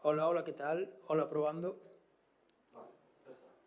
Hola, hola, ¿qué tal? Hola, probando. Vale, ya está.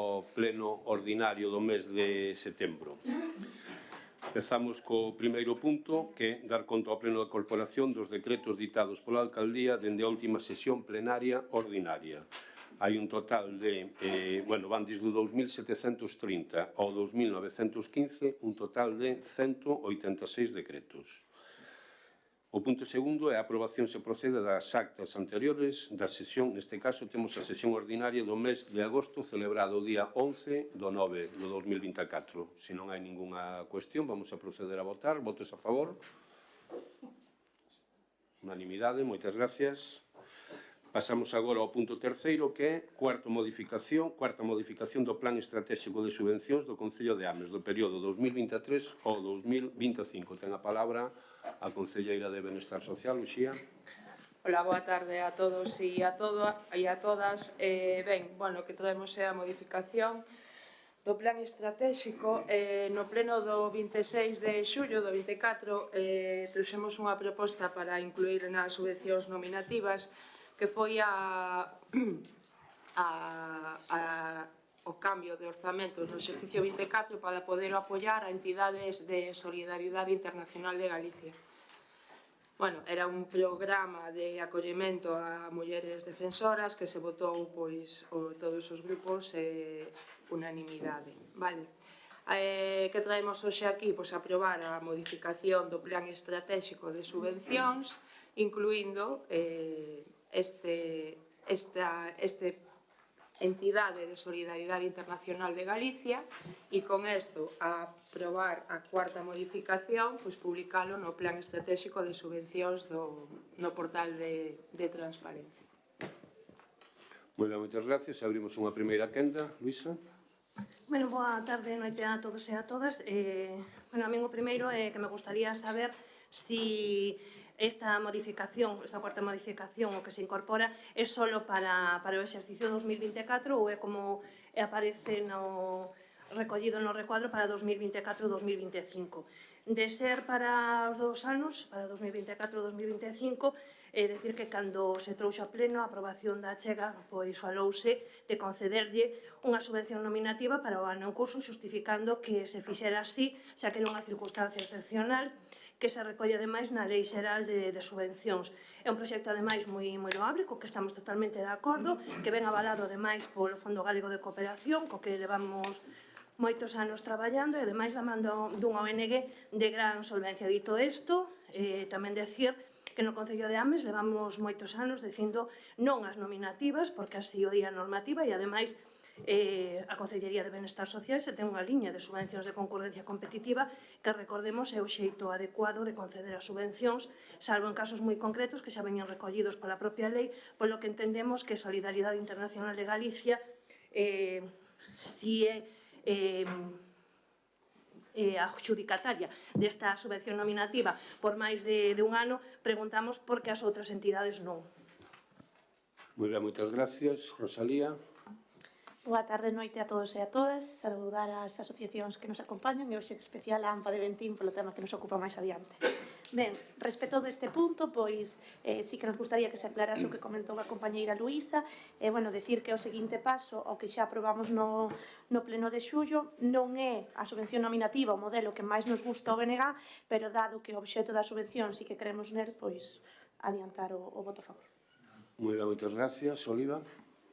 ao pleno ordinario do mes de setembro. Empezamos co primeiro punto, que é dar conta ao pleno da corporación dos decretos ditados pola alcaldía dende a última sesión plenaria ordinaria. Hai un total de, van desde o 2730 ao 2915, un total de 186 decretos. O punto segundo é a aprobación se procede das actas anteriores da sesión. Neste caso temos a sesión ordinaria do mes de agosto celebrado o día 11 do 9 do 2024. Se non hai ninguna cuestión, vamos a proceder a votar. Votos a favor? Unanimidade, moitas gracias. Pasamos agora ao punto terceiro, que é cuarta modificación do Plan Estratégico de Subvencións do Concello de Ames do período 2023 ao 2025. Ten a palabra a concelleira de Benestar Social, Uxía. Hola, boa tarde a todos e a todas. Que traemos é a modificación do Plan Estratégico. No pleno do 26 de xullo do 24 trouxemos unha proposta para incluir nas subvencións nominativas que foi o cambio de orzamento no exercicio 24 para poder apoiar a entidades de Solidaridade Internacional de Galicia. Era un programa de acollemento a mulleres defensoras que se votou todos os grupos unanimidade. Que traemos hoxe aquí? Aprobar a modificación do Plan Estratégico de Subvencións, incluindo esta entidade de Solidaridade Internacional de Galicia e con isto a aprobar a cuarta modificación, publicalo no Plan Estratégico de Subvencións no portal de transparencia. Moitas gracias. Abrimos unha primeira quenda. Luisa. Boa tarde, noite a todos e a todas. A mí o primeiro é que me gustaría saber si esta cuarta modificación, o que se incorpora, é só para o exercicio 2024 ou é como aparece recollido no recuadro para 2024-2025. De ser para os 2 anos, para 2024-2025, é dicir que cando se trouxo a pleno a aprobación da achega, falouse de concederlle unha subvención nominativa para o ano en curso, justificando que se fixera así, xa que era unha circunstancia excepcional, que se recolle ademais na Lei Xeral de Subvencións. É un proxecto ademais moi loable, co que estamos totalmente de acordo, que ven avalado ademais polo Fondo Galego de Cooperación, co que levamos moitos anos traballando e ademais da man dunha ONG de gran solvencia. Dito isto, tamén decir que no Concello de Ames levamos moitos anos dicindo non ás nominativas, porque así o di a normativa, e ademais a Concellería de Benestar Social se ten unha liña de subvencións de concurrencia competitiva que, recordemos, é o xeito adecuado de conceder as subvencións, salvo en casos moi concretos que xa veñen recollidos pola propia lei, polo que entendemos que Solidaridade Internacional de Galicia si é a adjudicataria desta subvención nominativa por máis de un ano, preguntamos por que as outras entidades non. Moi ben, moitas gracias. Rosalía. Boa tarde, noite a todos e a todas. Saludar as asociacións que nos acompañan e hoxe en especial a AMPA de Ventín polo tema que nos ocupa máis adiante. Ben, respecto deste punto, sí que nos gustaría que se aclarase o que comentou a compañeira Luísa, decir que o seguinte paso, o que xa aprobamos no pleno de xullo, non é a subvención nominativa o modelo que máis nos gusta o BNG, pero dado que o obxecto da subvención sí que queremos nel, adiantar o voto a favor. Moi ben, moitas gracias. Oliva.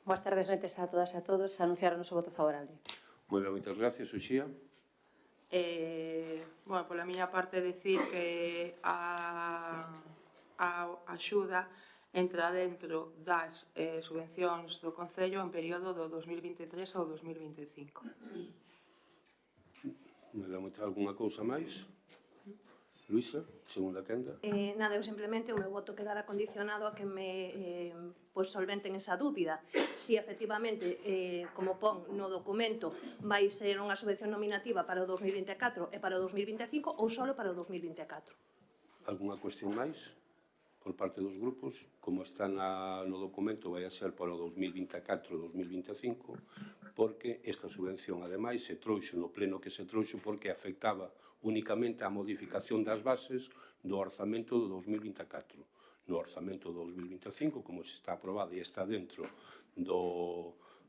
Boas tardes, noites a todas e a todos. Anunciar o noso voto favorable. Moi ben, moitas gracias. Uxía. Pola miña parte, decir que a axuda entra dentro das subvencións do Concello en período do 2023 ao 2025. Moi ben, algunha cousa máis? Luísa, segunda quenda. Nada, eu simplemente o meu voto quedará condicionado a que me solventen esa dúbida. Si efectivamente, como pon no documento, vai ser unha subvención nominativa para o 2024 e para o 2025 ou só para o 2024. Algunha cuestión máis por parte dos grupos? Como está no documento, vai a ser para o 2024-2025, porque esta subvención, ademais, se trouxo no pleno que se trouxo porque afectaba únicamente a modificación das bases do orzamento do 2024. No orzamento do 2025, como se está aprobado e está dentro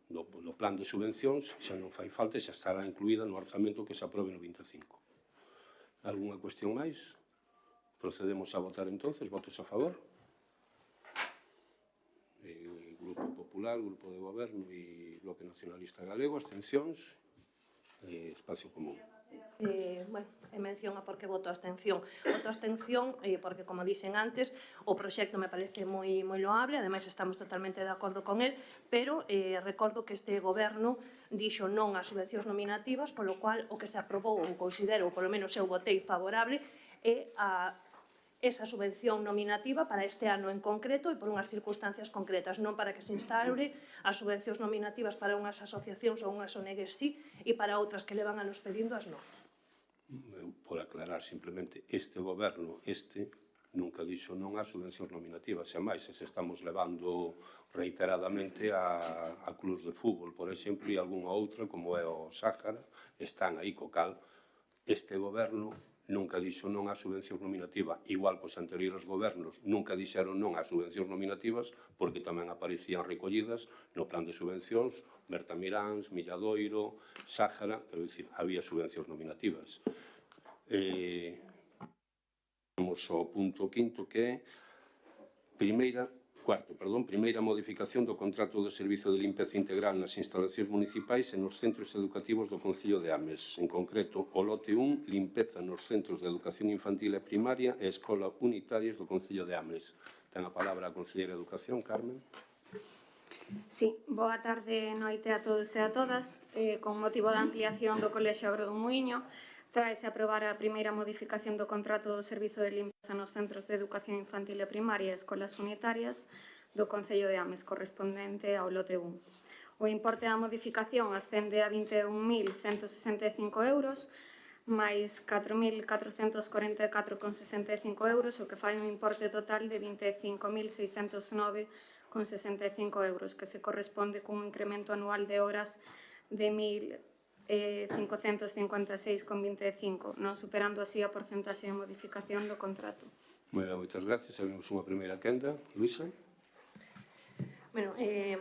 do plan de subvencións, xa non fai falta, xa estará incluída no orzamento que se aprobe no 25. Algúna cuestión máis? Procedemos a votar entonces, votos a favor. Grupo Popular, Grupo de Goberno e Bloque Nacionalista Galego, abstencións e Espacio Común. Bueno, mención a por que voto abstención. Voto abstención porque, como dixen antes, o proxecto me parece moi loable, ademais estamos totalmente de acordo con el, pero recordo que este goberno dixo non ás subvencións nominativas, polo cual o que se aprobou, ou considero, ou polo menos eu votei favorable, é a esa subvención nominativa para este ano en concreto e por unhas circunstancias concretas, non para que se instaure as subvencións nominativas para unhas asociacións ou unhas ONGs sí e para outras que levan anos pedindo as non. Por aclarar, simplemente, este goberno, nunca dixo non ás subvencións nominativas, e máis, se estamos levando reiteradamente a clubs de fútbol, por exemplo, e algunha outra, como é o Sáhara, están aí co cal. Este goberno nunca dixo non ás subvencións nominativas, igual que os anteriores gobernos nunca dixeron non ás subvencións nominativas, porque tamén aparecían recollidas no plan de subvencións, Bertamiráns, Milladoiro, Sáhara, quero dicir, había subvencións nominativas. Vamos ao punto quinto, que é primeira modificación do contrato de servizo de limpeza integral nas instalacións municipais e nos centros educativos do Concello de Ames. En concreto, o lote 1, limpeza nos centros de educación infantil e primaria e escola unitarias do Concello de Ames. Ten a palabra a Conselleira de Educación, Carmen. Sí, boa tarde, noite a todos e a todas. Con motivo da ampliación do Colexio Agro do Muiño, traese a aprobar a primeira modificación do contrato do servizo de limpeza nos centros de educación infantil e primaria e escolas unitarias do Concello de Ames, correspondente ao lote 1. O importe da modificación ascende a 21.165 euros, máis 4.444,65 euros, o que fai un importe total de 25.609,65 euros, que se corresponde cun incremento anual de horas de 1.556,25, non superando así a porcentaxe de modificación do contrato. Moitas gracias. Abrimos unha primeira quenda. Luisa. Bueno,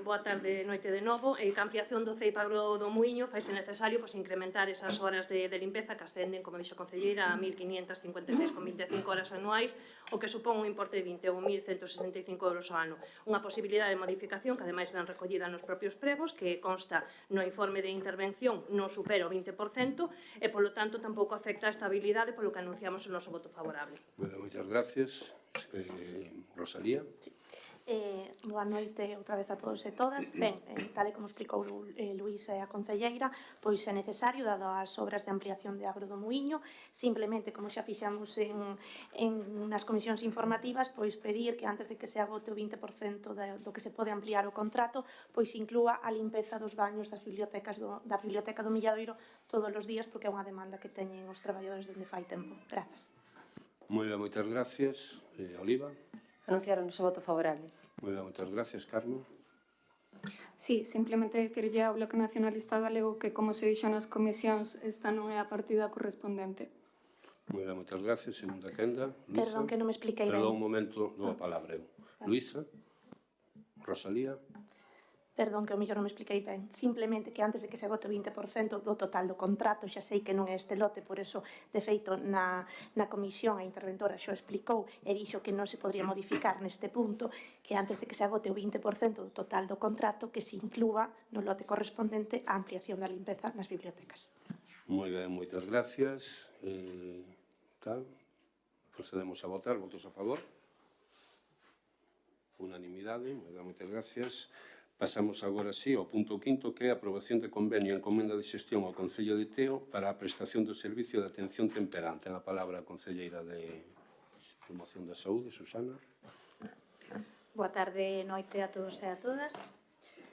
boa tarde, noite de novo. A ampliación do CEIP Agro do Muiño faise necesario incrementar esas horas de limpeza que ascenden, como dixo a concelleira, a 1.556,25 horas anuais, o que supón un importe de 21.165 euros ao ano. Unha posibilidade de modificación que ademais ven recollida nos propios pregos, que consta no informe de intervención non supera o 20% e, polo tanto, tampouco afecta a estabilidade, polo que anunciamos o noso voto favorable. Moitas gracias. Rosalía. Boa noite outra vez a todos e todas. Ben, tal e como explicou Luís e a concelleira, pois é necesario, dado as obras de ampliación de Agro do Muiño, simplemente, como xa fixamos nas comisións informativas, pois pedir que antes de que se agote o 20% do que se pode ampliar o contrato, pois inclúa a limpeza dos baños das bibliotecas da Biblioteca do Milladoiro todos os días, porque é unha demanda que teñen os traballadores dende fai tempo. Grazas. Moitas gracias. Oliva. Anunciar o noso voto favorable. Moitas gracias, Carmen. Sí, simplemente dicirlle ao Bloque Nacionalista Galego que, como se dixo nas comisións, esta non é a partida correspondente. Moitas gracias. Segunda quenda. Perdón que non me expliquei ben. Perdón, un momento, dou a palabra eu. Luisa. Rosalía. Perdón que o mellor non me expliquei ben. Simplemente que antes de que se agote o 20% do total do contrato, xa sei que non é este lote, por eso, de feito, na comisión a interventora xo explicou e dixo que non se podría modificar neste punto, que antes de que se agote o 20% do total do contrato, que se inclúa no lote correspondente a ampliación da limpeza nas bibliotecas. Moi ben, moitas gracias. Procedemos a votar. Votos a favor. Unanimidade. Moitas gracias. Pasamos agora sí ao punto quinto, que é a aprobación de convenio e encomenda de xestión ao Concello de Teo para a prestación do servicio de atención temperá. Ten a palabra a concelleira de Promoción da Saúde, Susana. Boa tarde, noite a todos e a todas.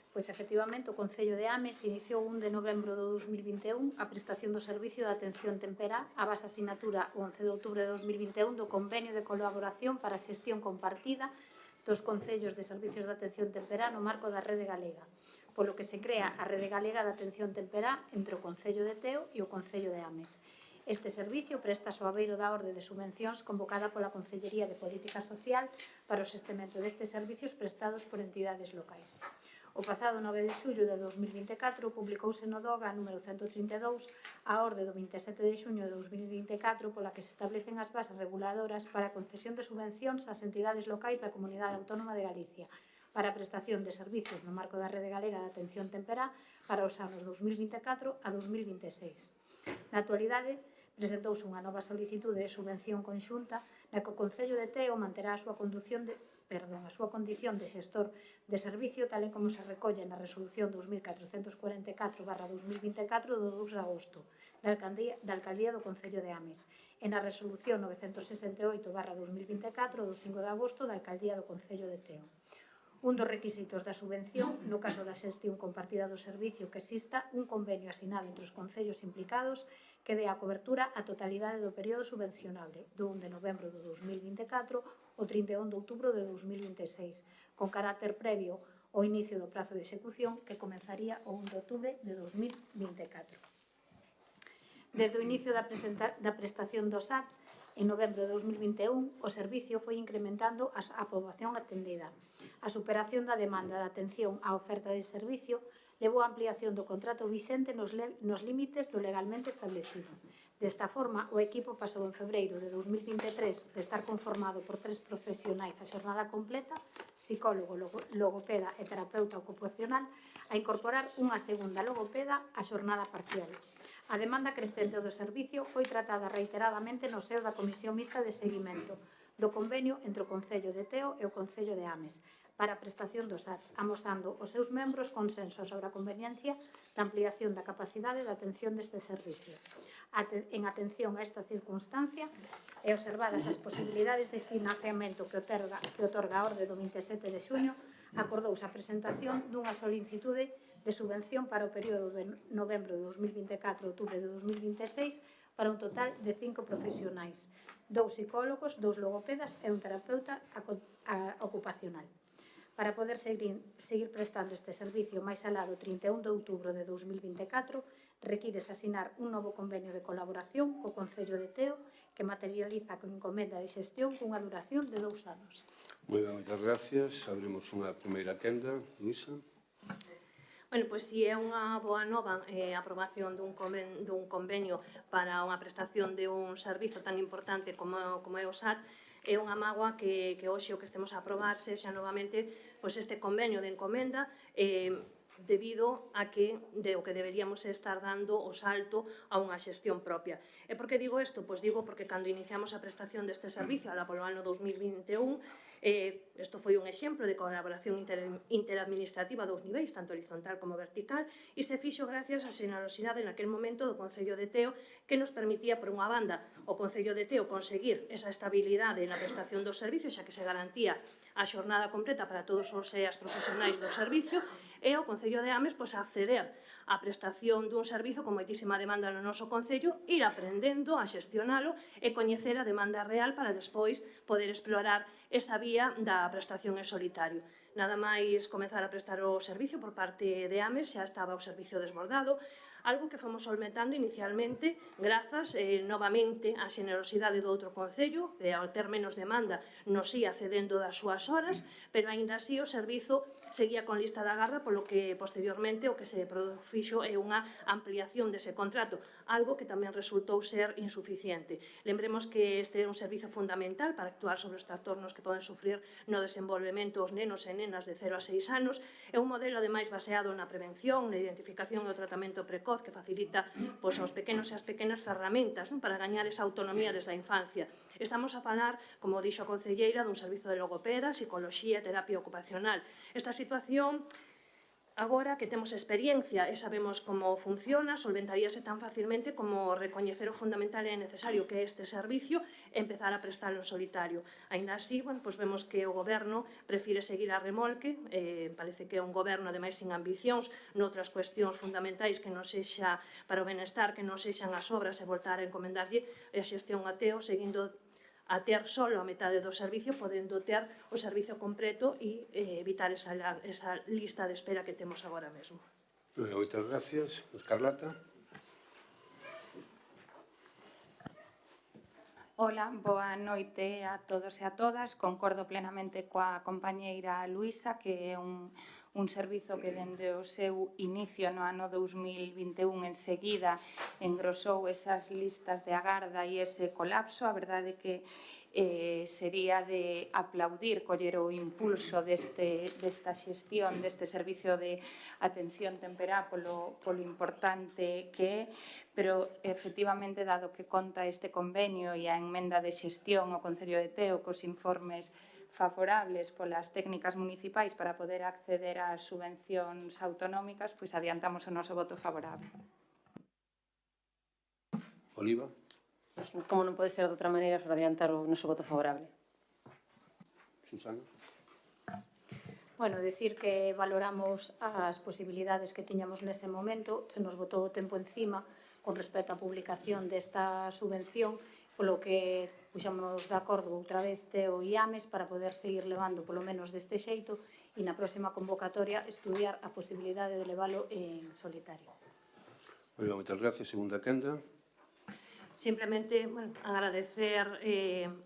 Pois, efectivamente, o Concello de Ames iniciou 1 de novembro do 2021 a prestación do servicio de atención temperá a base asignatura 11 de outubro de 2021 do convenio de colaboración para a xestión compartida dos concellos de servicios de atención temperá no marco da Rede Galega, polo que se crea a Rede Galega de Atención Temperá entre o Concello de Teo e o Concello de Ames. Este servicio presta ao abeiro da orde de subvencións convocada pola Concellería de Política Social para o sostemento destes servicios prestados por entidades locais. O pasado 9 de xullo de 2024 publicouse no DOGA número 132 a orde do 27 de xuño de 2024 pola que se establecen as bases reguladoras para a concesión de subvencións ás entidades locais da Comunidade Autónoma de Galicia para a prestación de servicios no marco da Rede Galega de Atención Temperá para os anos 2024 a 2026. Na actualidade, presentouse unha nova solicitude de subvención conxunta na que o Concello de Teo manterá a súa condición de xestor de servicio tal e como se recolle na Resolución 2444/2024 do 2 de agosto da Alcaldía do Concello de Ames e na Resolución 968/2024 do 5 de agosto da Alcaldía do Concello de Teo. Un dos requisitos da subvención, no caso da xestión compartida do servicio, que exista un convenio asinado entre os concellos implicados que dé a cobertura a totalidade do período subvencionable do 1 de novembro de 2024 ao 31 de outubro de 2026, con carácter previo ao inicio do prazo de execución que comenzaría o 1 de outubro de 2024. Desde o inicio da prestación do SAT, en novembro de 2021, o servicio foi incrementando a poboación atendida. A superación da demanda de atención á oferta de servicio levou a ampliación do contrato vixente nos límites do legalmente establecido. Desta forma, o equipo pasou en febreiro de 2023 de estar conformado por 3 profesionais a xornada completa, psicólogo, logopeda e terapeuta ocupacional, a incorporar unha segunda logopeda a xornada parcial. A demanda crecente do servicio foi tratada reiteradamente no seo da Comisión Mixta de Seguimento do convenio entre o Concello de Teo e o Concello de Ames para a prestación do SAT, amosando os seus membros consenso sobre a conveniencia da ampliación da capacidade de atención deste servicio. En atención a esta circunstancia e observadas as posibilidades de financiamento que otorga a orde do 27 de xuño, acordouse a presentación dunha solicitude de subvención para o período de novembro de 2024 a outubro de 2026 para un total de 5 profesionais, 2 psicólogos, 2 logopedas e un terapeuta ocupacional. Para poder seguir prestando este servicio máis alá do 31 de outubro de 2024, requires asinar un novo convenio de colaboración co Concello de Teo que materializa con encomenda de xestión cunha duración de 2 anos. Moitas gracias. Abrimos unha primeira quenda. Luisa. Bueno, pois si é unha boa nova a aprobación dun convenio para unha prestación de un servizo tan importante como é o SAT, é unha mágoa que hoxe o que estemos a aprobar sexa novamente pois este convenio de encomenda debido a que o que deberíamos estar dando o salto a unha xestión propia. E por que digo isto? Pois digo porque cando iniciamos a prestación deste servicio alá polo ano 2021, isto foi un exemplo de colaboración interadministrativa a 2 niveis, tanto horizontal como vertical, e se fixo gracias á xenerosidade naquel momento do Concello de Teo que nos permitía, por unha banda, o Concello de Teo conseguir esa estabilidade na prestación dos servicios, xa que se garantía a xornada completa para todos os e as profesionais do servicio, e o Concello de Ames acceder á prestación dun servizo con moitísima demanda no noso Concello, ir aprendendo a xestionalo e coñecer a demanda real para despois poder explorar esa vía da prestación en solitario. Nada máis comezar a prestar o servicio por parte de Ames, xa estaba o servicio desbordado, algo que fomos solventando inicialmente grazas novamente á xenerosidade do outro Concello, e ao ter menos demanda nos ia cedendo das súas horas, pero aínda así o servizo seguía con lista de agarda, polo que posteriormente o que se fixo é unha ampliación dese contrato, algo que tamén resultou ser insuficiente. Lembremos que este é un servizo fundamental para actuar sobre os trastornos que poden sufrir no desenvolvemento os nenos e nenas de 0 a 6 anos, é un modelo ademais baseado na prevención, na identificación e o tratamento precoz que facilita aos pequenos e as pequenas ferramentas para gañar esa autonomía desde a infancia. Estamos a falar, como dixo a concelleira, dun servizo de logopeda, psicoloxía e terapia ocupacional. Esta situación, agora que temos experiencia e sabemos como funciona, solventaríase tan facilmente como recoñecer o fundamental e necesario que é este servicio e empezar a prestarlo en solitario. Aínda así, vemos que o Goberno prefire seguir a remolque, parece que é un Goberno ademais sin ambicións noutras cuestións fundamentais que non sexa para o benestar, que non sexan as obras e voltar a encomendarlle a xestión a Teo, seguindo a ter solo a metade do servicio, podendo ter o servicio completo e evitar esa lista de espera que temos agora mesmo. Moitas gracias. Escarlata. Ola, boa noite a todos e a todas. Concordo plenamente coa compañeira Luisa que é un un servizo que dende o seu inicio no ano 2021 enseguida engrosou esas listas de agarda e ese colapso. A verdade que sería de aplaudir, coller o impulso desta xestión, deste servicio de atención temperá polo importante que é, pero efectivamente, dado que conta este convenio e a enmenda de xestión o Concello de Teo cos informes favorables polas técnicas municipais para poder acceder ás subvencións autonómicas, pois adiantamos o noso voto favorable. Oliva. Como non pode ser de outra maneira, por adiantar o noso voto favorable. Susana. Bueno, decir que valoramos as posibilidades que tiñamos nese momento, se nos botou o tempo encima con respecto á publicación desta subvención, polo que puxamos de acordo outra vez Teo e Ames para poder seguir levando polo menos deste xeito e na próxima convocatoria estudiar a posibilidade de leválo en solitario. Moi ben, moitas gracias. Segunda quenda. Simplemente, bueno, agradecer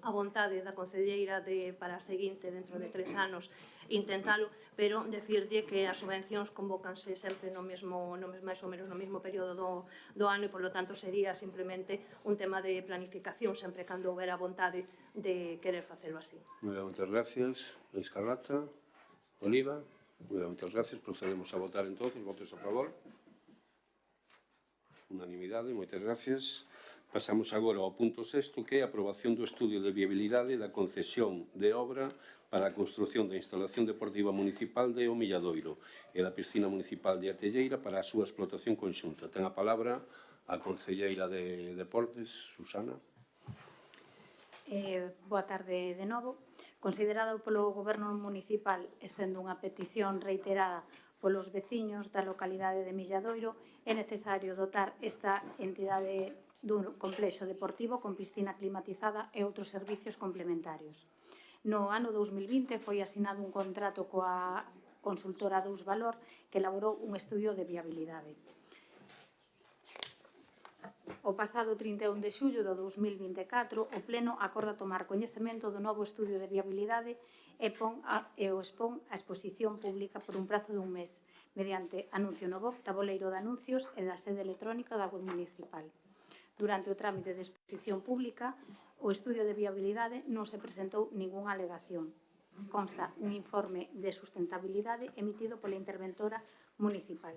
a vontade da concelleira para a seguinte, dentro de 3 anos, intentalo, pero decirlle que as subvencións convócanse sempre máis ou menos no mesmo período do ano e, polo tanto, sería simplemente un tema de planificación sempre cando houbera vontade de querer facelo así. Moi ben, moitas gracias. Escarlata. Oliva. Moi ben, moitas gracias. Procedemos a votar entonces. Votos a favor. Unanimidade. Moitas gracias. Pasamos agora ao punto 6, que é a aprobación do estudio de viabilidade da concesión de obra para a construción da instalación deportiva municipal de O Milladoiro e da piscina municipal de Atelleira para a súa explotación conxunta. Ten a palabra a concelleira de Deportes, Susana. Boa tarde de novo. Considerado polo Goberno municipal e sendo unha petición reiterada polos veciños da localidade de Milladoiro, é necesario dotar esta entidade dun complexo deportivo con piscina climatizada e outros servicios complementarios. No ano 2020 foi asinado un contrato coa consultora Dous Valor que elaborou un estudio de viabilidade. O pasado 31 de xullo do 2024, o Pleno acorda tomar coñecemento do novo estudio de viabilidade e o expón a exposición pública por un prazo dun mes, mediante anuncio no BOC, tabuleiro de anuncios e da sede electrónica da web municipal. Durante o trámite de exposición pública, o estudio de viabilidade non se presentou ningunha alegación. Consta un informe de sustentabilidade emitido pola interventora municipal.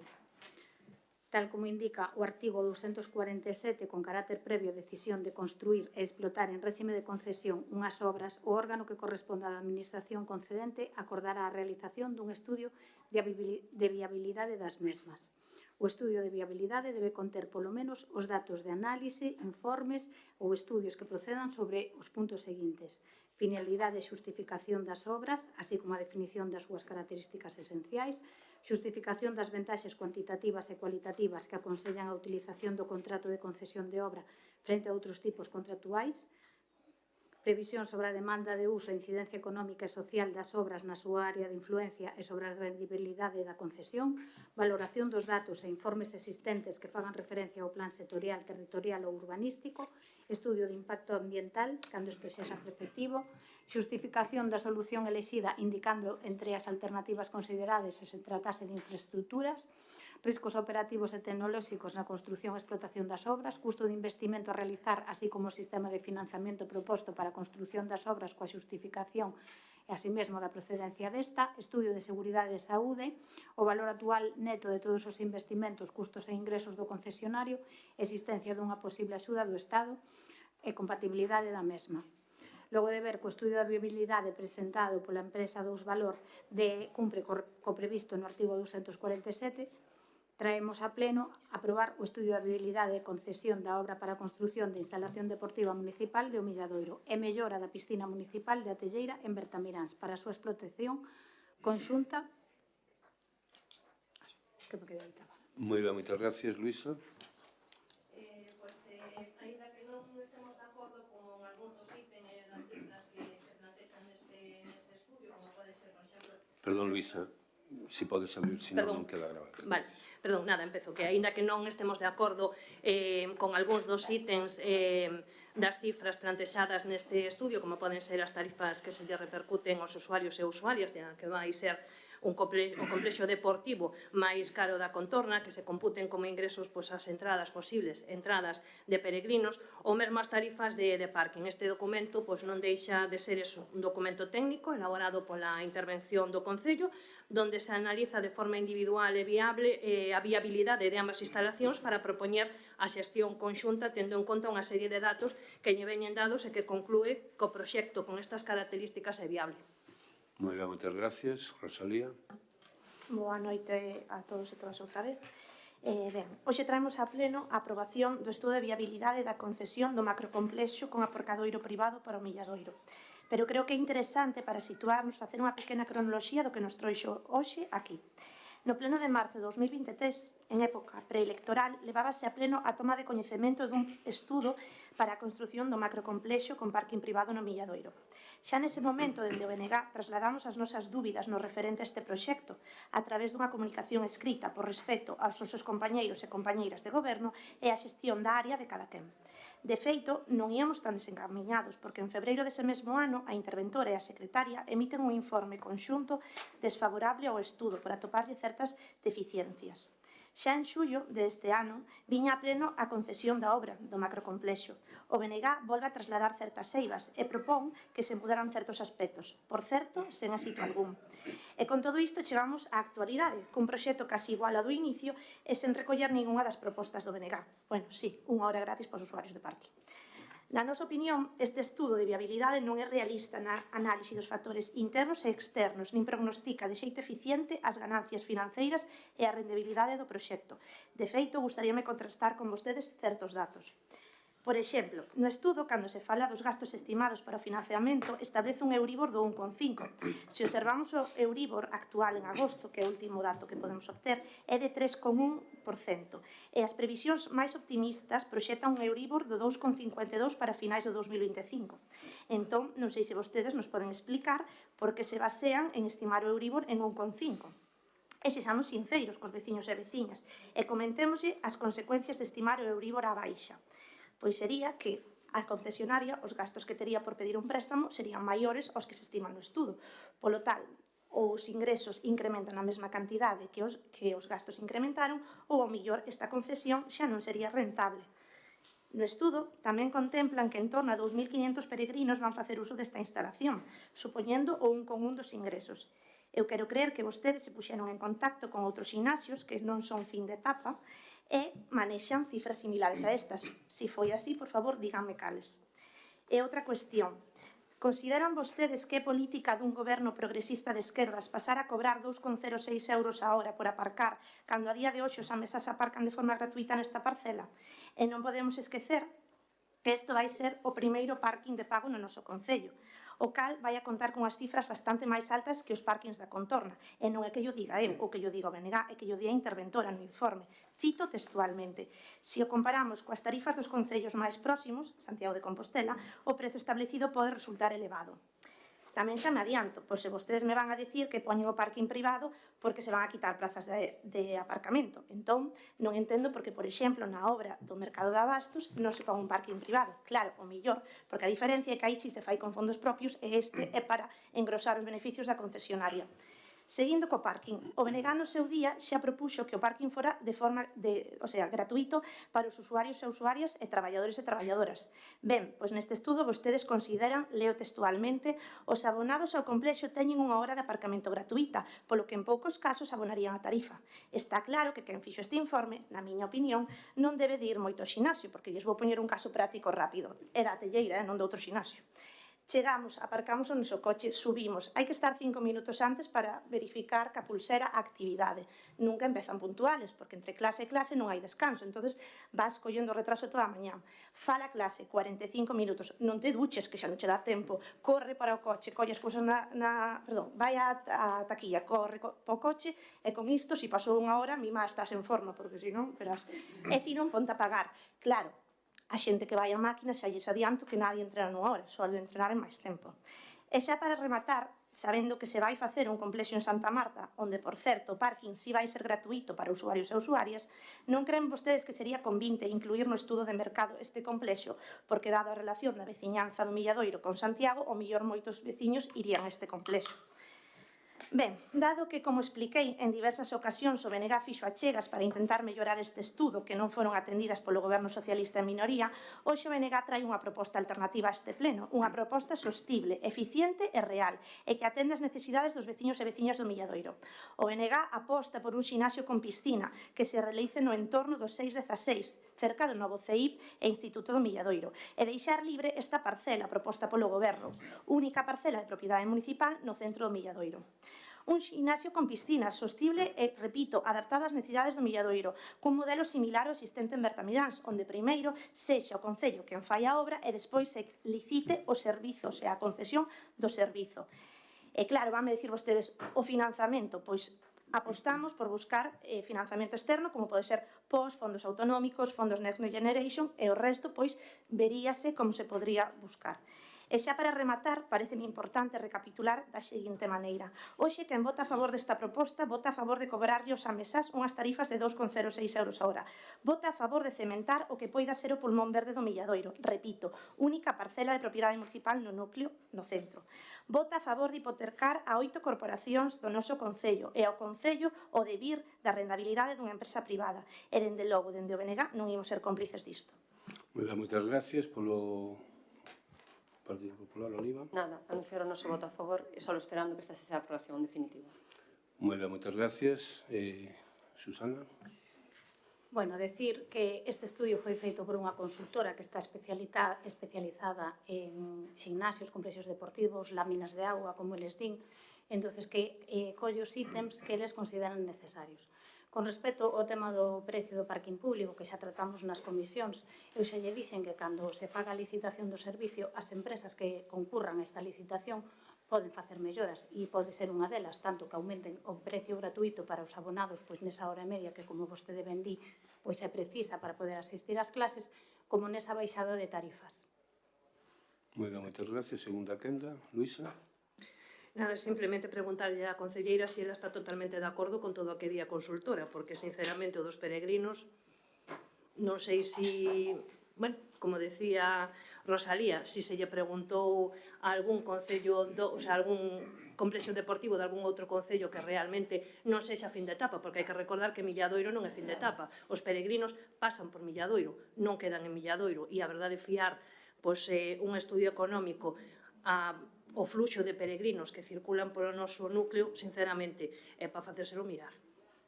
Tal como indica o artigo 247, con carácter previo a decisión de construir e explotar en réxime de concesión unhas obras, o órgano que corresponda á administración concedente acordará a realización dun estudio de viabilidade das mesmas. O estudio de viabilidade debe conter polo menos os datos de análise, informes ou estudios que procedan sobre os puntos seguintes: finalidade e xustificación das obras, así como a definición das súas características esenciais, xustificación das ventaxes cuantitativas e cualitativas que aconsellan a utilización do contrato de concesión de obra frente a outros tipos contractuais, previsión sobre a demanda de uso e incidencia económica e social das obras na súa área de influencia e sobre a rendibilidade da concesión, valoración dos datos e informes existentes que fagan referencia ao plan sectorial, territorial ou urbanístico, estudio de impacto ambiental, cando isto xa xa preceptivo, xustificación da solución elexida indicando entre as alternativas consideradas se se tratase de infraestructuras, riscos operativos e tecnolóxicos na construción e explotación das obras, custo de investimento a realizar, así como o sistema de financiamento proposto para a construción das obras coa xustificación e así mesmo da procedencia desta, estudio de seguridade e saúde, o valor actual neto de todos os investimentos, custos e ingresos do concesionario, existencia dunha posible axuda do Estado e compatibilidade da mesma. Logo de ver que o estudio de viabilidade presentado pola empresa Dous Valor cumpre co previsto no artigo 247, traemos a pleno aprobar o estudio de viabilidade e concesión da obra para a construción de instalación deportiva municipal de O Milladoiro e mellora da piscina municipal de Atelleira en Bertamiráns para a súa explotación conxunta. Que me quedei aí. Moi ben, moitas gracias, Luisa. Ainda que non estemos de acordo con algúns dos ítems das cifras que se plantexan neste estudio, como pode ser, por exemplo... Perdón, Luisa, si podes abrir, senón non queda grabado. Vale, perdón, nada, empezo, que aínda que non estemos de acordo con algúns dos ítems das cifras plantexadas neste estudio, como poden ser as tarifas que se lle repercuten aos usuarios e usuarias, que vai ser o complexo deportivo máis caro da contorna, que se computen como ingresos as entradas posibles, entradas de peregrinos, ou mesmo as tarifas de parking. Este documento non deixa de ser un documento técnico elaborado pola intervención do Concello, donde se analiza de forma individual e viable a viabilidade de ambas instalacións para propoñer a xestión conxunta tendo en conta unha serie de datos que lle veñen dados e que conclúe que o proxecto con estas características é viable. Moi ben, moitas gracias. Rosalía. Boa noite a todos e todas outra vez. Hoxe traemos a pleno a aprobación do estudo de viabilidade da concesión do macrocomplexo con aparcadoiro privado para o Milladoiro. Pero creo que é interesante para situarnos facer unha pequena cronoloxía do que nos trouxo hoxe aquí. No pleno de marzo de 2023, en época preelectoral, levábase a pleno a toma de coñecemento dun estudo para a construción do macrocomplexo con parking privado no Milladoiro. Xa nese momento, dende o BNG, trasladamos as nosas dúbidas no referente a este proxecto a través dunha comunicación escrita por respeto aos nosos compañeiros e compañeiras de goberno e a xestión da área de cada quen. De feito, non íamos tan desencaminhados, porque en febreiro dese mesmo ano a interventora e a secretaria emiten un informe conxunto desfavorable ao estudo por atoparlle certas deficiencias. Xa en xullo deste ano viña a pleno a concesión da obra do macrocomplexo. O BNG volve a trasladar certas eivas e propón que se mudaran certos aspectos, por certo, sen éxito algún. E con todo isto chegamos á actualidade, cun proxecto casi igual ao do inicio e sen recoller ningunha das propostas do BNG. Bueno, sí, unha hora gratis para os usuarios de parque. Na nosa opinión, este estudo de viabilidade non é realista na análise dos factores internos e externos, nin prognostica de xeito eficiente as ganancias financeiras e a rendibilidade do proxecto. De feito, gustaríame contrastar con vostedes certos datos. Por exemplo, no estudo, cando se fala dos gastos estimados para o financiamento, establece un Euribor do 1,5. Se observamos o Euribor actual en agosto, que é o último dato que podemos obter, é de 3,1%. E as previsións máis optimistas proxetan un Euribor do 2,52 para finais do 2025. Entón, non sei se vostedes nos poden explicar por que se basean en estimar o Euribor en 1,5. E sexamos sinceros cos veciños e veciñas e comentémoslle as consecuencias de estimar o Euribor á baixa. Pois sería que a concesionaria, os gastos que tería por pedir un préstamo serían maiores aos que se estiman no estudo. Polo tal, ou os ingresos incrementan a mesma cantidade que os gastos incrementaron, ou ao mellor esta concesión xa non sería rentable. No estudo tamén contemplan que en torno a 2.500 peregrinos van facer uso desta instalación, supoñendo o 1,1 dos ingresos. Eu quero creer que vostedes se puxeron en contacto con outros gimnasios que non son fin de etapa e manexan cifras similares a estas. Se foi así, por favor, díganme cales. E outra cuestión. Consideran vostedes que é política dun goberno progresista de esquerdas pasar a cobrar 2,06 euros a hora por aparcar cando a día de hoxe os amesas aparcan de forma gratuita nesta parcela? E non podemos esquecer que isto vai ser o primeiro parking de pago no noso concello, o cal vai a contar con as cifras bastante máis altas que os parkings da contorna. E non é que yo diga eu, ou que yo diga o BNG, é que yo diga a interventora no informe. Cito textualmente. Se o comparamos coas tarifas dos concellos máis próximos, Santiago de Compostela, o prezo establecido pode resultar elevado. Tamén xa me adianto, por se vostedes me van a dicir que poñen o parking privado porque se van a quitar plazas de aparcamento. Entón, non entendo porque, por exemplo, na obra do Mercado de Abastos non se pon un parking privado. Claro, o millor, porque a diferencia é que aí si se fai con fondos propios e este é para engrosar os beneficios da concesionaria. Seguindo co parking, o BNG no seu día xa propuxo que o parking fora gratuito para os usuarios e usuarias e traballadores e traballadoras. Ben, pois neste estudo vostedes consideran, leo textualmente, os abonados ao complexo teñen unha hora de aparcamento gratuita, polo que en poucos casos abonarían a tarifa. Está claro que quen fixo este informe, na miña opinión, non debe de ir moito ao xinasio, porque lles vou poñer un caso práctico rápido. É da Telleira, non de outro xinasio. Chegamos, aparcamos o noso coche, subimos. Hai que estar 5 minutos antes para verificar que a pulsera a actividade. Nunca empezan puntuales, porque entre clase e clase non hai descanso. Entonces vas collendo retraso toda a mañá. Fala a clase, 45 minutos. Non te duches, que xa non che dá tempo. Corre para o coche, colle as cousas vai á taquilla, corre para o coche, e con isto, se pasou unha hora, mi má estás en forma, porque senón, verás. E se non, ponte a pagar. Claro, a xente que vai a máquina xa lles adianto que nadie entrena nunha hora, só de entrenar en máis tempo. E xa para rematar, sabendo que se vai facer un complexo en Santa Marta, onde, por certo, o parking si vai ser gratuito para usuarios e usuarias, non creen vostedes que sería convinte incluir no estudo de mercado este complexo, porque dado a relación da veciñanza do Milladoiro con Santiago, o mellor moitos veciños irían a este complexo. Ben, dado que, como expliquei en diversas ocasións, o BNG fixo achegas para intentar mellorar este estudo que non foron atendidas polo Goberno Socialista en minoría, hoxe o BNG trae unha proposta alternativa a este pleno, unha proposta sostible, eficiente e real, e que atende as necesidades dos veciños e veciñas do Milladoiro. O BNG aposta por un xinasio con piscina que se realice no entorno do 616, cerca do novo CEIP e Instituto do Milladoiro, e deixar libre esta parcela proposta polo Goberno, única parcela de propiedade municipal no centro do Milladoiro. Un xinasio con piscina sostible e, repito, adaptado ás necesidades do Milladoiro, cun modelo similar ao existente en Bertamiráns, onde primeiro sexa o Concello quen fai a obra e despois se licite o servizo, o sea, a concesión do servizo. E claro, vanme dicir vostedes, o financiamento, pois apostamos por buscar financiamento externo, como pode ser POS, fondos autonómicos, fondos Next Generation, e o resto, pois, veríase como se podría buscar. E xa para rematar, pareceme importante recapitular da seguinte maneira. Hoxe, quen vota a favor desta proposta, vota a favor de cobrarlle aos amesás unhas tarifas de 2,06 euros a hora. Vota a favor de cementar o que poida ser o pulmón verde do Milladoiro. Repito, única parcela de propiedade municipal no núcleo, no centro. Vota a favor de hipotecar a 8 corporacións do noso Concello e ao Concello o debir da rentabilidade dunha empresa privada. E, dende logo, dende o BNG, non imos ser cómplices disto. Moitas gracias polo Partido Popular, Oliva. Nada, anunciar o noso voto a favor e só esperando que esta sexa a aprobación definitiva. Moitas gracias. Susana. Bueno, decir que este estudio foi feito por unha consultora que está especializada en gimnasios, complexos deportivos, láminas de agua, como eles din, entonces que colle os ítems que eles consideran necesarios. Con respecto ao tema do precio do parking público, que xa tratamos nas comisións, eu xa lle dixen que cando se faga a licitación do servicio, as empresas que concurran a esta licitación poden facer melloras e pode ser unha delas, tanto que aumenten o precio gratuito para os abonados pois nesa hora e media que, como vostede ben di, pois é precisa para poder asistir ás clases, como nesa baixada de tarifas. Moitas gracias. Segunda quenda, Luisa. Nada, simplemente preguntarlle á concelleira se ela está totalmente de acordo con todo o que di a consultora, porque, sinceramente, o dos peregrinos, non sei si, bueno, como decía Rosalía, si se lle preguntou a algún concello, o sea, algún complexo deportivo de algún outro concello que realmente non sexa fin de etapa, porque hai que recordar que Milladoiro non é fin de etapa. Os peregrinos pasan por Milladoiro, non quedan en Milladoiro, e a verdade fiar pois, un estudio económico o fluxo de peregrinos que circulan polo noso núcleo, sinceramente, é para facérselo mirar.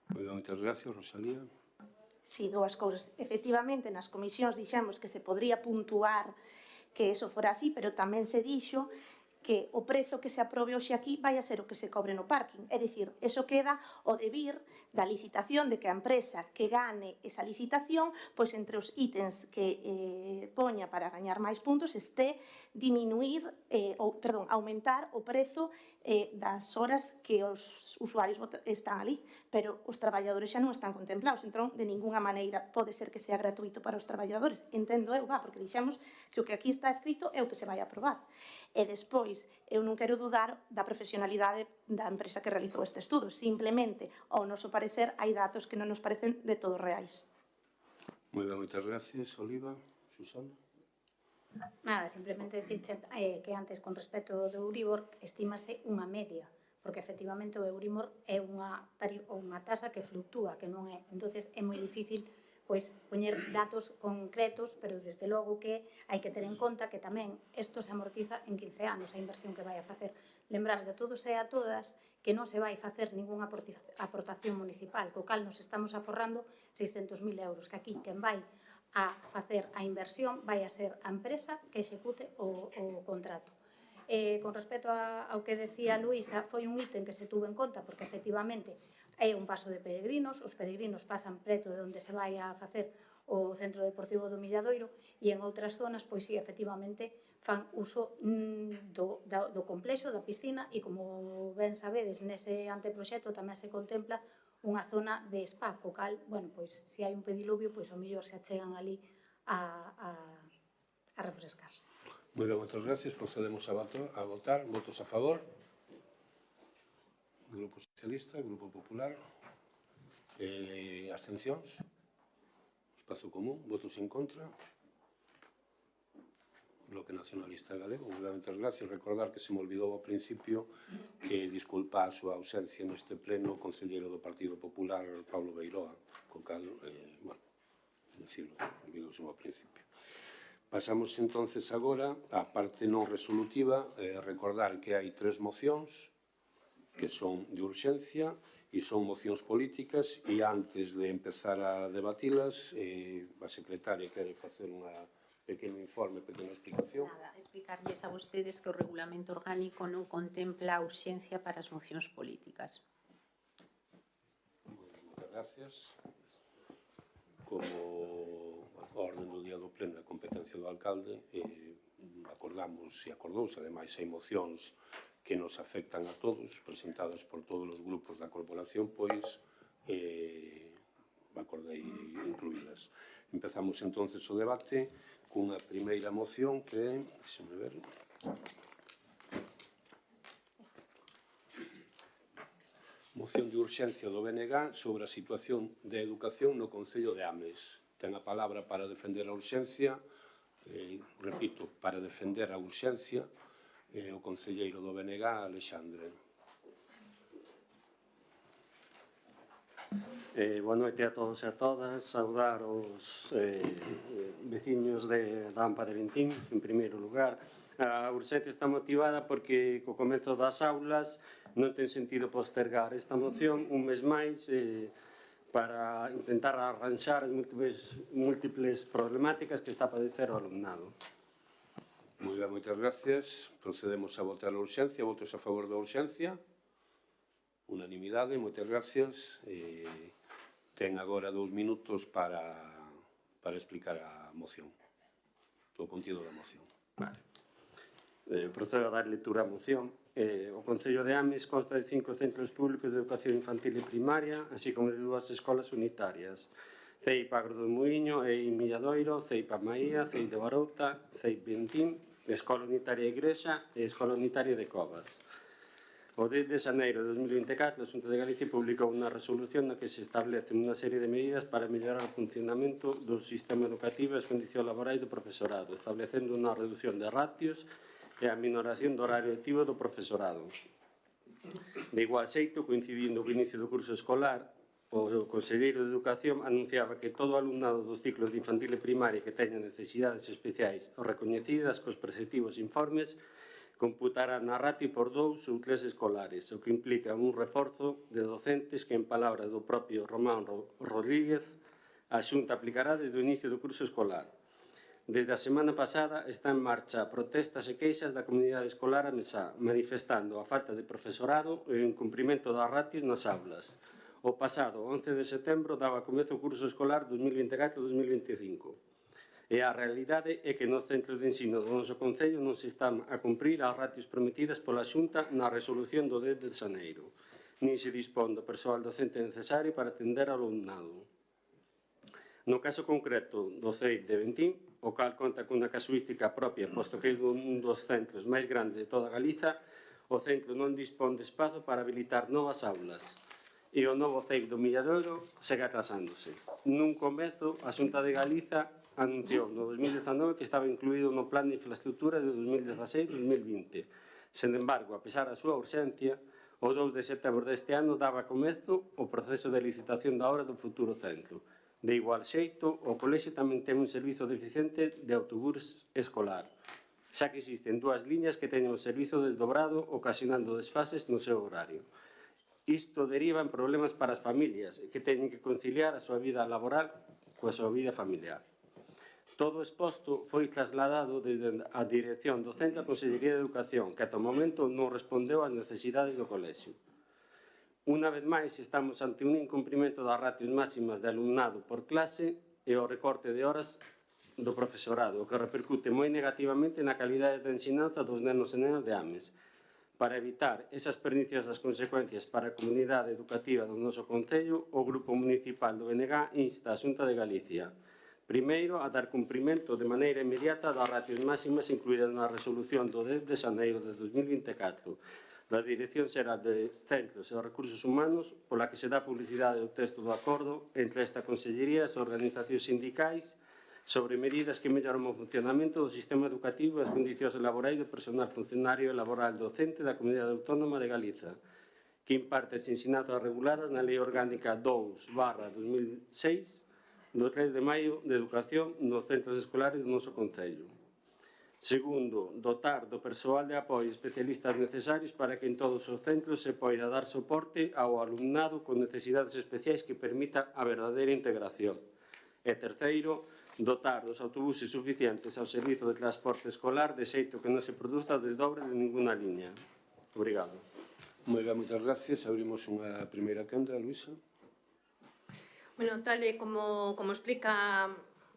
Moitas gracias, Rosalía. Si, dúas cousas. Efectivamente, nas comisións dixemos que se podría puntuar que eso fora así, pero tamén se dixo que o prezo que se aprobe hoxe aquí vai a ser o que se cobre no parking. É dicir, eso queda o debir da licitación de que a empresa que gane esa licitación, pois entre os ítems que poña para gañar máis puntos este aumentar o prezo das horas que os usuarios están ali, pero os traballadores xa non están contemplados, entón de ninguna maneira pode ser que sea gratuito para os traballadores. Entendo eu, porque dixemos que o que aquí está escrito é o que se vai aprobar. E despois, eu non quero dudar da profesionalidade da empresa que realizou este estudo, simplemente, ao noso parecer, hai datos que non nos parecen de todo reais. Moitas gracias, Oliva. Susana. Nada, simplemente dicirche que antes, con respecto do Euribor, estímase unha media, porque efectivamente o Euribor é unha tasa que fluctúa, que non é. Entonces é moi difícil pois poñer datos concretos, pero desde logo que hai que ter en conta que tamén isto se amortiza en 15 anos, a inversión que vai a facer. Lembrar de todos e a todas que non se vai facer ningunha aportación municipal, co cal nos estamos aforrando 600.000 euros, que aquí quen vai a facer a inversión vai a ser a empresa que execute o contrato. Con respecto ao que decía Luisa, foi un ítem que se tuvo en conta, porque efectivamente é un paso de peregrinos, os peregrinos pasan preto de onde se vai a facer o Centro Deportivo do Milladoiro e en outras zonas, pois sí, efectivamente, fan uso do complexo, da piscina e, como ben sabedes, nese anteproxecto tamén se contempla unha zona de spa, co cal, bueno, pois, se hai un pediluvio, pois, o mellor se achegan ali a refrescarse. Moitas gracias, procedemos a votar. Votos a favor? Grupo Socialista, Grupo Popular, abstencións, Espazo Común, votos en contra, Bloque Nacionalista Galego. Moitas gracias. Recordar que se me olvidou ao principio que disculpa a súa ausencia neste pleno o concelleiro do Partido Popular, Pablo Beiroa, co cal, bueno, decirlo, olvidouse ao principio. Pasamos entonces agora á parte non resolutiva, recordar que hai 3 mocións que son de urxencia e son mocións políticas, e antes de empezar a debatilas, a secretaria quere facer unha pequeno informe, pequena explicación. Nada, explicarlles a vostedes que o regulamento orgánico non contempla a urxencia para as mocións políticas. Moitas gracias. Como a orden do día do pleno da competencia do alcalde, acordamos e acordouse, ademais, hai mocións que nos afectan a todos, presentadas por todos os grupos da corporación, pois acordei incluídas. Empezamos entonces o debate cunha primeira moción que é, deixe-me ver, moción de urxencia do BNG sobre a situación de educación no Concello de Ames. Ten a palabra para defender a urxencia, repito, para defender a urxencia, o concelleiro do BNG, Alexandre. Boa noite a todos e a todas. Saudar os veciños da AMPA de Ventín, en primeiro lugar. A urxencia está motivada porque co comezo das aulas non ten sentido postergar esta moción un mes máis para intentar arranxar as múltiples problemáticas que está a padecer o alumnado. Moi ben, moitas gracias. Procedemos a votar a urxencia. Votos a favor da urxencia? Unanimidade, moitas gracias. Ten agora 2 minutos para explicar a moción, o contido da moción. Vale. Procedo a dar lectura á moción. O Concello de Ames consta de 5 centros públicos de educación infantil e primaria, así como de 2 escolas unitarias. CEIP Agro do Muiño, EI Milladoiro, CEIP Amaía, CEIP de Barouta, CEIP Ventín, Escola Unitaria Igrexa e Escola Unitaria de Covas. O 10 de xaneiro de 2024, a Xunta de Galicia publicou unha resolución na que se establecen unha serie de medidas para mellorar o funcionamento do sistema educativo e as condicións laborais do profesorado, establecendo unha reducción de ratios e a minoración do horario lectivo do profesorado. De igual xeito, coincidindo co inicio do curso escolar, o conselleiro de Educación anunciaba que todo o alumnado do ciclo de infantil e primaria que teña necesidades especiais ou recoñecidas cos preceptivos informes computará na ratio por 2 ou 3 escolares, o que implica un reforzo de docentes que, en palabras do propio Román Rodríguez, a Xunta aplicará desde o inicio do curso escolar. Desde a semana pasada está en marcha protestas e queixas da comunidade escolar amesá, manifestando a falta de profesorado e o incumprimento das ratios nas aulas. O pasado 11 de setembro daba comezo o curso escolar 2024-2025. E a realidade é que nos centros de ensino do noso Concello non se están a cumprir as ratios prometidas pola Xunta na resolución do 10 de xaneiro. Nin se dispón do persoal docente necesario para atender ao alumnado. No caso concreto do CEIP de Ventín, o cal conta cunha casuística propia, posto que é un dos centros máis grandes de toda Galiza, o centro non dispón de espazo para habilitar novas aulas. E o novo CEIP do Milladoiro segue atrasándose. Nun comezo, a Xunta de Galiza anunciou no 2019 que estaba incluído no Plan de Infraestructura de 2016-2020. Sen embargo, a pesar da súa urxencia, o 2 de setembro deste ano daba comezo o proceso de licitación da obra do futuro centro. De igual xeito, o colexio tamén ten un servizo deficiente de autobús escolar, xa que existen 2 liñas que teñen o servizo desdobrado, ocasionando desfases no seu horario. Isto deriva en problemas para as familias que teñen que conciliar a súa vida laboral coa súa vida familiar. Todo exposto foi trasladado desde a dirección do Centro da Consellería de Educación, que ata o momento non respondeu ás necesidades do colexio. Unha vez máis, estamos ante un incumprimento das ratios máximas de alumnado por clase e o recorte de horas do profesorado, o que repercute moi negativamente na calidade de ensinanza dos nenos e nenas de Ames. Para evitar esas perniciosas consecuencias para a comunidade educativa do noso Concello, o Grupo Municipal do BNG insta a Xunta de Galicia, primeiro, a dar cumprimento de maneira inmediata das ratios máximas incluídas na resolución do 10 de xaneiro de 2024 da Dirección Xeral de Centros e Recursos Humanos, pola que se dá publicidade ao texto do acordo entre esta Consellería e as organizacións sindicais sobre medidas que melloran o funcionamento do sistema educativo e as condicións laborais do personal funcionario e laboral docente da Comunidade Autónoma de Galiza, que imparte as ensinanzas reguladas na Lei Orgánica 2/2006 do 3 de maio de Educación nos centros escolares do noso Concello. Segundo, dotar do persoal de apoio especialistas necesarios para que en todos os centros se poida dar soporte ao alumnado con necesidades especiais que permita a verdadeira integración. E terceiro, dotar dos autobuses suficientes ao servizo de transporte escolar de xeito que non se produza desdobre de ninguna liña. Obrigado. Moitas gracias. Abrimos unha primeira quenda, Luisa. Bueno, tal e como explica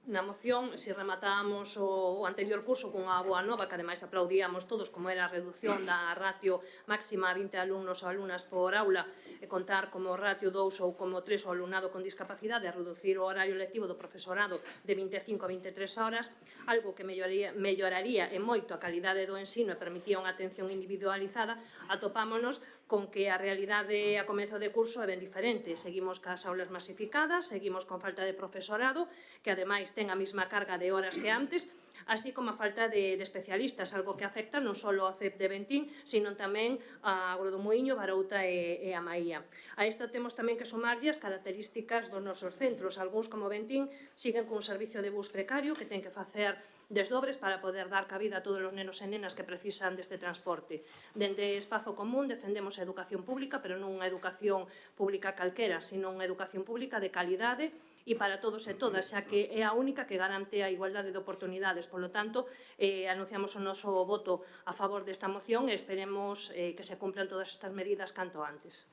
na moción, se rematábamos o anterior curso cunha boa nova, que ademais aplaudíamos todos, como era a reducción da ratio máxima a 20 alumnos ou alumnas por aula, e contar como ratio 2 ou como 3 o alumnado con discapacidade, a reducir o horario lectivo do profesorado de 25 a 23 horas, algo que melloraría en moito a calidade do ensino e permitía unha atención individualizada. Atopámonos con que a realidade a comezo de curso é ben diferente. Seguimos cas aulas masificadas, seguimos con falta de profesorado, que ademais ten a mesma carga de horas que antes, así como a falta de especialistas, algo que afecta non só ao CEP de Bentín, sino tamén a Grodomuíño, Barouta e a Maía. A isto temos tamén que sumarlle as características dos nosos centros. Algúns, como Bentín, siguen cun servicio de bus precario que ten que facer desdobres para poder dar cabida a todos os nenos e nenas que precisan deste transporte. Dende Espazo Común defendemos a educación pública, pero non unha educación pública calquera, sino unha educación pública de calidade e para todos e todas, xa que é a única que garante a igualdade de oportunidades. Por lo tanto, anunciamos o noso voto a favor desta moción e esperemos que se cumplan todas estas medidas canto antes.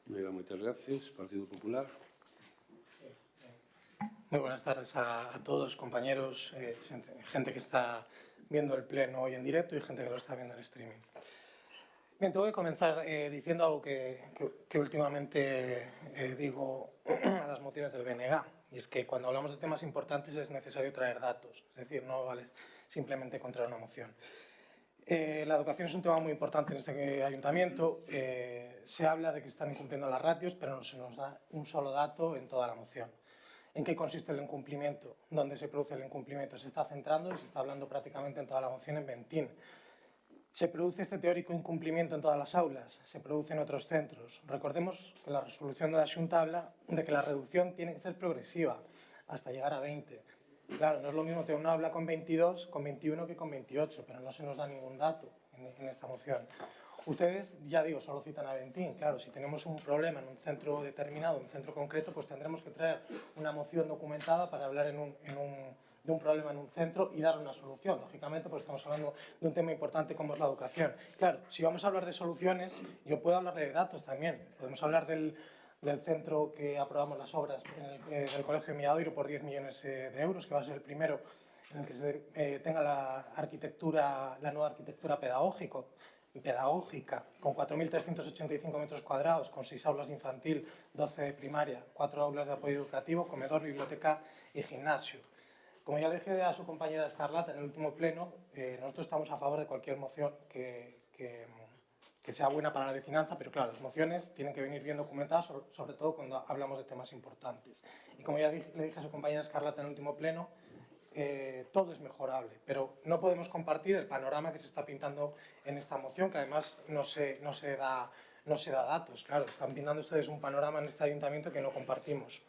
Moitas gracias. Partido Popular. Muy buenas tardes a todos, compañeros, gente que está viendo el pleno hoy en directo y gente que lo está viendo en streaming. Bien, tengo que comenzar diciendo algo que últimamente digo a las mociones del BNG, y es que cuando hablamos de temas importantes es necesario traer datos, es decir, no vale simplemente encontrar una moción. La educación es un tema muy importante en este ayuntamiento. Se habla de que están incumpliendo las ratios, pero no se nos da un solo dato en toda la moción. ¿En qué consiste el incumplimiento? ¿Dónde se produce el incumplimiento? Se está centrando y se está hablando prácticamente en toda la moción en Bentín. ¿Se produce este teórico incumplimiento en todas las aulas? ¿Se produce en otros centros? Recordemos que la resolución de la Xunta habla de que la reducción tiene que ser progresiva hasta llegar a 20. Claro, no es lo mismo tener una aula con 22, con 21 que con 28, pero no se nos da ningún dato en esta moción. Ustedes, ya digo, solo citan a Bentín. Claro, si tenemos un problema en un centro determinado, en un centro concreto, pues tendremos que traer una moción documentada para hablar de un problema en un centro y dar una solución. Lógicamente, pues estamos hablando de un tema importante como es la educación. Claro, si vamos a hablar de soluciones, yo puedo hablar de datos también. Podemos hablar del centro que aprobamos las obras del Colegio de Milladoiro por 10 millones de euros, que va a ser el primero en el que se tenga la nueva arquitectura pedagógica, con 4.385 metros cuadrados, con 6 aulas de infantil, 12 de primaria, 4 aulas de apoyo educativo, comedor, biblioteca y gimnasio. Como ya le dije a su compañera Escarlata en el último pleno, nosotros estamos a favor de cualquier moción que sea buena para la vecinanza, pero claro, las mociones tienen que venir bien documentadas, sobre todo cuando hablamos de temas importantes. Y como ya le dije a su compañera Escarlata en el último pleno, todo es mejorable, pero no podemos compartir el panorama que se está pintando en esta moción, que además no se da datos. Claro, están pintando ustedes un panorama en este ayuntamiento que no compartimos.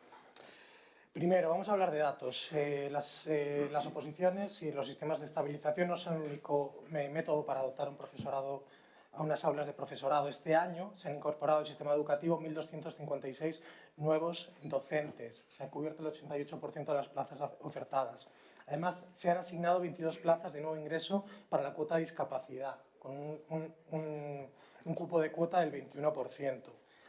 Primero, vamos a hablar de datos. Las oposiciones y los sistemas de estabilización no son el único método para dotar un profesorado a unas aulas de profesorado. Este año se han incorporado al sistema educativo 1.256 nuevos docentes. Se ha cubierto el 88% de las plazas ofertadas. Además, se han asignado 22 plazas de nuevo ingreso para la cuota de discapacidad, con un cupo de cuota del 21%.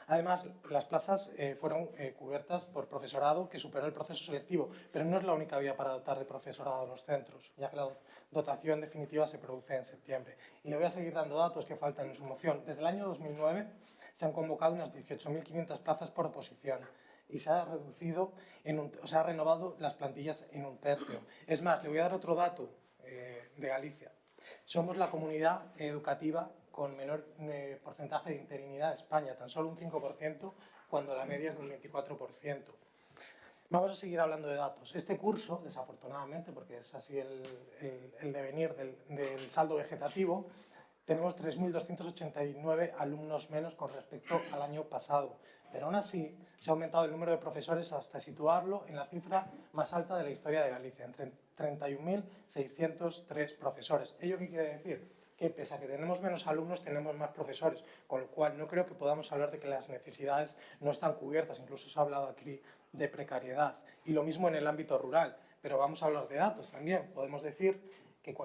Además, las plazas fueron cubiertas por profesorado que superó el proceso selectivo, pero no es la única vía para dotar de profesorado a los centros, ya que la dotación definitiva se produce en septiembre. Y le voy a seguir dando datos que faltan en su moción. Desde el año 2009 se han convocado unas 18.500 plazas por oposición y se ha renovado las plantillas en un tercio. Es más, le voy a dar otro dato de Galicia. Somos la comunidad educativa con menor porcentaje de interinidad de España, tan solo un 5%, cuando la media es del 24%. Vamos a seguir hablando de datos. Este curso, desafortunadamente, porque es así el devenir del saldo vegetativo, tenemos 3.289 alumnos menos con respecto al año pasado. Pero aún así, se ha aumentado el número de profesores hasta situarlo en la cifra más alta de la historia de Galicia, entre 31.603 profesores. ¿Ello qué quiere decir? Que pese a que tenemos menos alumnos, tenemos más profesores, con lo cual no creo que podamos hablar de que las necesidades no están cubiertas. Incluso se ha hablado aquí de precariedad. Y lo mismo en el ámbito rural. Pero vamos a hablar de datos también. Podemos decir que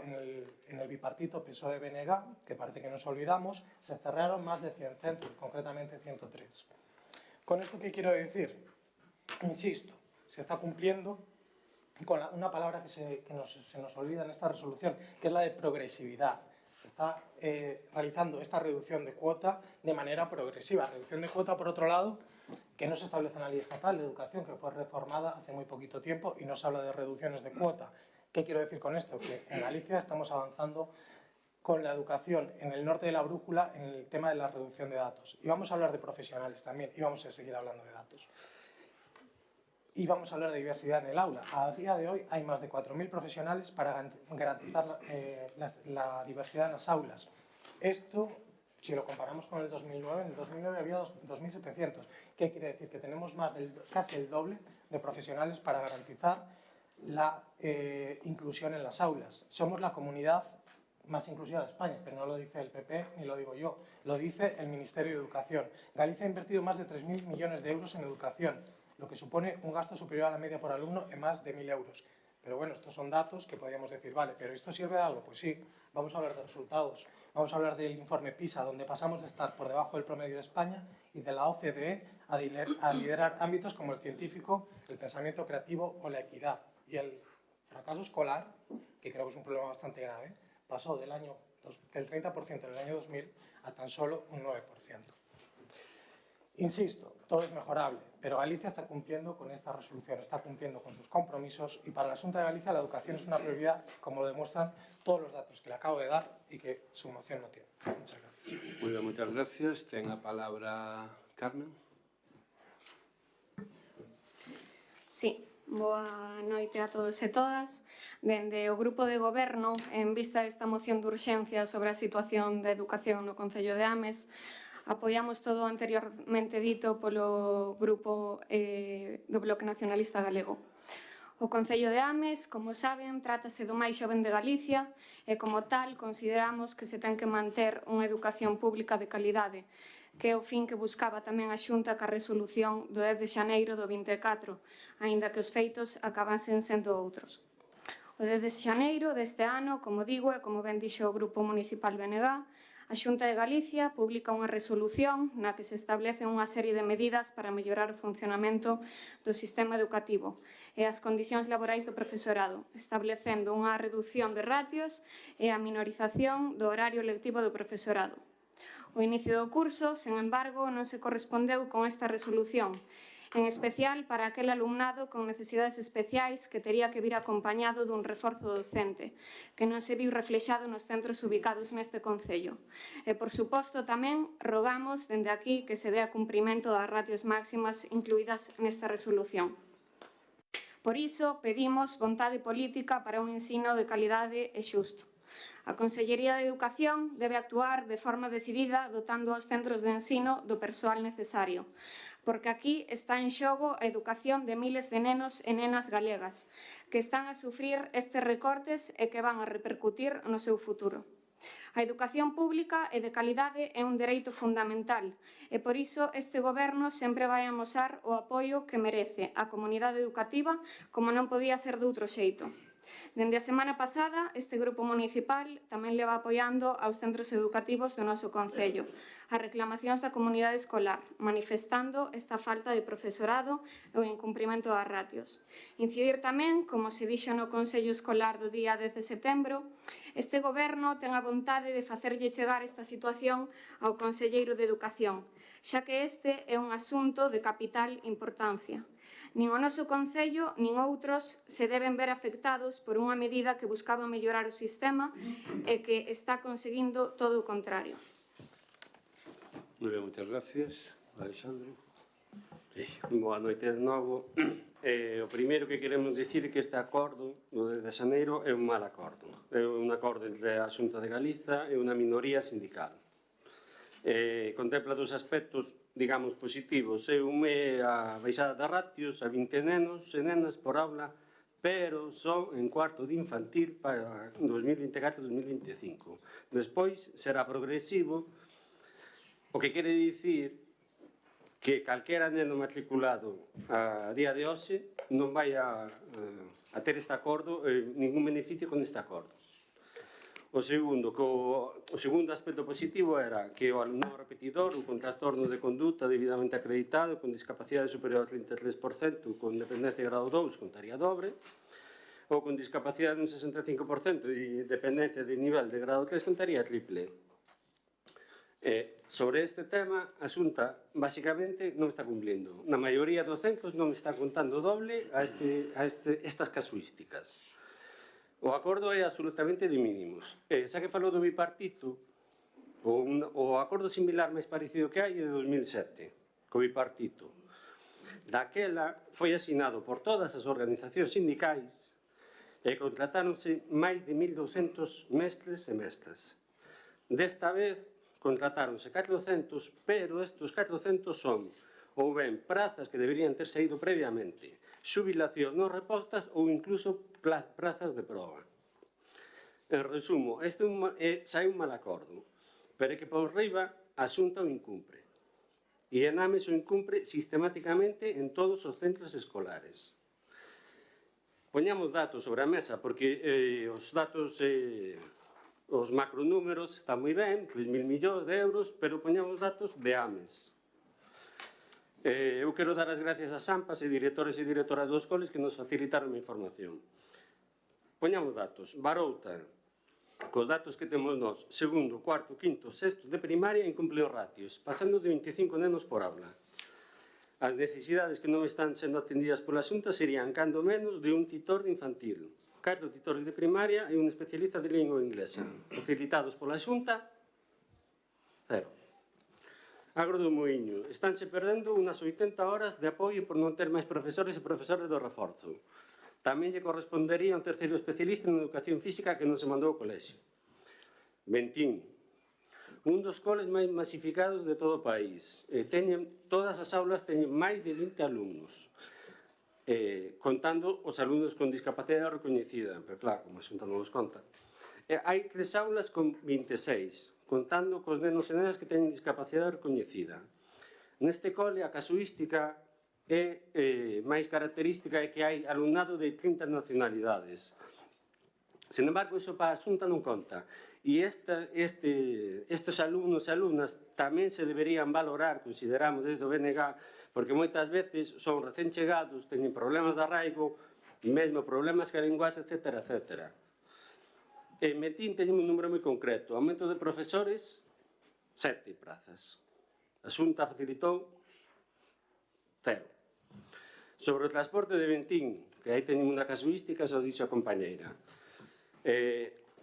en el bipartito PSOE-BNG, que parece que nos olvidamos, se cerraron más de 100 centros, concretamente 103. ¿Con esto qué quiero decir? Insisto, se está cumpliendo con una palabra que se nos olvida en esta resolución, que es la de progresividad. Se está realizando esta reducción de cuota de manera progresiva. Reducción de cuota, por otro lado, que no se establece en la Ley Estatal de Educación, que fue reformada hace muy poquito tiempo, y no se habla de reducciones de cuota. ¿Qué quiero decir con esto? Que en Galicia estamos avanzando con la educación en el norte de la brújula en el tema de la reducción de datos. Y vamos a hablar de profesionales también, y vamos a seguir hablando de datos. Y vamos a hablar de diversidad en el aula. A día de hoy hay más de 4.000 profesionales para garantizar la diversidad en las aulas. Esto, si lo comparamos con el 2009, en el 2009 había 2.700. ¿Qué quiere decir? Que tenemos casi el doble de profesionales para garantizar la inclusión en las aulas. Somos la comunidad más inclusiva de España, pero no lo dice el PP ni lo digo yo, lo dice el Ministerio de Educación. Galicia ha invertido más de 3.000 millones de euros en educación, lo que supone un gasto superior a la media por alumno en más de 1.000 euros. Pero bueno, estos son datos que podríamos decir, vale, ¿pero esto sirve de algo? Pues sí, vamos a hablar de resultados. Vamos a hablar del informe PISA, donde pasamos de estar por debajo del promedio de España y de la OCDE a liderar ámbitos como el científico, el pensamiento creativo o la equidad. Y el fracaso escolar, que creo que es un problema bastante grave, pasó del 30% en el año 2000 a tan solo un 9%. Insisto, todo es mejorable, pero Galicia está cumpliendo con esta resolución, está cumpliendo con sus compromisos y para la Xunta de Galicia la educación es una prioridad, como lo demuestran todos los datos que le acabo de dar y que su moción no tiene. Muchas gracias. Muy bien, muchas gracias. Ten a palabra Carmen. Sí. Boa noite a todos e todas. Dende o Grupo de Goberno, en vista desta moción de urxencia sobre a situación da educación no Concello de Ames, apoiamos todo o anteriormente dito polo Grupo do Bloque Nacionalista Galego. O Concello de Ames, como saben, trátase do máis xoven de Galicia e, como tal, consideramos que se ten que manter unha educación pública de calidade, que é o fin que buscaba tamén a Xunta ca resolución do 10 de xaneiro do 24, aínda que os feitos acabasen sendo outros. O 10 de xaneiro deste ano, como digo, e como ben dixo o Grupo Municipal BNG, a Xunta de Galicia publica unha resolución na que se establece unha serie de medidas para mellorar o funcionamento do sistema educativo e as condicións laborais do profesorado, establecendo unha reducción de ratios e a minorización do horario lectivo do profesorado. O inicio do curso, sen embargo, non se correspondeu con esta resolución, en especial para aquel alumnado con necesidades especiais que tería que vir acompañado dun reforzo docente, que non se viu reflexado nos centros ubicados neste concello. E, por suposto, tamén rogamos dende aquí que se dea cumprimento das ratios máximas incluídas nesta resolución. Por iso, pedimos vontade política para un ensino de calidade e xusto. A Consellería de Educación debe actuar de forma decidida dotando os centros de ensino do persoal necesario, porque aquí está en xogo a educación de miles de nenos e nenas galegas que están a sufrir estes recortes e que van a repercutir no seu futuro. A educación pública e de calidade é un dereito fundamental e por iso este Goberno sempre vai amosar o apoio que merece a comunidade educativa como non podía ser de outro xeito. Dende a semana pasada, este grupo municipal tamén leva apoiando aos centros educativos do noso concello as reclamacións da comunidade escolar, manifestando esta falta de profesorado e o incumprimento das ratios. Incidir tamén, como se dixo no Consello Escolar do día 10 de setembro, este Goberno ten a vontade de facerlle chegar esta situación ao Conselleiro de Educación, xa que este é un asunto de capital importancia. Nin o noso Concello, nin outros se deben ver afectados por unha medida que buscaba mellorar o sistema e que está conseguindo todo o contrario. Moi ben, moitas gracias. Alexandre. Boa noite de novo. O primeiro que queremos dicir é que este acordo, o de xaneiro, é un mal acordo. É un acordo entre a Xunta de Galiza e unha minoría sindical. Contempla dos aspectos, digamos, positivos. É a baixada de ratios a 20 nenos e nenas por aula, pero só en cuarto de infantil para 2024-2025. Despois será progresivo, o que quere dicir que calquera neno matriculado a día de hoxe non vai a ter este acordo, ningún beneficio con este acordo. O segundo aspecto positivo era que o alumnado repetidor ou con trastornos de conduta debidamente acreditado, con discapacidade superior ao 33%, con dependencia de grado 2, contaría dobre, ou con discapacidade dun 65% e dependencia de nivel de grado 3, contaría triple. Sobre este tema, a Xunta, basicamente, non está cumplindo. Na maioría dos centros non está contando doble a estas casuísticas. O acordo é absolutamente de mínimos. Xa que falou do bipartito, o acordo similar máis parecido que hai é de 2007, co bipartito. Daquela foi asinado por todas as organizacións sindicais e contratáronse máis de 1.200 mestres e mestras. Desta vez, contratáronse 400, pero estes 400 son ou ben prazas que deberían ter saído previamente, xubilacións non repostas ou incluso prazas de proba. En resumo, este xa é un mal acordo, pero é que por riba a Xunta o incumpre. E en AMES o incumpre sistemáticamente en todos os centros escolares. Poñamos datos sobre a mesa, porque os datos... Os macronúmeros están moi ben, 3.000 millóns de euros, pero poñamos datos de AMES. Eu quero dar as gracias a Sampas e directores e directoras dos coles que nos facilitaron a información. Poñamos datos. Barouta, cos datos que temos nós, segundo, cuarto, quinto, sexto de primaria, incumple os ratios, pasando de 25 nenos por aula. As necesidades que non están sendo atendidas pola Xunta serían, cando menos, de un titor de infantil, 4 titores de primaria e un especialista de lingua inglesa. Facilitados pola Xunta, 0. Agro do Muiño. Estánse perdendo unas 80 horas de apoio por non ter máis profesores e profesores do reforzo. Tamén lle correspondería un terceiro especialista en educación física que non se mandou ao colexio. Ventín. Un dos coles máis masificados de todo o país. Todas as aulas teñen máis de 20 alumnos. Contando os alumnos con discapacidade recoñecida, pero claro, como a Xunta non os conta. Hai 3 aulas con 26, contando cos nenos e nenas que teñen discapacidade recoñecida. Neste cole, a casuística máis característica é que hai alumnado de 30 nacionalidades. Sen embargo, iso para a Xunta non conta. E estes alumnos e alumnas tamén se deberían valorar, consideramos desde o BNG, porque moitas veces son recén chegados, teñen problemas de arraigo, mesmo problemas que a linguaxe, etc. etc. En Metín teñen un número moi concreto. Aumento de profesores, 7 prazas. A Xunta facilitou 0. Sobre o transporte de Ventín, que aí teñen unha casuística, xa o dixo a compañeira.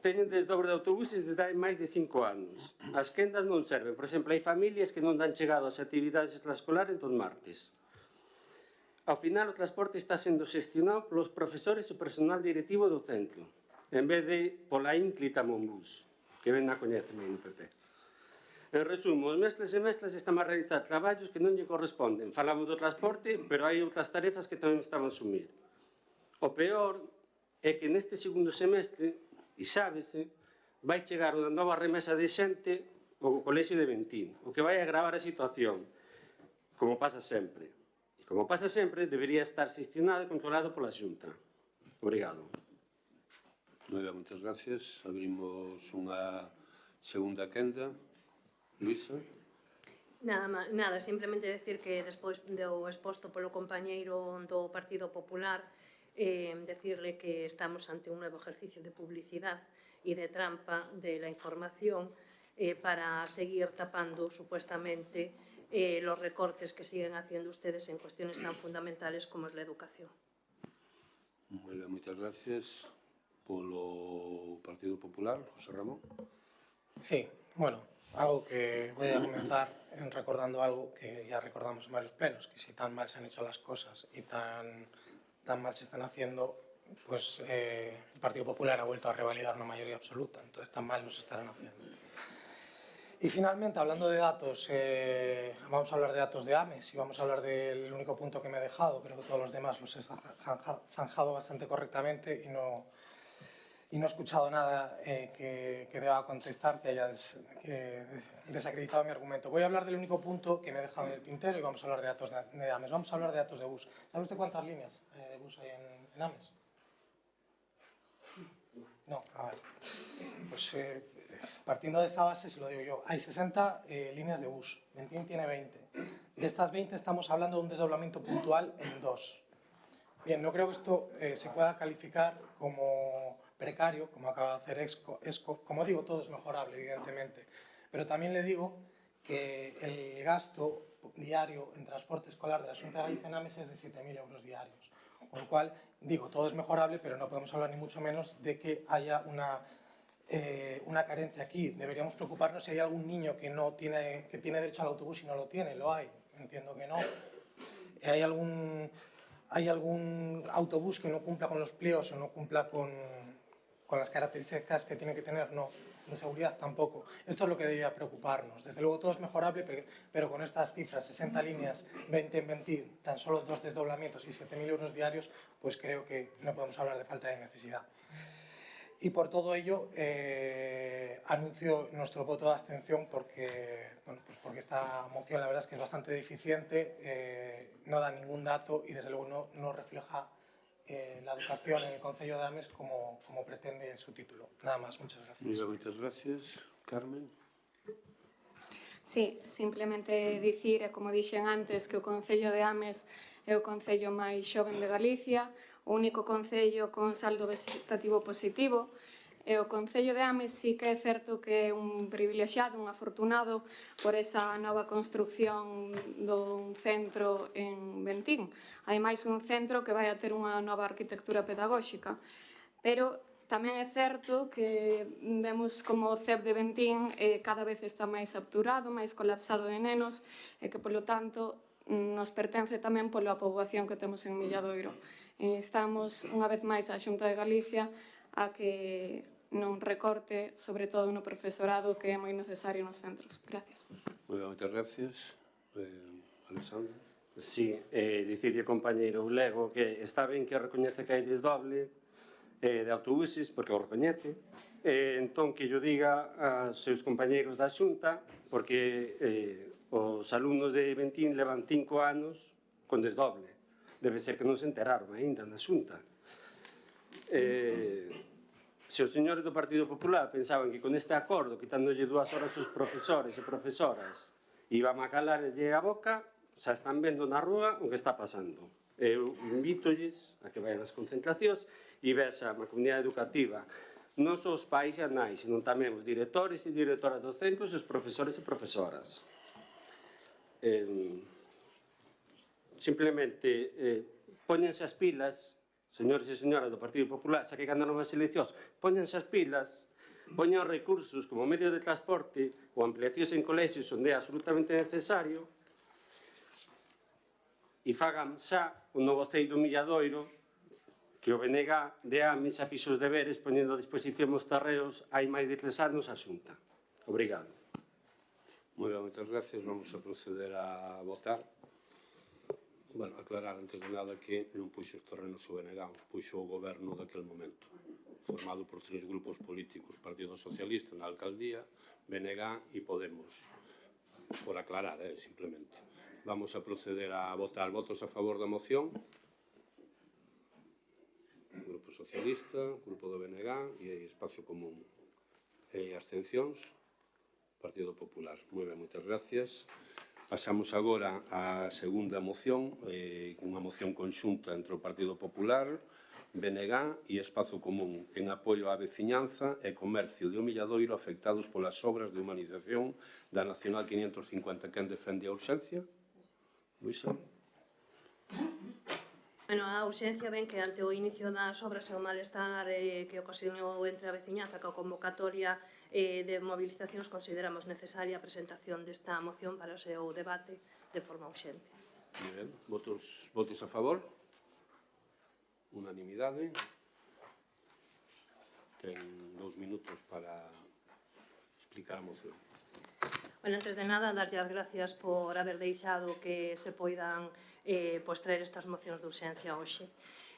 Teñen desdobre de autobuses desde hai máis de 5 anos. As quendas non serven. Por exemplo, hai familias que non dan chegado ás actividades extraescolares dos martes. Ao final, o transporte está sendo xestionado polos profesores e o personal directivo do centro, en vez de pola ínclita Monbús, que ven a coñecerme no PP. En resumo, os mestres e mestras están a realizar traballos que non lle corresponden. Falamos do transporte, pero hai outras tarefas que tamén están a asumir. O peor é que neste segundo semestre, e sábese, vai chegar unha nova remesa de xente ao colexio de Ventín, o que vai agravar a situación, como pasa sempre. E como pasa sempre, debería estar xestionado e controlado pola Xunta. Obrigado. Moi ben, moitas gracias. Abrimos unha segunda quenda. Luisa. Nada, simplemente decir que despois do exposto polo compañeiro do Partido Popular, decirle que estamos ante un novo ejercicio de publicidade e de trampa de la información para seguir tapando supuestamente los recortes que siguen haciendo ustedes en cuestiones tan fundamentales como es la educación. Moi ben, moitas gracias. Polo Partido Popular, José Ramón. Sí, bueno, algo que voy a comenzar recordando algo que ya recordamos en varios plenos, que si tan mal se han hecho las cosas y tan tan mal se están haciendo, pues el Partido Popular ha vuelto a revalidar una mayoría absoluta, entonces tan mal no se estarán haciendo. Y finalmente, hablando de datos, vamos a hablar de datos de AMES y vamos a hablar del único punto que me he dejado. Creo que todos los demás los he zanjado bastante correctamente y no he escuchado nada que deba contestar que haya desacreditado mi argumento. Voy a hablar del único punto que me he dejado en el tintero y vamos a hablar de datos de AMES. Vamos a hablar de datos de bus. ¿Sabe usted cuántas líneas de bus hay en AMES? No, a ver. Pues partiendo de esta base, se lo digo yo, hay 60 líneas de bus, Ventín tiene 20. De estas 20 estamos hablando de un desdoblamiento puntual en 2. Bien, no creo que esto se pueda calificar como precario, como acaba de hacer ESCO. Como digo, todo es mejorable, evidentemente. Pero también le digo que el gasto diario en transporte escolar de la Xunta de Galicia en AMES es de 7.000 euros diarios. Con lo cual, digo, todo es mejorable, pero no podemos hablar ni mucho menos de que haya una carencia aquí. Deberíamos preocuparnos si hay algún niño que tiene derecho al autobús y no lo tiene. Lo hay, entiendo que no. ¿Hay algún autobús que no cumpla con los pliegos o no cumpla con las características que tiene que tener? No. De seguridad tampoco. Esto es lo que debería preocuparnos. Desde luego todo es mejorable, pero con estas cifras, 60 líneas, 20 en 20, tan solo 2 desdoblamientos y 7.000 euros diarios, pues creo que no podemos hablar de falta de necesidad. Y por todo ello, anuncio nuestro voto de abstención porque esta moción la verdad es que es bastante deficiente, no da ningún dato y desde luego no refleja la educación en el Concello de Ames como pretende su título. Nada más, muchas gracias. Muchas gracias. Carmen. Sí, simplemente dicir, como dixen antes, que o Concello de Ames é o concello máis xoven de Galicia, o único concello con saldo vegetativo positivo, e o Concello de Ames sí que é certo que é un privilexiado, un afortunado por esa nova construcción dun centro en Ventín. Hai máis un centro que vai a ter unha nova arquitectura pedagóxica, pero tamén é certo que vemos como o CEP de Ventín cada vez está máis saturado, máis colapsado de nenos e que, polo tanto, nos pertence tamén pola poboación que temos en Milladoiro. Estamos, unha vez máis, a Xunta de Galicia a que non recorte, sobre todo no profesorado, que é moi necesario nos centros. Gracias. Moitas gracias. Alexandre. Sí, dicirlle, compañeiro Lego, que está ben que recoñece que hai desdoble de autobuses, porque o recoñece, entón que yo diga aos seus compañeiros da Xunta, porque os alumnos de Ventín levan 5 anos con desdoble. Debe ser que non se enteraron aínda na Xunta. Se os señores do Partido Popular pensaban que con este acordo, quitándolle 2 horas aos profesores e profesoras, iban a calarlle a boca, xa están vendo na rúa o que está pasando. Eu invítolles a que vayan ás concentracións e vexan a comunidade educativa, non só os pais e as nais, senón tamén os directores e directoras dos centros e os profesores e profesoras. Simplemente, póñense as pilas, señores e señoras do Partido Popular, xa que ganaron as eleccións, póñense as pilas, poñan recursos como medio de transporte ou ampliacións en colexios onde é absolutamente necesario e fagan xa un novo CEI do Milladoiro que o BNG de AMES xa fixo os deberes poñendo a disposición os terreos hai máis de 3 anos a Xunta. Obrigado. Moitas gracias. Vamos a proceder a votar. Bueno, aclarar antes de nada que non puxo os terrenos o BNG, os puxo o goberno daquel momento, formado por 3 grupos políticos, Partido Socialista na alcaldía, BNG e Podemos, por aclarar, simplemente. Vamos a proceder a votar. Votos a favor da moción? Grupo Socialista, Grupo do BNG e Espacio Común. E abstencións? Partido Popular. Moi ben, moitas gracias. Pasamos agora á segunda moción, unha moción conxunta entre o Partido Popular, BNG e Espazo Común en apoio á veciñanza e comercio de O Milladoiro afectados polas obras de humanización da Nacional 550. Quen defende a urxencia? Luisa. Bueno, a urxencia ven que ante o inicio das obras e o malestar que ocasionou entre a veciñanza coa convocatoria de movilizacións consideramos necesaria a presentación desta moción para o seu debate de forma urxente. Votos a favor? unanimidade. Ten 2 minutos para explicar a moción. Bueno, antes de nada, darlle as gracias por haber deixado que se poidan traer estas mocións de urxencia hoxe.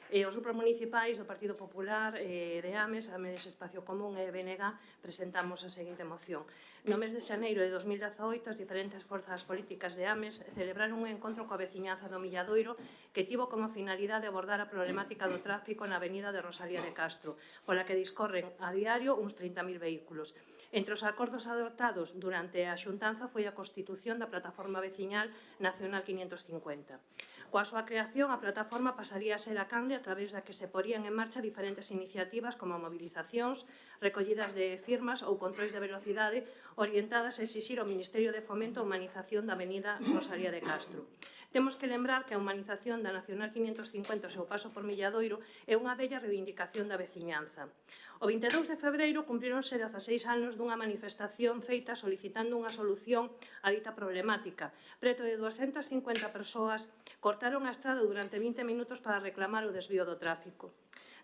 Os grupos municipais do Partido Popular, de AMES Espacio Común e BNG presentamos a seguinte moción. No mes de xaneiro de 2018, as diferentes forzas políticas de AMES celebraron un encontro coa veciñanza do Milladoiro que tivo como finalidade abordar a problemática do tráfico na avenida de Rosalía de Castro, pola que discorren a diario uns 30.000 vehículos. Entre os acordos adoptados durante a xuntanza foi a constitución da Plataforma Veciñal Nacional 550. Coa súa creación, a plataforma pasaría a ser a canle a través da que se porían en marcha diferentes iniciativas como movilizacións, recollidas de firmas ou controis de velocidade orientadas a exixir ao Ministerio de Fomento a humanización da avenida Rosalía de Castro. Temos que lembrar que a humanización da Nacional 550 ao seu paso por Milladoiro é unha bella reivindicación da veciñanza. O 22 de febreiro cumprironse 16 anos dunha manifestación feita solicitando unha solución a dita problemática. Preto de 250 persoas cortaron a estrada durante 20 minutos para reclamar o desvío do tráfico.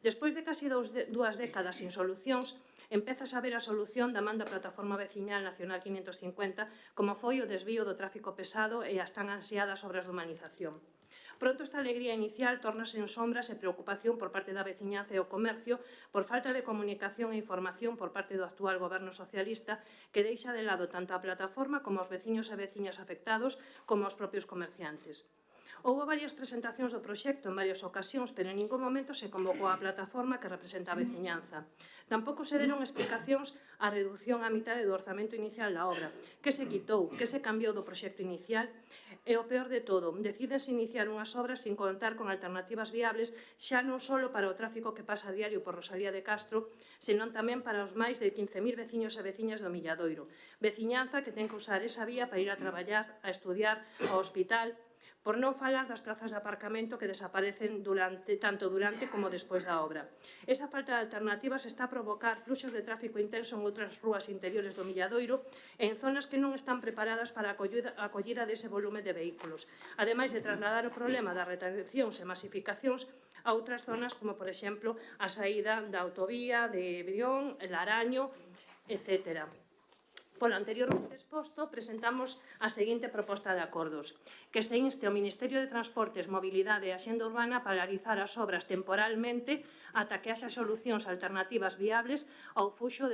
Despois de casi 2 décadas sin solucións, empeza a ver a solución da man da Plataforma Veciñal Nacional 550, como foi o desvío do tráfico pesado e as tan ansiadas obras de humanización. Pronto esta alegría inicial tórnase en sombras e preocupación por parte da veciñanza e o comercio por falta de comunicación e información por parte do actual goberno socialista que deixa de lado tanto a plataforma como os veciños e veciñas afectados como os propios comerciantes. Houbo varias presentacións do proxecto en varias ocasións, pero en ningún momento se convocou a plataforma que representa a veciñanza. Tampouco se deron explicacións á reducción á mitade do orzamento inicial da obra. Que se quitou? Que se cambiou do proxecto inicial? E o peor de todo, decídense iniciar unhas obras sin contar con alternativas viables xa non só para o tráfico que pasa a diario por Rosalía de Castro, senón tamén para os máis de 15.000 veciños e veciñas do Milladoiro. Veciñanza que ten que usar esa vía para ir a traballar, a estudiar, ao hospital, por non falar das plazas de aparcamento que desaparecen tanto durante como despois da obra. Esa falta de alternativas está a provocar fluxos de tráfico intenso en outras rúas interiores do Milladoiro e en zonas que non están preparadas para a acollida dese volume de vehículos, ademais de trasladar o problema das retencións e masificacións a outras zonas como, por exemplo, a saída da autovía de Brión, Laraño, etc. Polo anteriormente exposto, presentamos a seguinte proposta de acordos: que se inste ao Ministerio de Transportes, Mobilidade e Axenda Urbana a paralizar as obras temporalmente ata que haxa solucións alternativas viables ao fluxo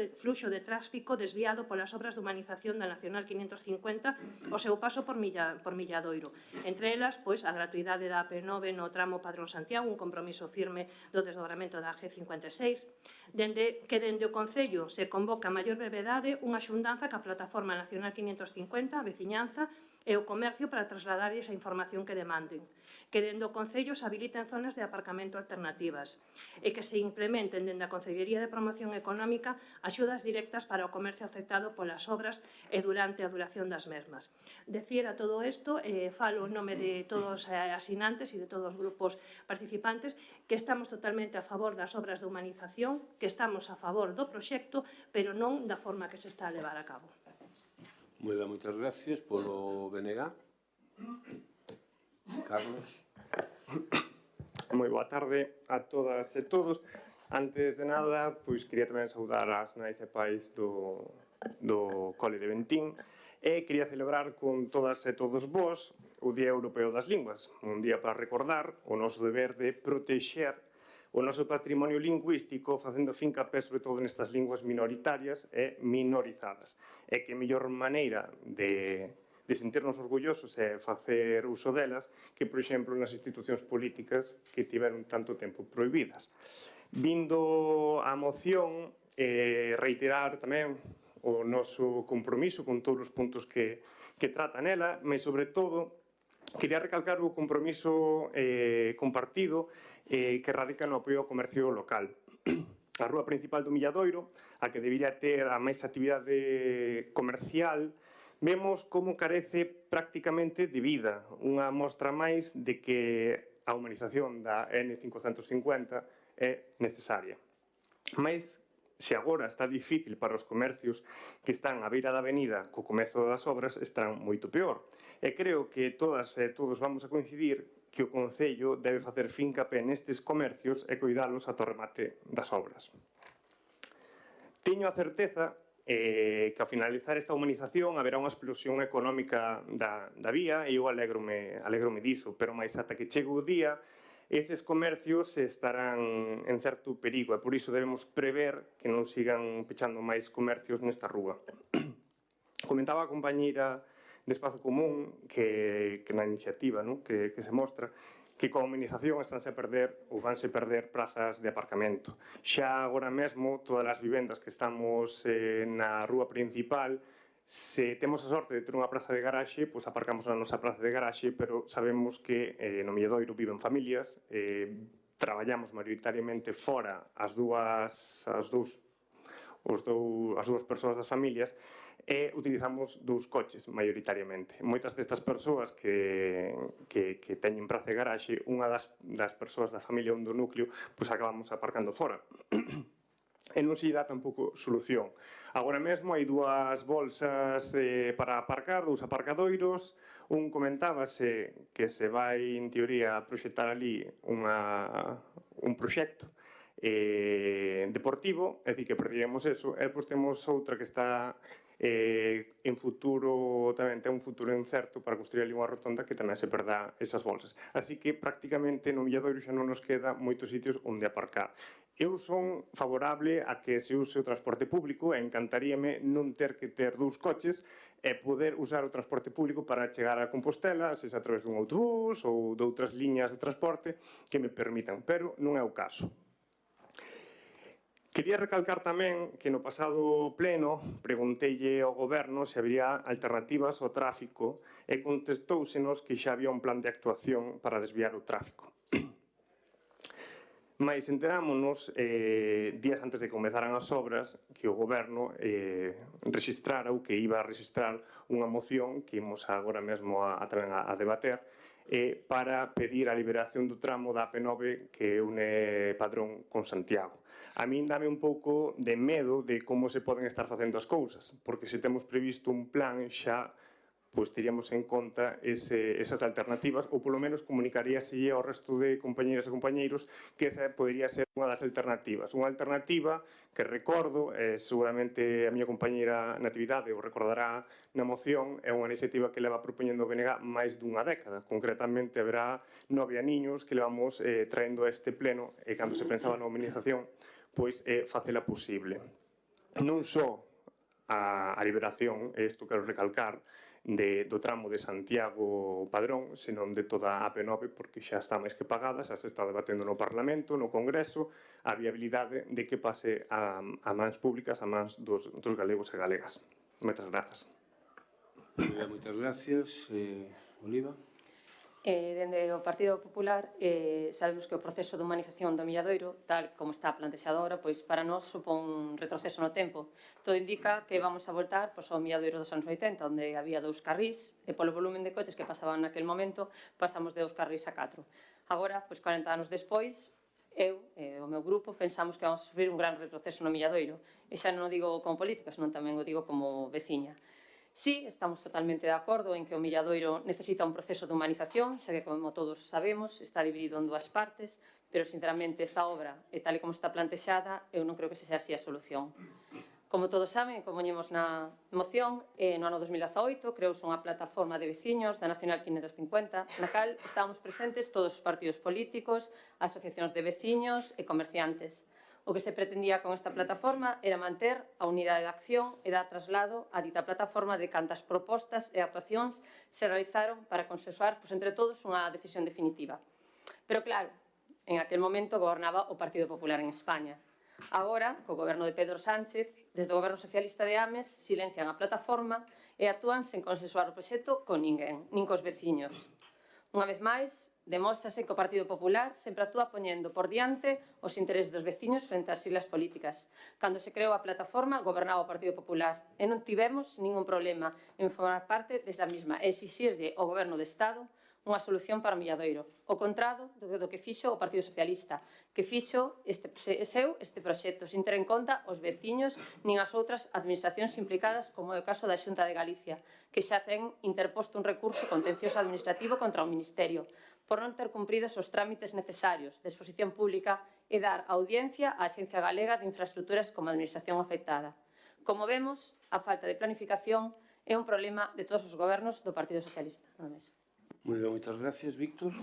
de tráfico desviado polas obras de humanización da Nacional 550 o seu paso por Milladoiro. Entre elas, a gratuidade da AP9 no tramo Padrón Santiago, un compromiso firme do desdobramento da G56, que dende o Concello se convoca a maior brevedade unha xuntanza a Plataforma Nacional 550, a veciñanza e o comercio para trasladarlles a información que demanden, que dende o Concello se habiliten zonas de aparcamento alternativas e que se implementen dende a Concellería de Promoción Económica axudas directas para o comercio afectado polas obras e durante a duración das mesmas. Decir a todo isto, falo en nome de todos os asinantes e de todos os grupos participantes, que estamos totalmente a favor das obras de humanización, que estamos a favor do proxecto, pero non da forma que se está a levar a cabo. Moi ben, moitas gracias polo BNG. Carlos. Moi boa tarde a todas e todos. Antes de nada, quería tamén saudar as nais e pais do Cole de Bentín e quería celebrar con todas e todos vós o Día Europeo das Linguas, un día para recordar o noso deber de protexer o noso patrimonio lingüístico facendo fincapé sobre todo nestas linguas minoritarias e minorizadas. E que mellor maneira de sentirnos orgullosos e facer uso delas que, por exemplo, nas institucións políticas que tiveron tanto tempo prohibidas. Vindo a moción, reiterar tamén o noso compromiso con todos os puntos que trata nela, mas sobre todo quería recalcar o compromiso compartido que radica no apoio ao comercio local. A rúa principal do Milladoiro, a que debería ter a máis actividade comercial, vemos como carece prácticamente de vida, unha mostra máis de que a humanización da N550 é necesaria. Mais, se agora está difícil para os comercios que están á beira da avenida co comezo das obras, están moito peor. E creo que todas e todos vamos a coincidir que o Concello debe facer fincapé nestes comercios e cuidalos ata o remate das obras. Teño a certeza que ao finalizar esta humanización haberá unha explosión económica da vía e eu alégrome diso, pero máis ata que chegue o día eses comercios estarán en certo perigo e por iso debemos prever que non sigan pechando máis comercios nesta rúa. Comentaba a compañeira de Espazo Común que na iniciativa que se mostra que coa humanización vanse perder prazas de aparcamento. Xa agora mesmo todas as vivendas que estamos na rúa principal, se temos a sorte de ter unha praza de garaxe, pois aparcamos na nosa praza de garaxe, pero sabemos que no Milladoiro viven familias, traballamos maioritariamente fora as dúas persoas das familias e utilizamos dous coches maioritariamente. Moitas destas persoas que teñen praza de garaxe, unha das persoas da familia do núcleo, pois acabamos aparcando fora. E non se dá tampouco solución. Agora mesmo hai dúas bolsas para aparcar, dous aparcadoiros. Un comentábase que se vai, en teoría, proxectar ali un proxecto deportivo, é dicir, que perdiremos eso, e depois temos outra que está en futuro, tamén ten un futuro incerto para construir ali unha rotonda que tamén se perda esas bolsas. Así que prácticamente no Milladoiro xa non nos queda moitos sitios onde aparcar. Eu son favorable a que se use o transporte público e encantaríame non ter que ter dous coches e poder usar o transporte público para chegar a Compostela, se a través dun autobús ou de outras liñas de transporte que me permitan, pero non é o caso. Quería recalcar tamén que no pasado pleno pregunteille ao Goberno se habería alternativas ao tráfico e contestóusenos que xa había un plan de actuación para desviar o tráfico. Mais enterámonos, días antes de que comezaran as obras, que o Goberno registrara ou que iba a registrar unha moción que imos agora mesmo tamén a debater para pedir a liberación do tramo da AP9 que une Padrón con Santiago. A min dame un pouco de medo de como se poden estar facendo as cousas, porque se temos previsto un plan xa, pois teríamos en conta esas alternativas, ou polo menos comunicaríase ao resto de compañeras e compañeiros que esa podería ser unha das alternativas. Unha alternativa que recordo, seguramente a miña compañeira Natividade o recordará na moción, é unha iniciativa que leva propoñendo o BNG máis dunha década. Concretamente, haberá 9 aniños que levamos traendo a este pleno e cando se pensaba na humanización, pois facela posible. Non só a liberación, e isto quero recalcar, do tramo de Santiago Padrón, senón de toda a AP9, porque xa está máis que pagada, xa se está debatendo no Parlamento, no Congreso, a viabilidade de que pase a mans públicas, a mans dos galegos e galegas. Moitas grazas. Moitas gracias. Oliva. Dende o Partido Popular sabemos que o proceso de humanización do Milladoiro, tal como está plantexado agora, pois para nós supón un retroceso no tempo. Todo indica que vamos a voltar ao Milladoiro dos anos 80, onde había 2 carrís, e polo volumen de coches que pasaban naquel momento, pasamos de 2 carrís a 4. Agora, pois 40 anos despois, eu e o meu grupo pensamos que vamos a sufrir un gran retroceso no Milladoiro. E xa non o digo como política, senón tamén o digo como veciña. Sí, estamos totalmente de acordo en que o Milladoiro necesita un proceso de humanización, xa que, como todos sabemos, está dividido en 2 partes, pero, sinceramente, esta obra, e tal e como está plantexada, eu non creo que sexa así a solución. Como todos saben, como poñemos na moción, no ano 2018 creouse unha plataforma de veciños da Nacional 550, na cal estábamos presentes todos os partidos políticos, asociacións de veciños e comerciantes. O que se pretendía con esta plataforma era manter a unidade de acción e dar traslado a dita plataforma de cantas propostas e actuacións se realizaron para consensuar entre todos unha decisión definitiva. Pero claro, en aquel momento gobernaba o Partido Popular en España. Agora, co goberno de Pedro Sánchez, desde o goberno socialista de Ames, silencian a plataforma e actúan sen consensuar o proxecto con ninguén, nin cos veciños. Unha vez máis, demóstrase que o Partido Popular sempre actúa poñendo por diante os intereses dos veciños frente ás siglas políticas. Cando se creou a plataforma, gobernaba o Partido Popular e non tivemos ningún problema en formar parte desa mesma e exixirlle ao Goberno de Estado unha solución para o Milladoiro. O contrario do que fixo o Partido Socialista, que fixo este proxecto, sin ter en conta os veciños nin as outras administracións implicadas, como é o caso da Xunta de Galicia, que xa ten interposto un recurso contencioso administrativo contra o Ministerio por non ter cumpridos os trámites necesarios de exposición pública e dar audiencia á Axencia Galega de Infraestructuras como administración afectada. Como vemos, a falta de planificación é un problema de todos os gobernos do Partido Socialista. Nada máis. Moi ben, moitas gracias, Víctor.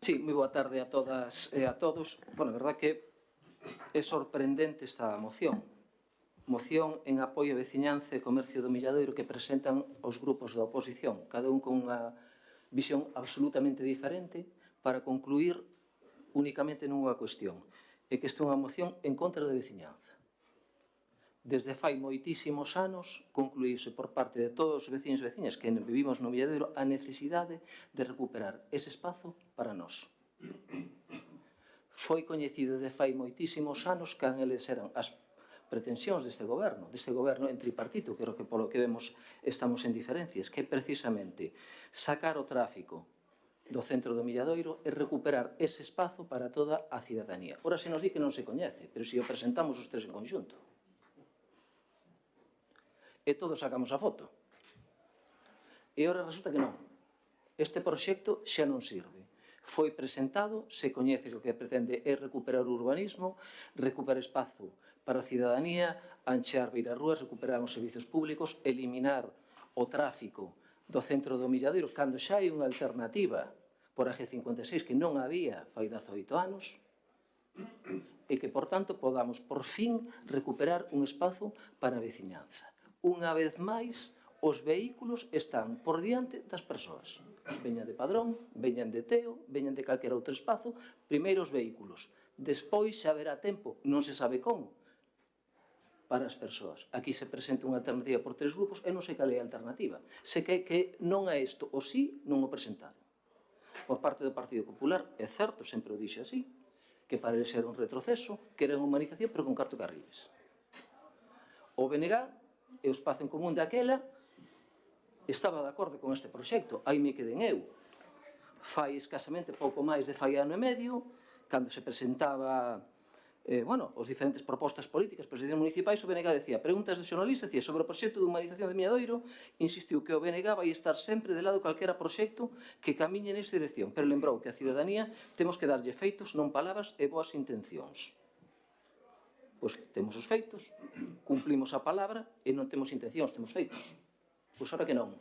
Sí, moi boa tarde a todas e a todos. Bueno, a verdad que é sorprendente esta moción. Moción en apoio a veciñanza e comercio do Milladoiro que presentan os grupos da oposición, cada un con unha visión absolutamente diferente para concluir únicamente nunha cuestión. É que esta é unha moción en contra da veciñanza. Desde fai moitísimos anos concluíse por parte de todos os veciños e veciñas que vivimos no Milladoiro a necesidade de recuperar ese espazo para nós. Foi coñecido desde fai moitísimos anos que eles eran as pretensións deste goberno en tripartito, que é o que polo que vemos estamos en diferencias, que é precisamente sacar o tráfico do centro do Milladoiro e recuperar ese espazo para toda a cidadanía. Ora se nos di que non se coñece, pero se o presentamos os tres en conxunto. E todos sacamos a foto. E ora resulta que non. Este proxecto xa non sirve. Foi presentado, se coñece que o que pretende é recuperar o urbanismo, recuperar espazo para a cidadanía, anchear beirarrúas, recuperar os servizos públicos, eliminar o tráfico do centro do Milladoiro, cando xa hai unha alternativa por a G56 que non había fai 18 anos, e que, por tanto, podamos, por fin, recuperar un espazo para a veciñanza. Unha vez máis, os vehículos están por diante das persoas. Veñan de Padrón, veñan de Teo, veñan de calquera outro espazo, primeiro os vehículos. Despois xa haberá tempo, non se sabe como, para as persoas. Aquí se presenta unha alternativa por tres grupos e non sei cal é a alternativa. Se que non é isto o sí, non o presentaron. Por parte do Partido Popular, é certo, sempre o dixe así, que para eles era un retroceso, que era unha humanización, pero con cartocarriles. O BNG e o espazo en común daquela estaba de acordo con este proxecto, aí me queden eu. Fai escasamente pouco máis de fai ano e medio, cando se presentaba os diferentes propostas políticas, presidencias municipais, o BNG decía, preguntas de xornalistas, decía, sobre o proxecto de humanización de Milladoiro, insistiu que o BNG vai estar sempre de lado calquera proxecto que camiñe nesta dirección, pero lembrou que a cidadanía temos que darlle feitos, non palabras e boas intencións. Pois temos os feitos, cumplimos a palabra e non temos intencións, temos feitos. Pois ora que non.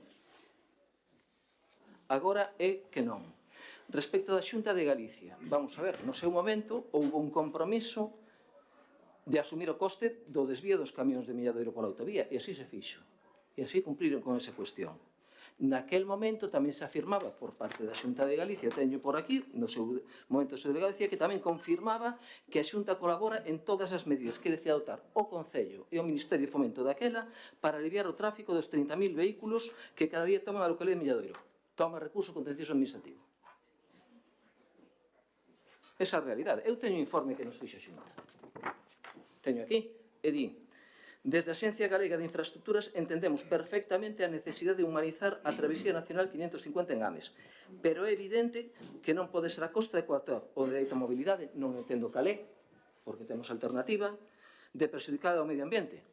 Agora é que non. Respecto da Xunta de Galicia, vamos a ver, no seu momento houve un compromiso de asumir o coste do desvío dos camións de Milladoiro pola autovía, e así se fixo. E así cumpriron con esa cuestión. Naquel momento tamén se afirmaba por parte da Xunta de Galicia, teño por aquí, no seu momento do seu delegado, que tamén confirmaba que a Xunta colabora en todas as medidas que decía adoptar o Concello e o Ministerio de Fomento daquela para aliviar o tráfico dos 30.000 vehículos que cada día toman a localidade de Milladoiro. Toma recurso contencioso administrativo. Esa é a realidade. Eu teño un informe que nos fixo a Xunta. Teño aquí, e di: desde a Axencia Galega de Infraestructuras entendemos perfectamente a necesidade de humanizar a Travesía Nacional 550 en Ames, pero é evidente que non pode ser a costa de coartar o dereito á mobilidade, non entendo cal é, porque temos alternativa, de perxudicar ao medio ambiente.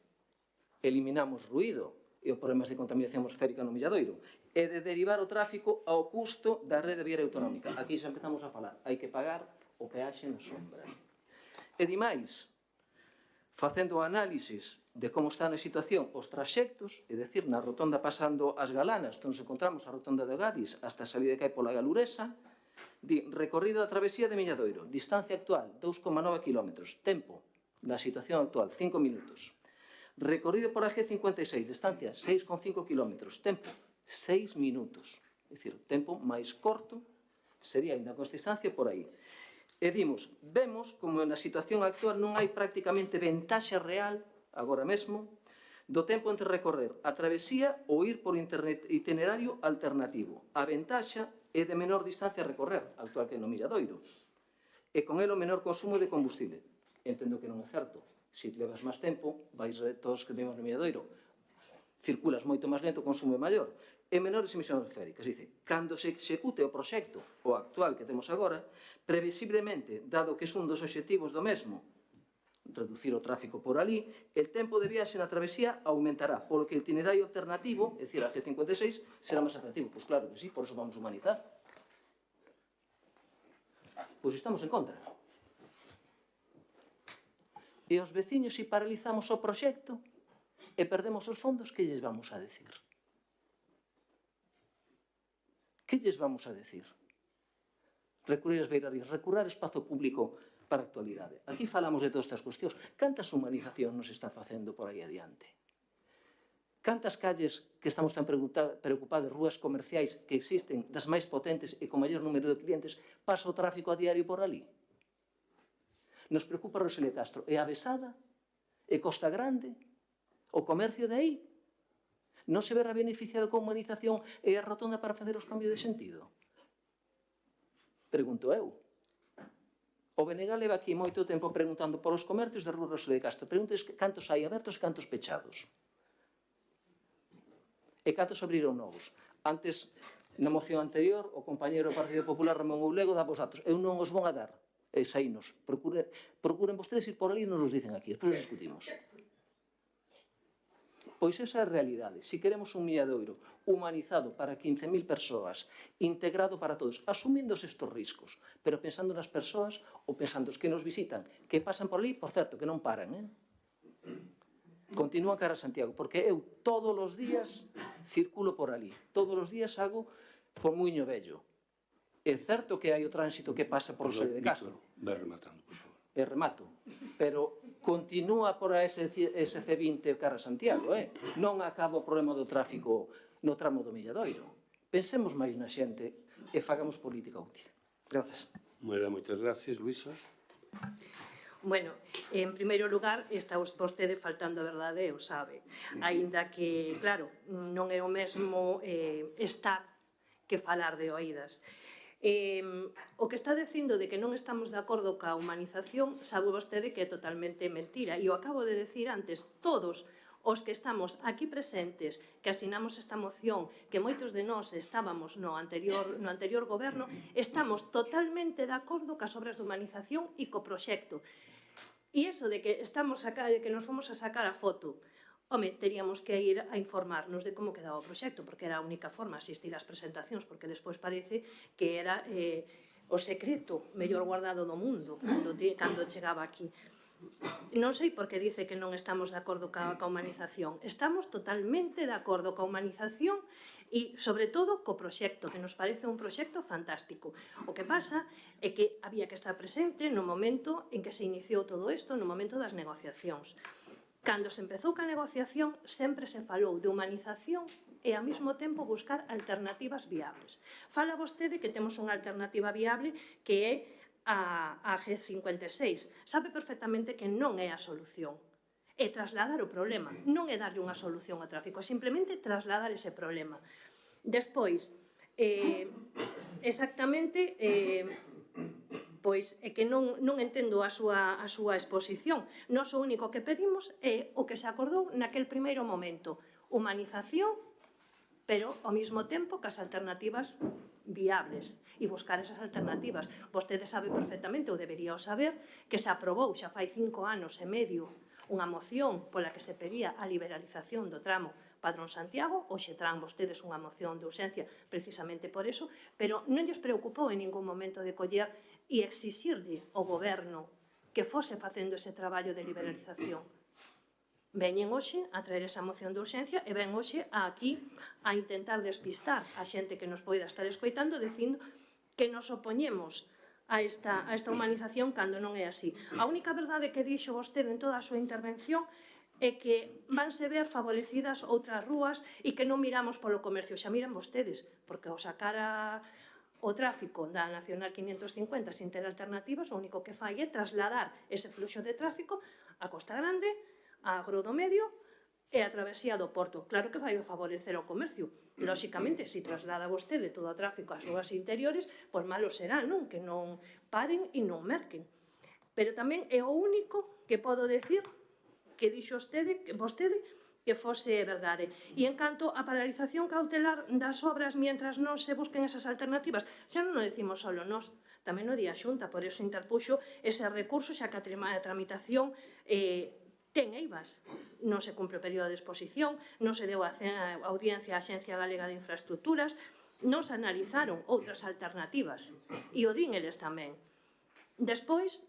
Eliminamos ruído e os problemas de contaminación atmosférica no Milladoiro, e de derivar o tráfico ao custo da rede viaria autonómica. Aquí xa empezamos a falar, hai que pagar o peaxe na sombra. E di máis, facendo análisis de como está na situación os traxectos, é dicir, na rotonda pasando as Galanas, onde nos encontramos a rotonda de Gadis hasta a salida que hai pola Galuresa, di recorrido da travesía de Milladoiro, distancia actual 2,9 km, tempo da situación actual 5 minutos. Recorrido por a G56, distancia 6,5 km, tempo 6 minutos. É dicir, tempo máis corto sería ainda con esta distancia por aí. E vemos como na situación actual non hai prácticamente ventaxa real agora mesmo, do tempo entre recorrer a travesía ou ir por itinerario alternativo. A ventaxa é de menor distancia a recorrer, actual que no Milladoiro, e con el o menor consumo de combustible. Entendo que non é certo. Se levas máis tempo, vais todos que vivimos no Milladoiro, circulas moito máis lento, o consumo é maior. e menores emisións atmosféricas. Dice, cando se execute o proxecto, o actual que temos agora, previsiblemente, dado que é un dos obxectivos do mesmo, reducir o tráfico por ali, el tempo de viaxe na travesía aumentará, polo que o itinerario alternativo, é dicir, a G56, será máis atractivo. Pois claro que sí, por eso vamos humanizar. Pois estamos en contra. E os veciños, se paralizamos o proxecto e perdemos os fondos, que lles vamos a decir? Que lles vamos a decir? Recurrir as beirarías, recurar espazo público para a actualidade. Aquí falamos de todas estas cuestións. Cantas humanizacións nos está facendo por aí adiante? Cantas calles que estamos tan preocupados, ruas comerciais que existen, das máis potentes e con maior número de clientes, pasa o tráfico a diario por ali? Nos preocupa Rosalía Castro. E a Besada? E Costa Grande? O comercio de aí? Non se verá beneficiado con humanización e a rotonda para facer os cambios de sentido? Pregunto eu. O BNG leva aquí moito tempo preguntando polos comercios de Rúa Rosalía de Castro. Preguntes cantos hai abertos e cantos pechados. E cantos abriron novos. Antes, na moción anterior, o compañeiro do Partido Popular, Ramón Oulego, daba os datos. Eu non os vou a dar. E saínos. Procuren vostedes ir por ali e nos os dicen aquí. Despois discutimos. Pois esa é a realidade. Se queremos un milladoiro humanizado para 15.000 persoas, integrado para todos, asumindo estes riscos, pero pensando nas persoas ou pensando os que nos visitan, que pasan por ali, por certo, que non paran, continúan cara a Santiago, porque eu todos os días circulo por ali, todos os días hago por Muiño Vello. É certo que hai o tránsito que pasa por Rosalía de Castro. Vai rematando, por favor. E remato, pero continúa por ese C20 cara a Santiago, non acaba o problema do tráfico no tramo do Milladoiro. Pensemos máis na xente e fagamos política útil. Grazas. Moitas gracias, Luisa. Bueno, en primeiro lugar, está vostede faltando a verdade e o sabe. Aínda que, claro, non é o mesmo estar que falar de oídas. O que está dicindo de que non estamos de acordo ca humanización, sabe vostede que é totalmente mentira. E o acabo de decir antes, todos os que estamos aquí presentes, que asinamos esta moción, que moitos de nós estábamos no anterior goberno, estamos totalmente de acordo cas obras de humanización e co proxecto. E iso de que nos fomos a sacar a foto, home, teríamos que ir a informarnos de como quedaba o proxecto, porque era a única forma de asistir ás presentacións, porque despois parece que era o secreto mellor guardado do mundo cando chegaba aquí. Non sei por que dice que non estamos de acordo ca humanización. Estamos totalmente de acordo ca humanización e, sobre todo, co proxecto, que nos parece un proxecto fantástico. O que pasa é que había que estar presente no momento en que se iniciou todo isto, no momento das negociacións. Cando se empezou ca negociación, sempre se falou de humanización e, ao mesmo tempo, buscar alternativas viables. Fala vostede que temos unha alternativa viable que é a G56. Sabe perfectamente que non é a solución. É trasladar o problema. Non é darlle unha solución ao tráfico, é simplemente trasladar ese problema. Despois, exactamente... pois é que non entendo a súa exposición. Nós o único que pedimos é o que se acordou naquel primeiro momento. Humanización, pero ao mesmo tempo cas alternativas viables e buscar esas alternativas. Vostede sabe perfectamente, ou debería o saber, que se aprobou xa fai 5 anos e medio unha moción pola que se pedía a liberalización do tramo Padrón-Santiago, hoxe traen vostedes unha moción de urxencia precisamente por eso, pero non lles preocupou en ningún momento de coller e exixirlle ao goberno que fose facendo ese traballo de liberalización. Veñen hoxe a traer esa moción de urxencia e ven hoxe aquí a intentar despistar a xente que nos poida estar escoitando dicindo que nos opoñemos a esta humanización cando non é así. A única verdade que dixo vostede en toda a súa intervención é que vanse ver favorecidas outras rúas e que non miramos polo comercio. Xa miran vostedes, porque ao sacar o tráfico da Nacional 550 sin ter alternativas, o único que fai é trasladar ese fluxo de tráfico a Costa Grande, a Agro do Medio e a travesía do Porto. Claro que vai favorecer o comercio. Lóxicamente, se traslada vostede todo o tráfico ás rúas interiores, pois malo será, non? Que non paren e non merquen. Pero tamén é o único que podo decir que dixo vostede que fose verdade. E en canto a paralización cautelar das obras mientras non se busquen esas alternativas, xa non o decimos solo nós, tamén o di a Xunta, por eso interpuxo ese recurso, xa que a tramitación ten eivas. Non se cumpre o período de exposición, non se deu a audiencia á Axencia Galega de Infraestructuras, non se analizaron outras alternativas, e o din eles tamén. Despois,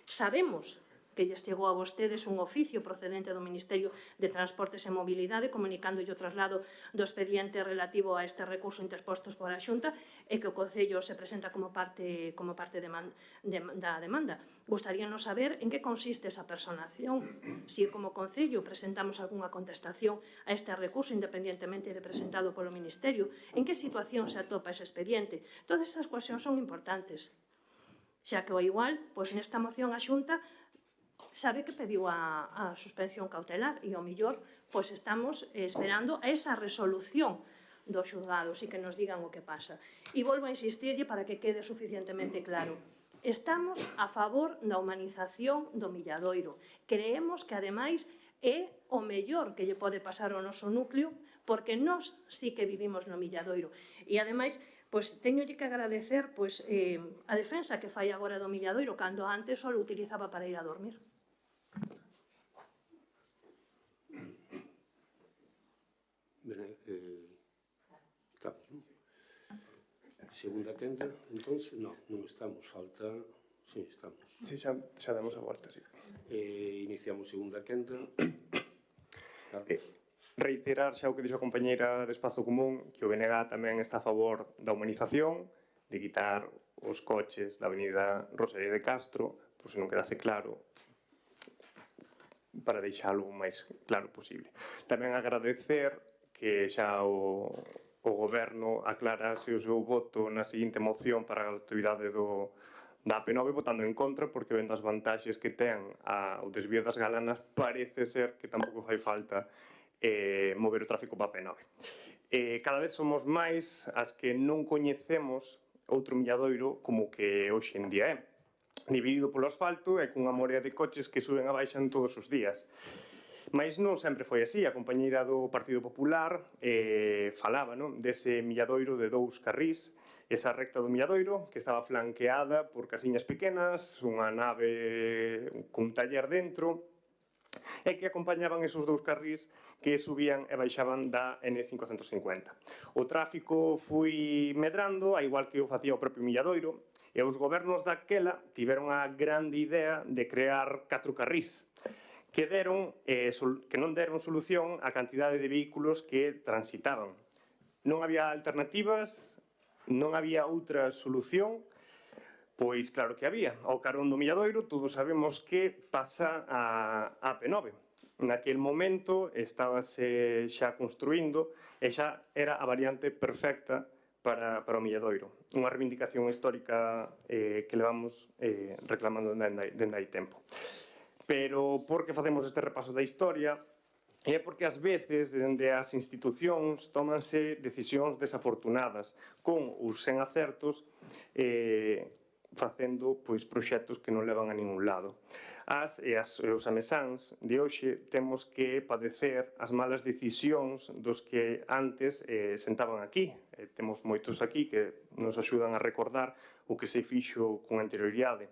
sabemos que lles chegou a vostedes un oficio procedente do Ministerio de Transportes e Mobilidade comunicando o traslado do expediente relativo a este recurso interpostos por a Xunta e que o Concello se presenta como parte da demanda. Gustaríanos saber en que consiste esa personación, se como Concello presentamos algunha contestación a este recurso independentemente de presentado polo Ministerio, en que situación se atopa ese expediente. Todas esas cuestións son importantes, xa que o igual, pois nesta moción a Xunta sabe que pediu a suspensión cautelar e ao millor pois estamos esperando a esa resolución dos xulgados e que nos digan o que pasa. E volvo a insistirlle para que quede suficientemente claro. Estamos a favor da humanización do Milladoiro. Creemos que ademais é o mellor que lle pode pasar ao noso núcleo porque nós sí que vivimos no Milladoiro. E ademais, pois teñolle que agradecer pois, a defensa que fai agora do Milladoiro cando antes só o utilizaba para ir a dormir. Estamos, non? Segunda quenda, entón, non estamos, falta... Sí, estamos. Sí, xa damos a volta, sí. Iniciamos segunda quenda. Reiterar xa o que dixo a compañeira de Espazo Común, que o BNG tamén está a favor da humanización, de quitar os coches da avenida Rosalía de Castro, por se non quedase claro, para deixalo o máis claro posible. Tamén agradecer que xa o Goberno aclarase o seu voto na seguinte moción para a actividade da AP9 votando en contra, porque vendo as vantaxes que ten o desvío das Galanas, parece ser que tampouco fai falta mover o tráfico para a AP9. Cada vez somos máis as que non coñecemos outro Milladoiro como que hoxe en día é, dividido polo asfalto e cunha morea de coches que suben e baixan todos os días. Mais non sempre foi así. A compañeira do Partido Popular falaba dese Milladoiro de 2 carrís, esa recta do Milladoiro que estaba flanqueada por casiñas pequenas, unha nave cun taller dentro, e que acompañaban esos 2 carrís que subían e baixaban da N550. O tráfico foi medrando, a igual que o facía o propio Milladoiro, e os gobernos daquela tiveron a grande idea de crear 4 carrís, que non deron solución á cantidade de vehículos que transitaban. Non había alternativas, non había outra solución, pois claro que había. Ao carón do Milladoiro todos sabemos que pasa a AP9. Naquel momento estábase xa construindo e xa era a variante perfecta para o Milladoiro. Unha reivindicación histórica que levamos reclamando dende hai tempo. Pero por que facemos este repaso da historia? É porque ás veces, dende as institucións, tómanse decisións desafortunadas, con ou sen acertos, facendo proxectos que non levan a ningún lado. Os amesáns de hoxe temos que padecer as malas decisións dos que antes sentaban aquí. Temos moitos aquí que nos axudan a recordar o que se fixo con anterioridade.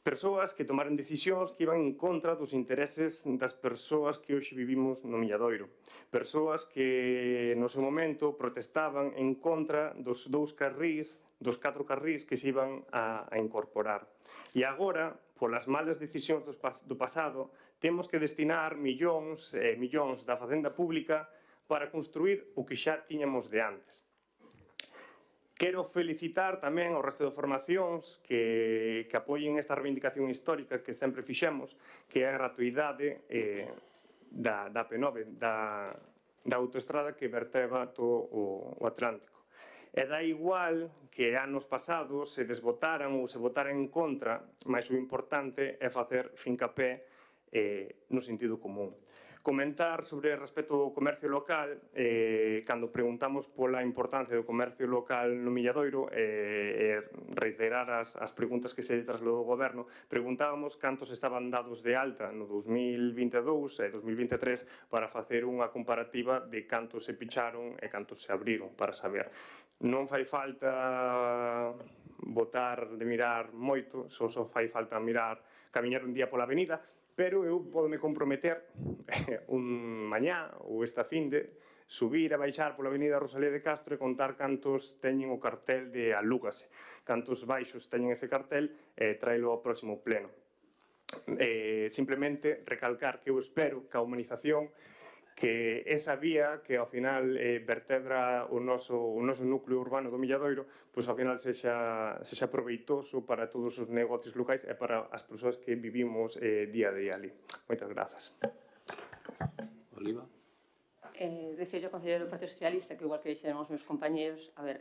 Persoas que tomaron decisións que iban en contra dos intereses das persoas que hoxe vivimos no Milladoiro. Persoas que no seu momento protestaban en contra dos 2 carrís, dos 4 carrís que se iban a incorporar. E agora, polas malas decisións do pasado, temos que destinar millóns e millóns da facenda pública para construir o que xa tiñamos de antes. Quero felicitar tamén ao resto de formacións que apoien esta reivindicación histórica que sempre fixemos, que é a gratuidade da AP9, da autoestrada que verteba todo o Atlántico. E dá igual que anos pasados se desvotaran ou se votaran en contra, mas o importante é facer fincapé no sentido común. Comentar sobre respecto ao comercio local, cando preguntamos pola importancia do comercio local no Milladoiro, reiterar as preguntas que se trasladou ao Goberno, preguntábamos cantos estaban dados de alta no 2022 e 2023 para facer unha comparativa de cantos se picharon e cantos se abriron, para saber. Non fai falta botar de mirar moito, só fai falta mirar, camiñar un día pola avenida, pero eu podome comprometer un mañá ou esta finde subir e baixar pola avenida Rosalía de Castro e contar cantos teñen o cartel de alúgase, cantos baixos teñen ese cartel e traelo ao próximo pleno. Simplemente recalcar que eu espero que a humanización, que esa vía que ao final vertebra o noso núcleo urbano do Milladoiro, pois ao final sexa proveitoso para todos os negocios locais e para as persoas que vivimos día a día ali. Moitas grazas. Oliva. Dicirlle ao concelleiro do Partido Socialista que igual que dixeron os meus compañeros, a ver,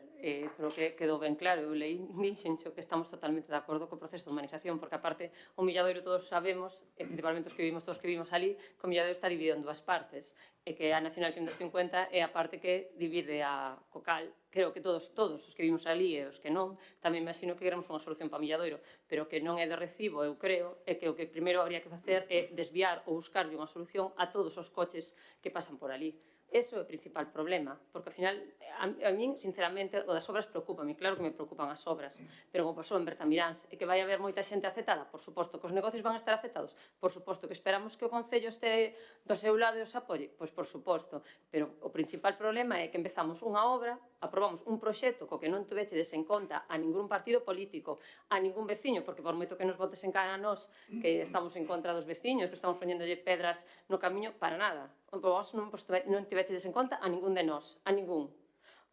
creo que quedou ben claro, eu leí dixenxo que estamos totalmente de acordo co proceso de humanización, porque aparte o Milladoiro todos sabemos, e principalmente os que vivimos todos que vivimos ali, que o Milladoiro está dividido en dúas partes, e que a Nacional 550 é a parte que divide a Cocal. Creo que todos os que vivimos ali e os que non, tamén imagino que queremos unha solución para o Milladoiro, pero que non é de recibo, eu creo, é que o que primeiro habría que facer é desviar ou buscarlle unha solución a todos os coches que pasan por ali. Eso é o principal problema, porque ao final, a min, sinceramente, o das obras preocúpame, claro que me preocupan as obras, pero como pasou en Bertamiráns, e que vai haber moita xente afectada, por suposto que os negocios van a estar afectados, por suposto que esperamos que o Concello este do seu lado e os apoie, pois por suposto, pero o principal problema é que empezamos unha obra, aprobamos un proxecto co que non tuvechedes en conta a ningún partido político, a ningún veciño, porque por moito que nos botes en cara a nós que estamos en contra dos veciños, que estamos poñéndolle pedras no camiño, para nada. Vos non tivechedes en conta a ningún de nós, a ningún.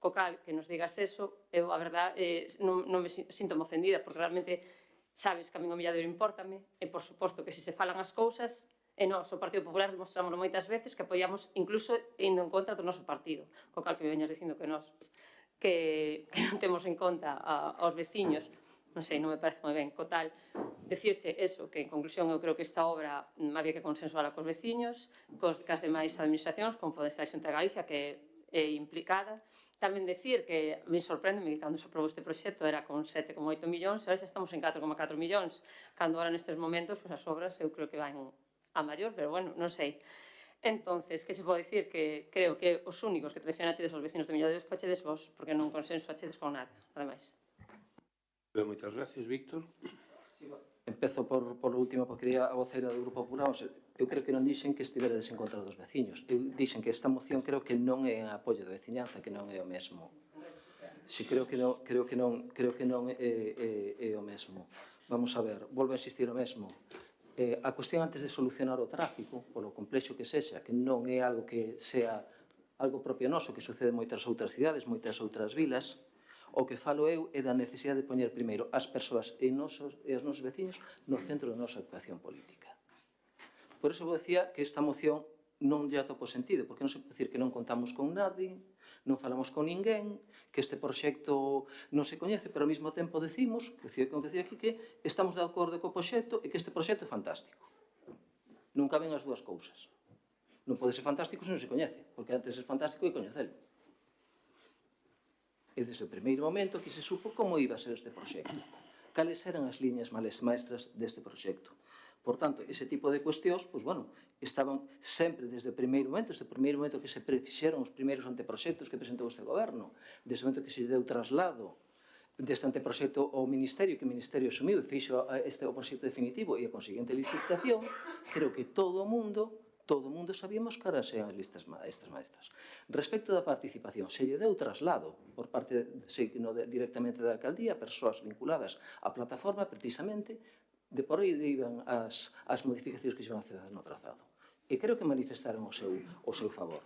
Co cal, que nos digas eso, eu, a verdade, non me sinto ofendida, porque realmente sabes que a min o Milladoiro impórtame, e por suposto que se se falan as cousas, e nós, o Partido Popular, demostrámoslo moitas veces que apoiamos incluso indo en contra do noso partido. Co cal que me veñas dicindo que nós que non temos en conta aos veciños, non sei, non me parece moi ben. Co tal, decirche eso, que en conclusión eu creo que esta obra había que consensuala cos veciños, cas demais administracións, como pode ser a Xunta de Galicia, que é implicada. Tamén decir que me sorprendeme que cando se aprobou este proxecto era con 7,8 millóns, ahora xa estamos en 4,4 millóns, cando ahora nestes momentos as obras eu creo que van a maior, pero bueno, non sei. Entonces, que se pode dicir que creo que os únicos que traicionachedes os vecinos de Milladoiro fochedes vos, porque non consenso achedes con nada, ademais. Moitas gracias, Víctor. Empezo por o último, porque a voceira do Grupo Popular, eu creo que non dixen que estiveredes en contra dos veciños. Eu dixen que esta moción creo que non é apoio de veciñanza, que non é o mesmo. Si creo que non é o mesmo. Vamos a ver, volvo a insistir o mesmo. A cuestión antes de solucionar o tráfico, polo complexo que sexa, que non é algo que sea algo propio noso, que sucede en moitas outras cidades, moitas outras vilas, o que falo eu é da necesidade de poñer primeiro as persoas e os nosos veciños no centro da nosa actuación política. Por iso vos decía que esta moción non lle atopo sentido, porque non se pode dicir que non contamos con nadie, non falamos con ninguén, que este proxecto non se coñece, pero ao mesmo tempo decimos, que decía aquí, que estamos de acordo co proxecto e que este proxecto é fantástico. Non caben as dúas cousas. Non pode ser fantástico se non se coñece, porque antes de ser fantástico é coñecelo. E desde o primeiro momento que se supo como iba a ser este proxecto, cales eran as liñas maestras deste proxecto. Por tanto, ese tipo de cuestións, pois, bueno, estaban sempre desde o primeiro momento que se fixeron os primeiros anteproxectos que presentou este goberno, desde o momento que se deu traslado deste anteproxecto ao Ministerio, que o Ministerio asumiu e fixo o proxecto definitivo e a conseguinte licitación, creo que todo o mundo sabíamos que eran as listas maestras. Respecto da participación, se lle deu traslado por parte, directamente da alcaldía, persoas vinculadas á plataforma, precisamente, de por aí iban as modificacións que se iban a facer no trazado. E creo que manifestaron o seu favor.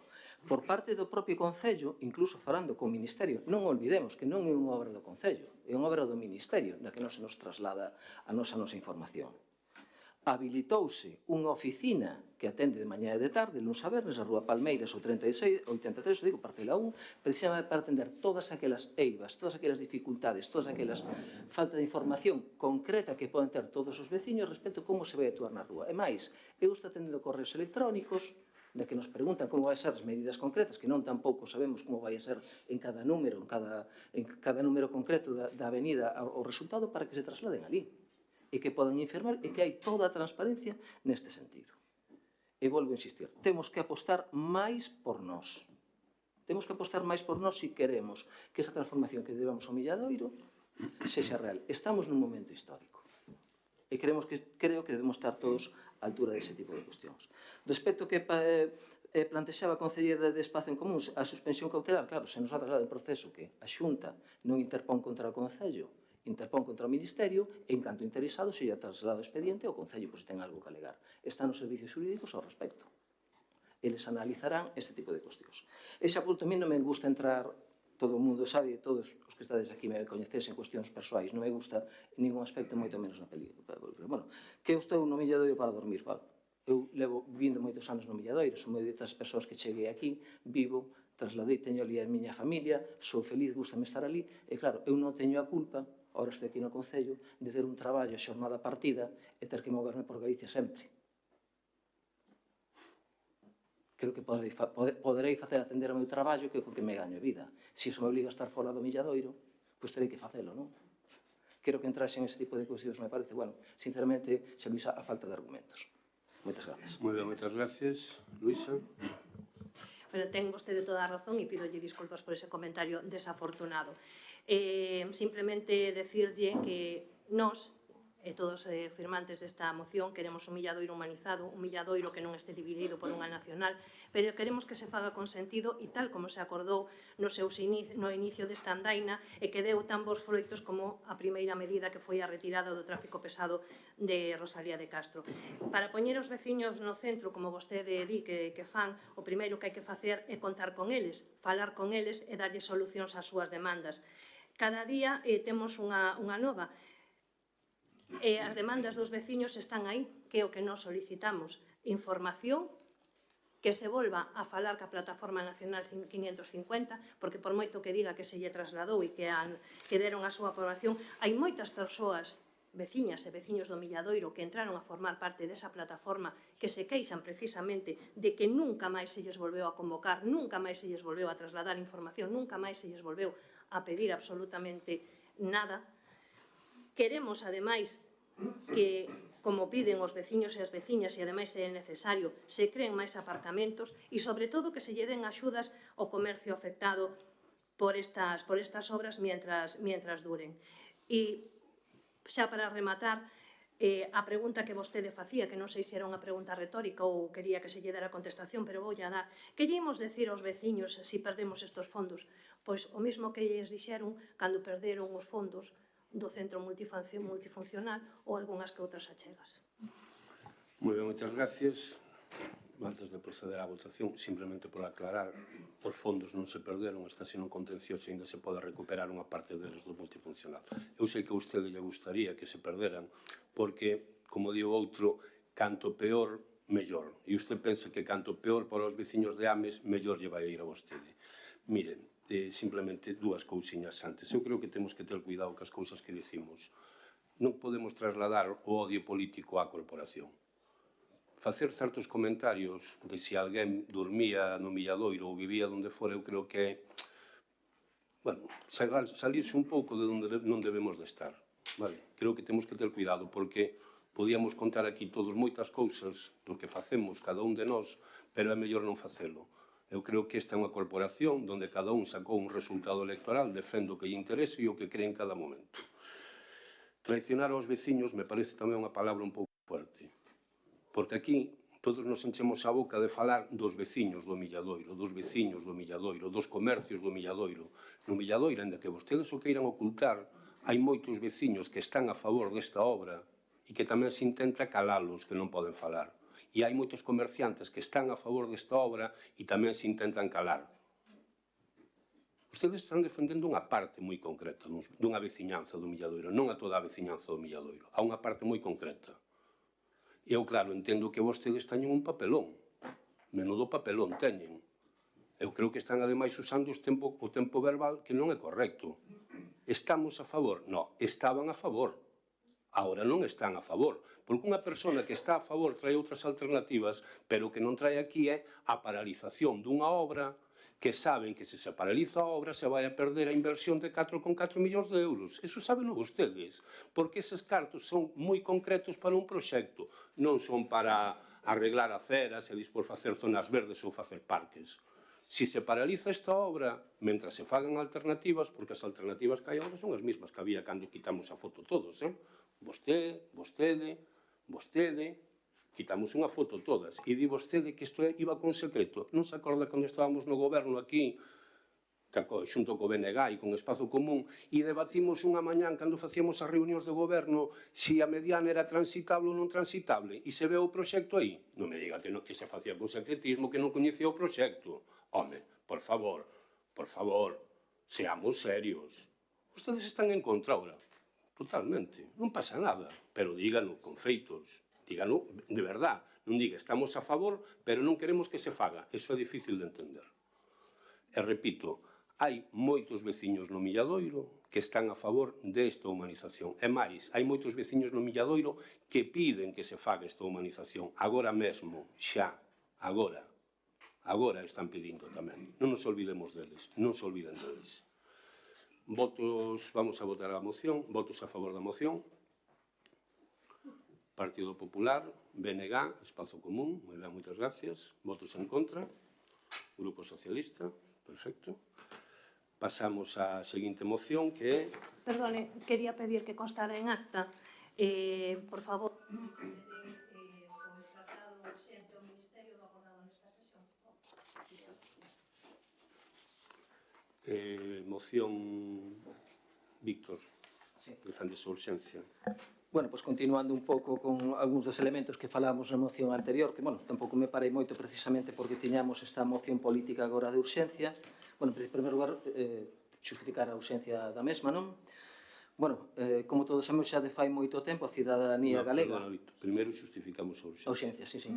Por parte do propio Concello, incluso falando co Ministerio, non olvidemos que non é unha obra do Concello, é unha obra do Ministerio, na que non se nos traslada a nosa información. Habilitouse unha oficina que atende de mañá e de tarde, luns a vernes, a Rúa Palmeiras, o 36, 83, digo, parcela 1, precisamente para atender todas aquelas eivas, todas aquelas dificultades, todas aquelas falta de información concreta que poden ter todos os veciños respecto a como se vai actuar na rúa. E máis, eu estou atendendo correos electrónicos de que nos preguntan como vai ser as medidas concretas, que non tampouco sabemos como vai ser en cada número, en cada número concreto da avenida o resultado para que se trasladen ali e que podan informar e que hai toda a transparencia neste sentido. E volvo a insistir, temos que apostar máis por nós. Temos que apostar máis por nós se queremos que esa transformación que debamos ao Milladoiro sexa real. Estamos nun momento histórico e creo que debemos estar todos á altura dese tipo de cuestións. Respecto que plantexaba a Concelleira de Espacio en Común, a suspensión cautelar, claro, se nos ha trasladado un proceso que a Xunta non interpón contra o Concello, interpón contra o Ministerio, e en canto interesado se lle trasladado o expediente ao Concello, pois ten algo que alegar. Están os servicios jurídicos ao respecto. Eles analizarán este tipo de cuestións. E xa por último, non me gusta entrar, todo o mundo sabe, todos os que estades aquí me coñecedes en cuestións persoais, non me gusta en ningún aspecto, moito menos na película. Bueno, que eu estou no Milladoiro para dormir, vale? Eu levo vivindo moitos anos no Milladoiro, son moi das persoas que cheguei aquí, vivo, trasladei, teño ali a miña familia, sou feliz, gustame estar ali, e claro, eu non teño a culpa, agora estou aquí no Concello, de ter un traballo a xornada partida e ter que moverme por Galicia sempre. Creo que poderei facer atender o meu traballo que é co que me gaño a vida. Se iso me obliga a estar fora do Milladoiro, pois terei que facelo, non? Creo que entrarse en ese tipo de cuestións me parece, bueno, sinceramente, xa Luisa, a falta de argumentos. Moitas gracias. Moi ben, moitas gracias. Luisa. Pero ten vostede toda a razón e pidolle disculpas por ese comentario desafortunado. Simplemente decirlle que nós, e todos firmantes desta moción, queremos un Milladoiro humanizado, un Milladoiro que non este dividido por unha nacional, pero queremos que se faga con sentido e tal como se acordou no inicio desta andaina e que deu tan bons froitos como a primeira medida que foi a retirada do tráfico pesado de Rosalía de Castro. Para poñer os veciños no centro, como vostede di que fan, o primeiro que hai que facer é contar con eles, falar con eles e darlle solucións ás súas demandas. Cada día temos unha nova. E as demandas dos veciños están aí, que é o que nós solicitamos. Información, que se volva a falar ca Plataforma Nacional 550, porque por moito que diga que se lle trasladou e que deron a súa aprobación, hai moitas persoas, veciñas e veciños do Milladoiro, que entraron a formar parte desa plataforma, que se queixan precisamente de que nunca máis se lles volveu a convocar, nunca máis se lles volveu a trasladar información, nunca máis se lles volveu a pedir absolutamente nada. Queremos, ademais, que, como piden os veciños e as veciñas, e ademais é necesario, se creen máis aparcamentos e, sobre todo, que se lle den axudas ao comercio afectado por estas obras mientras duren. E, xa para rematar, a pregunta que vostede facía, que non sei se era unha pregunta retórica ou quería que se lle dera contestación, pero vou a dar. Que lle imos decir aos veciños se perdemos estes fondos? Pois o mesmo que lles dixeron cando perderon os fondos do centro multifuncional ou algunhas que outras achegas. Moi ben, moitas gracias. Antes de proceder á votación, simplemente por aclarar, os fondos non se perderon, está sendo contencioso e ainda se pode recuperar unha parte deles do multifuncional. Eu sei que a vostede lle gustaría que se perderan, porque, como di o outro, canto peor, mellor. E usted pensa que canto peor para os veciños de Ames, mellor lle vai a ir a vostede. Miren, simplemente dúas cousiñas antes. Eu creo que temos que ter cuidado cas cousas que dicimos. Non podemos trasladar o odio político á corporación. Facer certos comentarios de se alguén dormía no Milladoiro ou vivía onde fora, eu creo que é, bueno, salirse un pouco de onde non debemos de estar. Creo que temos que ter cuidado, porque podíamos contar aquí todos moitas cousas do que facemos cada un de nós, pero é mellor non facelo. Eu creo que esta é unha corporación onde cada un sacou un resultado electoral, defendo o que lle interese e o que cree en cada momento. Traicionar aos veciños me parece tamén unha palabra un pouco fuerte, porque aquí todos nos enchemos a boca de falar dos veciños do Milladoiro, dos veciños do Milladoiro, dos comercios do Milladoiro. No Milladoiro, ainda que vostedes o queiran ocultar, hai moitos veciños que están a favor desta obra e que tamén se intenta calalos, que non poden falar. E hai moitos comerciantes que están a favor desta obra e tamén se intentan calar. Vostedes están defendendo unha parte moi concreta dunha veciñanza do Milladoiro, non a toda a veciñanza do Milladoiro, a unha parte moi concreta. E eu, claro, entendo que vostedes teñen un papelón, menudo papelón teñen. Eu creo que están, ademais, usando o tempo verbal que non é correcto. Estamos a favor? Non, estaban a favor. Agora non están a favor, porque unha persona que está a favor trae outras alternativas, pero o que non trae aquí é a paralización dunha obra que saben que se paraliza a obra se vai a perder a inversión de 4,4 millóns de euros. Eso sábeno vostedes, porque eses cartos son moi concretos para un proxecto, non son para arreglar aceras e dispor facer zonas verdes ou facer parques. Si se paraliza esta obra, mentras se fagan alternativas, porque as alternativas que hai agora son as mesmas que había cando quitamos a foto todos, vostede, quitamos unha foto todas, e di vostede que isto iba con secreto. Non se acorda cando estábamos no goberno aquí, xunto co BNG e con Espazo Común, e debatimos unha mañán cando facíamos as reunións de goberno se a mediana era transitable ou non transitable, e se ve o proxecto aí. Non me diga que se facía con secretismo, que non coñecía o proxecto. Home, por favor, seamos serios. Ustedes están en contra ahora, totalmente, non pasa nada, pero dígano con feitos. Dígano de verdad, non diga estamos a favor, pero non queremos que se faga. Eso é difícil de entender. E repito, hai moitos veciños no Milladoiro que están a favor desta humanización. E máis, hai moitos veciños no Milladoiro que piden que se faga esta humanización. Agora mesmo, xa, agora están pedindo tamén. Non nos olvidemos deles, non se olviden deles. Votos, vamos a votar a moción, votos a favor da moción. Partido Popular, BNG, Espazo Común, moi ben, moitas gracias. Votos en contra, Grupo Socialista, perfecto. Pasamos á seguinte moción, que é... Perdone, quería pedir que constara en acta, por favor, o extratado urxente ao Ministerio do acordado nesta sesión. Moción Víctor, defende a urxencia. Bueno, pois continuando un pouco con algúns dos elementos que falamos na moción anterior, que, bueno, tampouco me parei moito precisamente porque tiñamos esta moción política agora de urxencia. Bueno, en primeiro lugar, xustificar a urxencia da mesma, non? Bueno, como todos sabemos, xa de fai moito tempo a cidadanía galega... Perdona, Víctor, primeiro xustificamos a urxencia. A urxencia, sí.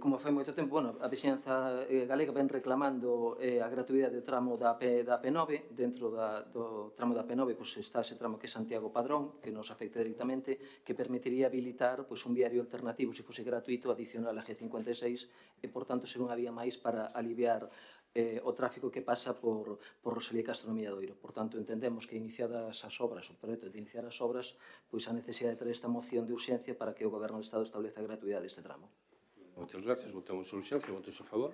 Como fai moito tempo, bueno, a veciñanza galega ven reclamando a gratuidade do tramo da P9. Dentro do tramo da P9 está ese tramo que é Santiago Padrón, que nos afecta directamente, que permitiría habilitar un viario alternativo, se fose gratuito, adicional a G56, e, por tanto, ser unha vía máis para aliviar o tráfico que pasa por Rosalía e Castro no Milladoiro. Por tanto, entendemos que iniciadas as obras, o proxecto de iniciar as obras, pois a necesidade de traer esta moción de urxencia para que o Goberno do Estado estableza a gratuidade deste tramo. Moitas gracias, votamos a urxencia, votos a favor.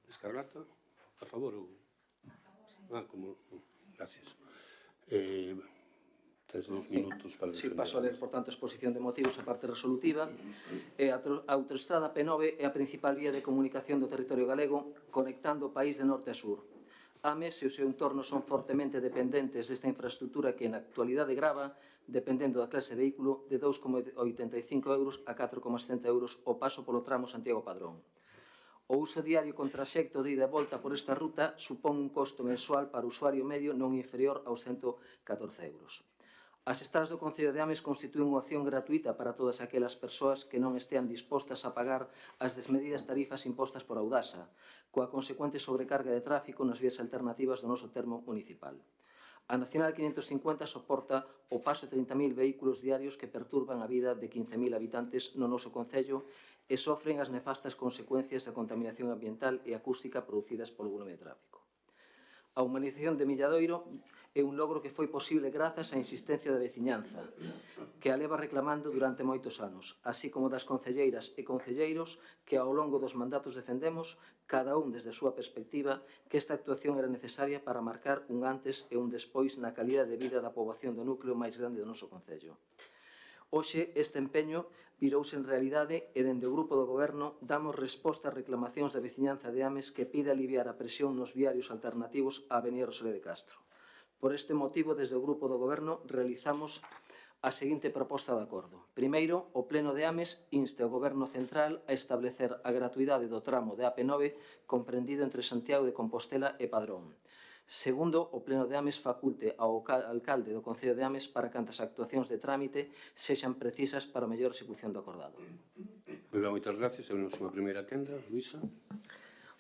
Escarlata, a favor ou... como... Gracias. Tens 2 minutos para defender. Sí, paso a ler, por tanto, a exposición de motivos a parte resolutiva. A autoestrada P9 é a principal vía de comunicación do territorio galego, conectando o país de norte a sur. Ames e o seu entorno son fortemente dependentes desta infraestructura que na actualidade grava, dependendo da clase de vehículo, de 2,85 euros a 4,70 euros o paso polo tramo Santiago Padrón. O uso diario con traxecto de ida e volta por esta ruta supón un costo mensual para o usuario medio non inferior aos 114 euros. As estradas do Concello de Ames constitúen unha opción gratuita para todas aquelas persoas que non estean dispostas a pagar as desmedidas tarifas impostas por Audasa, coa consecuente sobrecarga de tráfico nas vías alternativas do noso termo municipal. A Nacional 550 soporta o paso de 30.000 vehículos diarios que perturban a vida de 15.000 habitantes no noso concello e sofren as nefastas consecuencias da contaminación ambiental e acústica producidas polo volume de tráfico. A humanización de Milladoiro é un logro que foi posible grazas á insistencia da veciñanza, que a leva reclamando durante moitos anos, así como das concelleiras e concelleiros que ao longo dos mandatos defendemos, cada un desde a súa perspectiva, que esta actuación era necesaria para marcar un antes e un despois na calidade de vida da poboación do núcleo máis grande do noso concello. Hoxe, este empeño virouse en realidade e dende o Grupo do Goberno damos resposta ás reclamacións da veciñanza de Ames que pide aliviar a presión nos viarios alternativos á Avenida Rosalía de Castro. Por este motivo, desde o Grupo do Goberno, realizamos a seguinte proposta de acordo. Primeiro, o Pleno de Ames inste ao Goberno Central a establecer a gratuidade do tramo de AP9 comprendido entre Santiago de Compostela e Padrón. Segundo, o Pleno de Ames faculte ao alcalde do Concello de Ames para que as actuacións de trámite sexan precisas para a mellor execución do acordado. Moitas gracias. Abrimos unha primeira quenda. Luisa.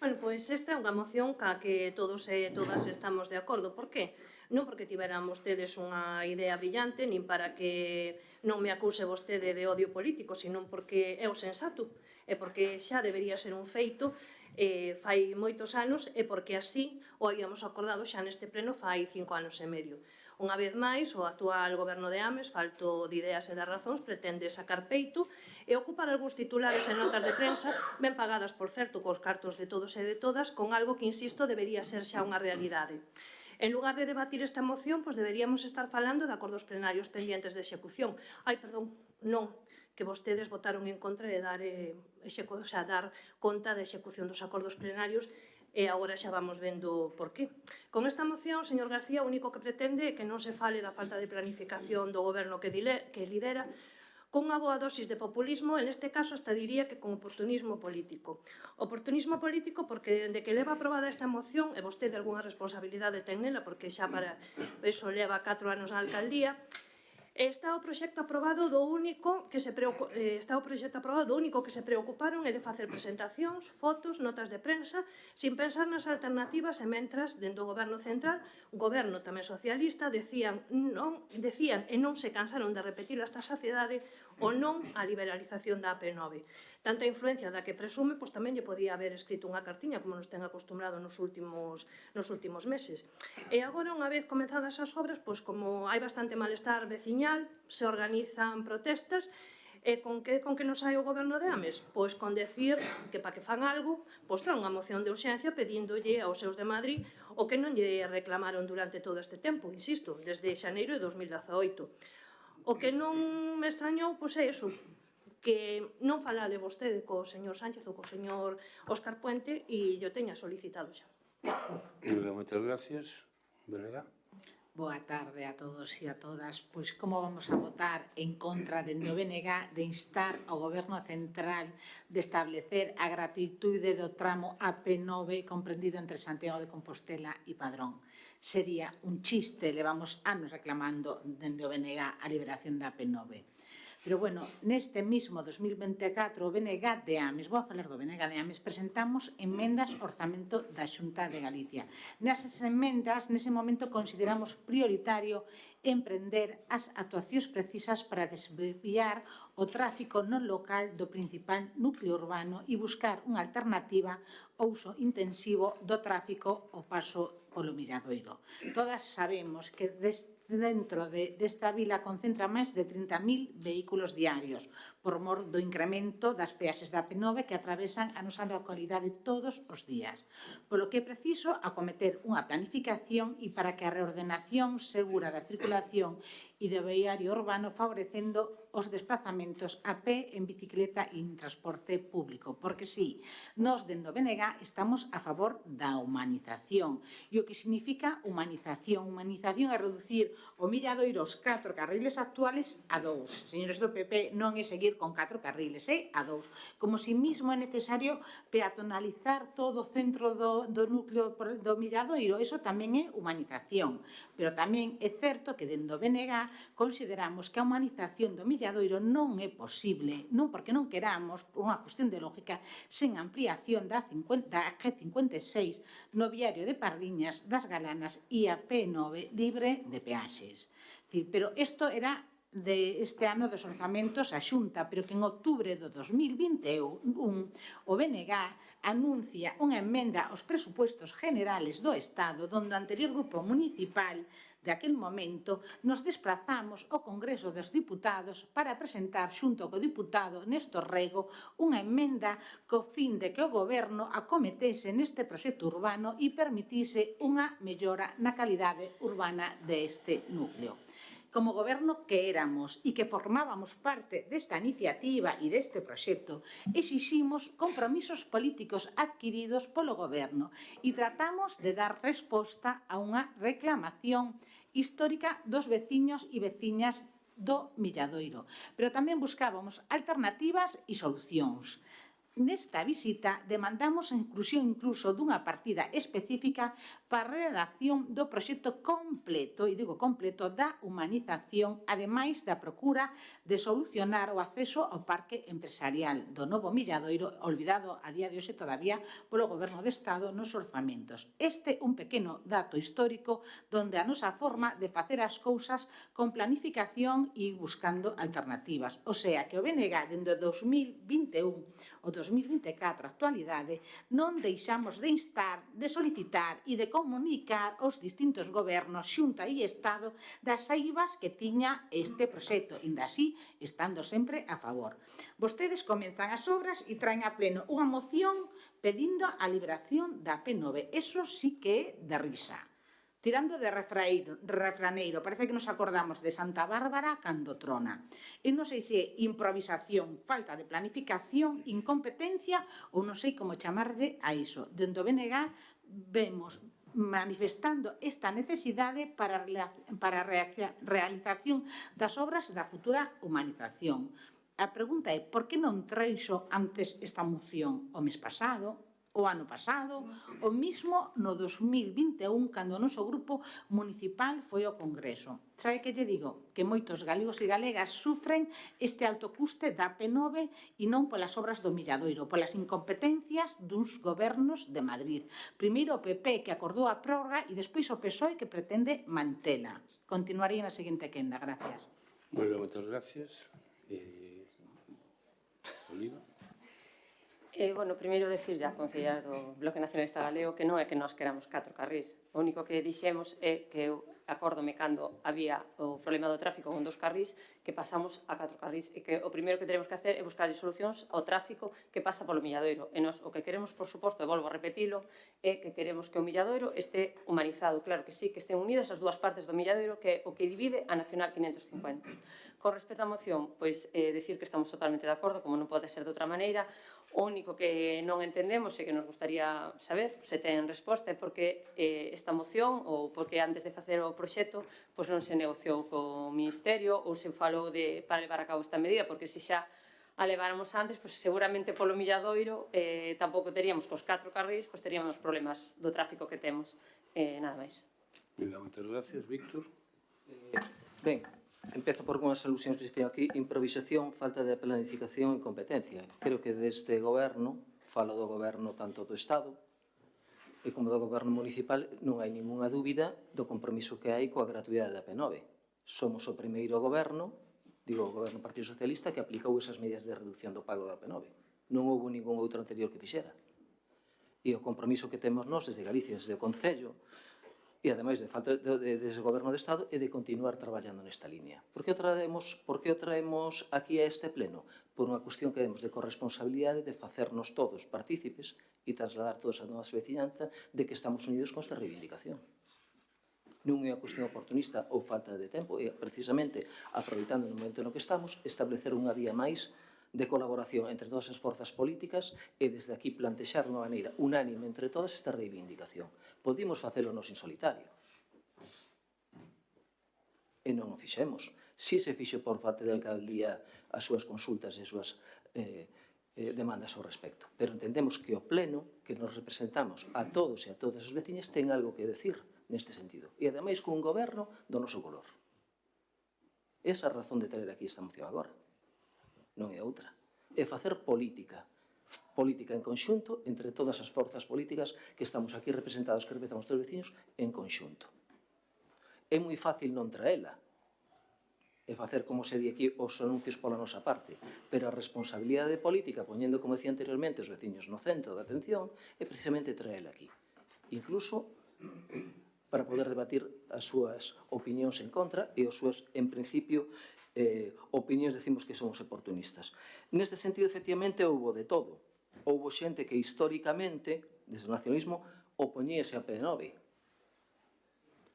Bueno, pois esta é unha moción ca que todos e todas estamos de acordo. Por qué? Non porque tiveran vostedes unha idea brillante, nin para que non me acuse vostede de odio político, sino porque é o sensato, e porque xa debería ser un feito fai moitos anos, e porque así o habíamos acordado xa neste pleno fai 5 anos e medio. Unha vez máis, o actual goberno de Ames, falto de ideas e de razóns, pretende sacar peito e ocupar algúns titulares e notas de prensa, ben pagadas, por certo, cos cartos de todos e de todas, con algo que, insisto, debería ser xa unha realidade. En lugar de debatir esta moción, pois deberíamos estar falando de acordos plenarios pendientes de execución. Non, que vostedes votaron en contra de dar conta da execución dos acordos plenarios, e agora xa vamos vendo por qué. Con esta moción, señor García, o único que pretende é que non se fale da falta de planificación do goberno que lidera, con unha boa dosis de populismo, en este caso hasta diría que con oportunismo político. Oportunismo político porque dende que leva aprobada esta moción, e vostede algunha responsabilidade ten nela, porque xa para eso leva 4 anos na alcaldía, está o proxecto aprobado do único que se preocuparon é de facer presentacións, fotos, notas de prensa, sin pensar nas alternativas, e mentras, dentro do goberno central, o goberno tamén socialista, decían e non se cansaron de repetir esta saciedade o non á liberalización da AP9. Tanta influencia da que presume, pois tamén lle podía haber escrito unha cartiña, como nos ten acostumbrado nos últimos meses. E agora, unha vez comenzadas as obras, pois como hai bastante malestar veciñal, se organizan protestas, e con que nos hai o goberno de Ames? Pois con decir que para que fan algo, pois traen unha moción de urxencia pedíndolle aos seus de Madrid o que non lle reclamaron durante todo este tempo, insisto, desde xaneiro de 2018. O que non me extrañou, pois é iso, que non falade vostede co señor Sánchez ou co señor Óscar Puente e yo teña solicitado xa. Moitas gracias. Benega. Boa tarde a todos e a todas. Pois como vamos a votar en contra dende o BNG de instar ao Goberno Central de establecer a gratuitude do tramo AP9 comprendido entre Santiago de Compostela e Padrón. Sería un chiste, levamos anos reclamando dende o BNG a liberación da AP9. Pero, bueno, neste mismo 2024, o BNG de Ames, vou a falar do BNG de Ames, presentamos emendas ao orzamento da Xunta de Galicia. Nesas emendas, nese momento, consideramos prioritario emprender as actuacións precisas para desviar o tráfico non local do principal núcleo urbano e buscar unha alternativa ao uso intensivo do tráfico ao paso polo Milladoiro. Todas sabemos que dentro desta vila concentra máis de 30.000 vehículos diarios por mor do incremento das peaxes da AP9 que atravesan a nosa localidade todos os días. Polo que é preciso acometer unha planificación e para que a reordenación segura da circulación e do viario urbano favorecendo os desplazamentos a pé, en bicicleta e en transporte público. Porque sí, nós dentro do BNG estamos a favor da humanización. E o que significa humanización? Humanización é reducir o Milladoiro aos 4 carriles actuales a 2. Señores do PP, non é seguir con 4 carriles, é a 2. Como si mismo é necesario peatonalizar todo o centro do núcleo do Milladoiro. Eso tamén é humanización. Pero tamén é certo que dentro do BNG consideramos que a humanización do Milladoiro non é posible, non porque non queramos, por unha cuestión de lógica, sen ampliación da G56 no viario de Pardiñas, das Galanas e a P9 libre de peaxes. Pero isto era deste ano dos orzamentos a Xunta, pero que en outubro do 2021 o BNG anuncia unha emenda aos presupuestos generales do Estado donde o anterior grupo municipal de aquel momento nos desplazamos ao Congreso dos Diputados para presentar xunto co diputado Néstor Rego unha emenda co fin de que o Goberno acometese neste proxecto urbano e permitise unha mellora na calidade urbana deste núcleo. Como goberno que éramos e que formábamos parte desta iniciativa e deste proxecto, exiximos compromisos políticos adquiridos polo goberno e tratamos de dar resposta a unha reclamación histórica dos veciños e veciñas do Milladoiro. Pero tamén buscábamos alternativas e solucións. Nesta visita demandamos a inclusión incluso dunha partida específica para a redacción do proxecto completo, e digo completo, da humanización, ademais da procura de solucionar o acceso ao parque empresarial do novo Milladoiro, olvidado a día de hoxe todavía polo Goberno de Estado nos orzamentos. Este un pequeno dato histórico donde a nosa forma de facer as cousas con planificación e buscando alternativas. O sea, que o BNG dende 2021 o 2024 a actualidade non deixamos de instar, de solicitar e de comunicar aos distintos gobernos, Xunta e Estado das saíbas que tiña este proxecto, inda así estando sempre a favor. Vostedes comenzan as obras e traen a pleno unha moción pedindo a liberación da P9. Eso sí que é de risa. Tirando de refraneiro, parece que nos acordamos de Santa Bárbara cando trona. E non sei se é improvisación, falta de planificación, incompetencia ou non sei como chamarlle a iso. Dentro do BNG vemos manifestando esta necesidade para a realización das obras da futura humanización. A pregunta é, por que non traixo antes esta moción o mes pasado, o ano pasado, o mismo no 2021, cando o noso grupo municipal foi ao Congreso? Sabe que lle digo? Que moitos galegos e galegas sufren este alto custe da P9 e non polas obras do Milladoiro, polas incompetencias duns gobernos de Madrid. Primeiro o PP que acordou a prórroga e despois o PSOE que pretende mantela. Continuarei na seguinte quenda. Gracias. Moi ben, moitas gracias. Oliva. Bueno, primeiro decirlle á concellara do Bloque Nacionalista Galego que non é que nós queramos 4 carrís. O único que dixemos é que eu acórdome cando había o problema do tráfico con 2 carrís que pasamos a 4 carrís e que o primeiro que teremos que hacer é buscar solucións ao tráfico que pasa polo Milladoiro. E nós o que queremos, por suposto, e volvo a repetilo, é que queremos que o Milladoiro este humanizado. Claro que sí, que estén unidas as dúas partes do Milladoiro, que é o que divide a Nacional 550. Con respecto á moción, pois decir que estamos totalmente de acordo, como non pode ser de outra maneira. O único que non entendemos e que nos gustaría saber se ten resposta é porque esta moción ou porque antes de facer o proxecto non se negociou co Ministerio ou se falou para levar a cabo esta medida, porque se xa a leváramos antes, seguramente polo Milladoiro tampouco teríamos cos 4 carrís, teríamos problemas do tráfico que temos. Nada máis. Moitas gracias, Víctor. Ben, empezo por unhas alusións que se fian aquí. Improvisación, falta de planificación e competencia. Creo que deste goberno, falo do goberno tanto do Estado e como do goberno municipal, non hai ninguna dúbida do compromiso que hai coa gratuidade da P9. Somos o primeiro goberno, digo o goberno do Partido Socialista, que aplicou esas medidas de reducción do pago da P9. Non houve ningún outro anterior que fixera. E o compromiso que temos nós desde Galicia, desde o Concello, e ademais de falta dese goberno de Estado, é de continuar traballando nesta línea. Por que o traemos aquí a este pleno? Por unha cuestión que temos de corresponsabilidade de facernos todos partícipes e trasladar todos a nosa veciñanza de que estamos unidos con esta reivindicación. Non é unha cuestión oportunista ou falta de tempo, é precisamente, aproveitando no momento no que estamos, establecer unha vía máis de colaboración entre todas as forzas políticas e desde aquí plantexar de unha maneira unánime entre todas esta reivindicación. Podíamos facelo nos en solitario. E non o fixemos. Si se fixo por parte da alcaldía as súas consultas e as súas demandas ao respecto. Pero entendemos que o pleno, que nos representamos a todos e a todas as veciñas, ten algo que decir neste sentido. E ademais cun goberno do noso color. Esa é a razón de traer aquí esta moción agora. Non é outra. É facer política. Política en conxunto entre todas as forzas políticas que estamos aquí representados, que representamos todos os veciños, en conxunto. É moi fácil non traela. É facer, como se di aquí, os anuncios pola nosa parte. Pero a responsabilidade política, poñendo, como decía anteriormente, os veciños no centro da atención, é precisamente traela aquí. Incluso para poder debatir as súas opinións en contra e as súas, en principio, opinións decimos que somos oportunistas. Neste sentido, efectivamente, houbo de todo. Houbo xente que históricamente, desde o nacionalismo, opoñíase a P9.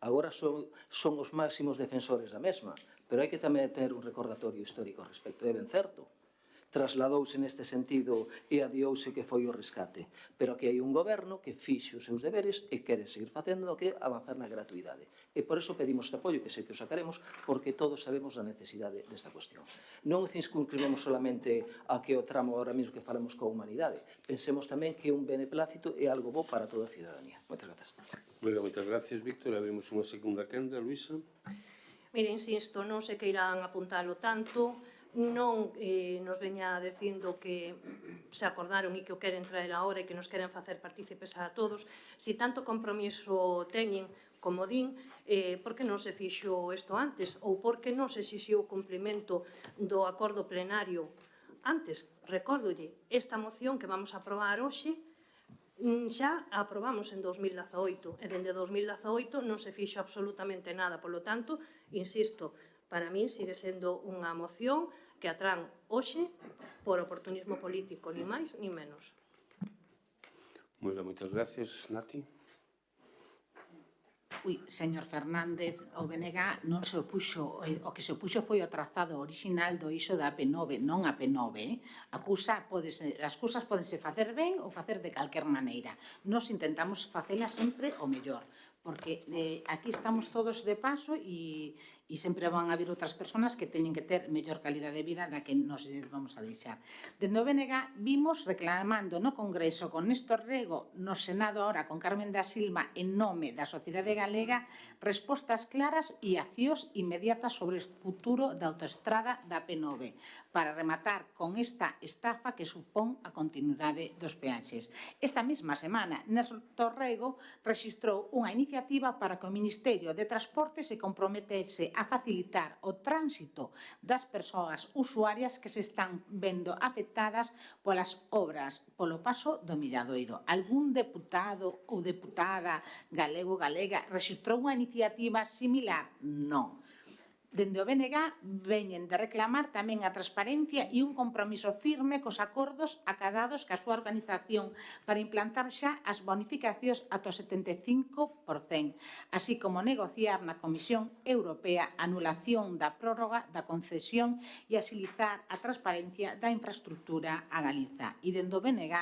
Agora son os máximos defensores da mesma, pero hai que tamén ter un recordatorio histórico ao respecto. É ben certo trasladouse neste sentido e adiouse que foi o rescate. Pero aquí hai un goberno que fixe os seus deberes e quere seguir facendo que avanzar na gratuidade. E por eso pedimos este apoio, que sei que o sacaremos, porque todos sabemos a necesidade desta cuestión. Non circunscribimos solamente a que o tramo ahora mesmo que falamos coa humanidade. Pensemos tamén que un beneplácito é algo bo para toda a ciudadanía. Moitas grazas. Moitas gracias, Víctor. Abrimos unha segunda quenda, Luísa. Mire, insisto, non se queiran apuntalo tanto, non nos veña dicindo que se acordaron e que o queren traer agora e que nos queren facer partícipes a todos. Si tanto compromiso teñen, como din, por que non se fixo isto antes? Ou por que non se exixiu o cumprimento do acordo plenario antes? Recórdolle, esta moción que vamos a aprobar hoxe xa a aprobamos en 2018 e dende 2018 non se fixo absolutamente nada. Polo tanto, insisto, para min sigue sendo unha moción que atrán hoxe por oportunismo político, ni máis ni menos. Moitas gracias, Nati. Señor Fernández, o BNG non se opuxo, o que se opuxo foi o trazado original do ISO da AP9, non a P9. As cousas podense facer ben ou facer de calquer maneira. Nos intentamos facela sempre o mellor, porque aquí estamos todos de paso e sempre van a haber outras persoas que teñen que ter mellor calidad de vida da que nos vamos a deixar. Dende o BNG vimos reclamando no Congreso con Néstor Rego, no Senado ahora con Carmen da Silva en nome da sociedade galega, respostas claras e accións inmediatas sobre o futuro da autoestrada da P9 para rematar con esta estafa que supón a continuidade dos peaxes. Esta mesma semana, Néstor Rego rexistrou unha iniciativa para que o Ministerio de Transporte se comprometese a facilitar o tránsito das persoas usuarias que se están vendo afectadas polas obras polo paso do Milladoiro. Algún deputado ou deputada galego ou galega rexistrou unha iniciativa similar? Non. Dende o BNG veñen de reclamar tamén a transparencia e un compromiso firme cos acordos acadados ca súa organización para implantar xa as bonificacións ata o 75%, así como negociar na Comisión Europea a anulación da prórroga da concesión e axilizar a transparencia da infraestructura a Galiza. E dende o BNG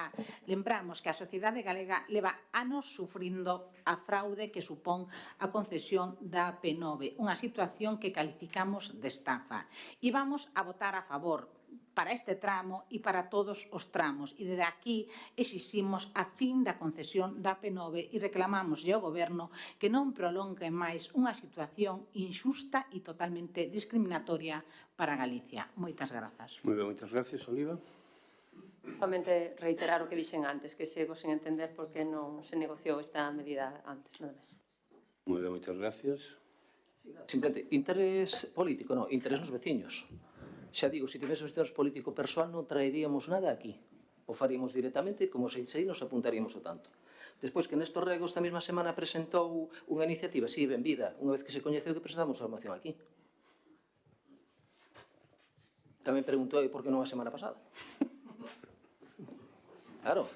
lembramos que a sociedade galega leva anos sufrindo a fraude que supón a concesión da P9, unha situación que calificamos de estafa. E vamos a votar a favor para este tramo e para todos os tramos. E desde aquí exiximos a fin da concesión da P9 e reclamamos ao Goberno que non prolongue máis unha situación injusta e totalmente discriminatoria para Galicia. Moitas grazas. Moitas gracias, Oliva. Solamente reiterar o que dixen antes, que sigo sen entender por que non se negociou esta medida antes, nada máis. Moitas gracias. Simplemente, interés político, non, interés nos veciños. Xa digo, se tivésemos interés político persoal non traeríamos nada aquí. O faríamos directamente, como se aí nos apuntaríamos o tanto. Despois que Néstor Rego esta mesma semana presentou unha iniciativa, si, ben vida, unha vez que se coñeceu que presentamos a moción aquí. Tamén preguntou por que non a semana pasada. Claro.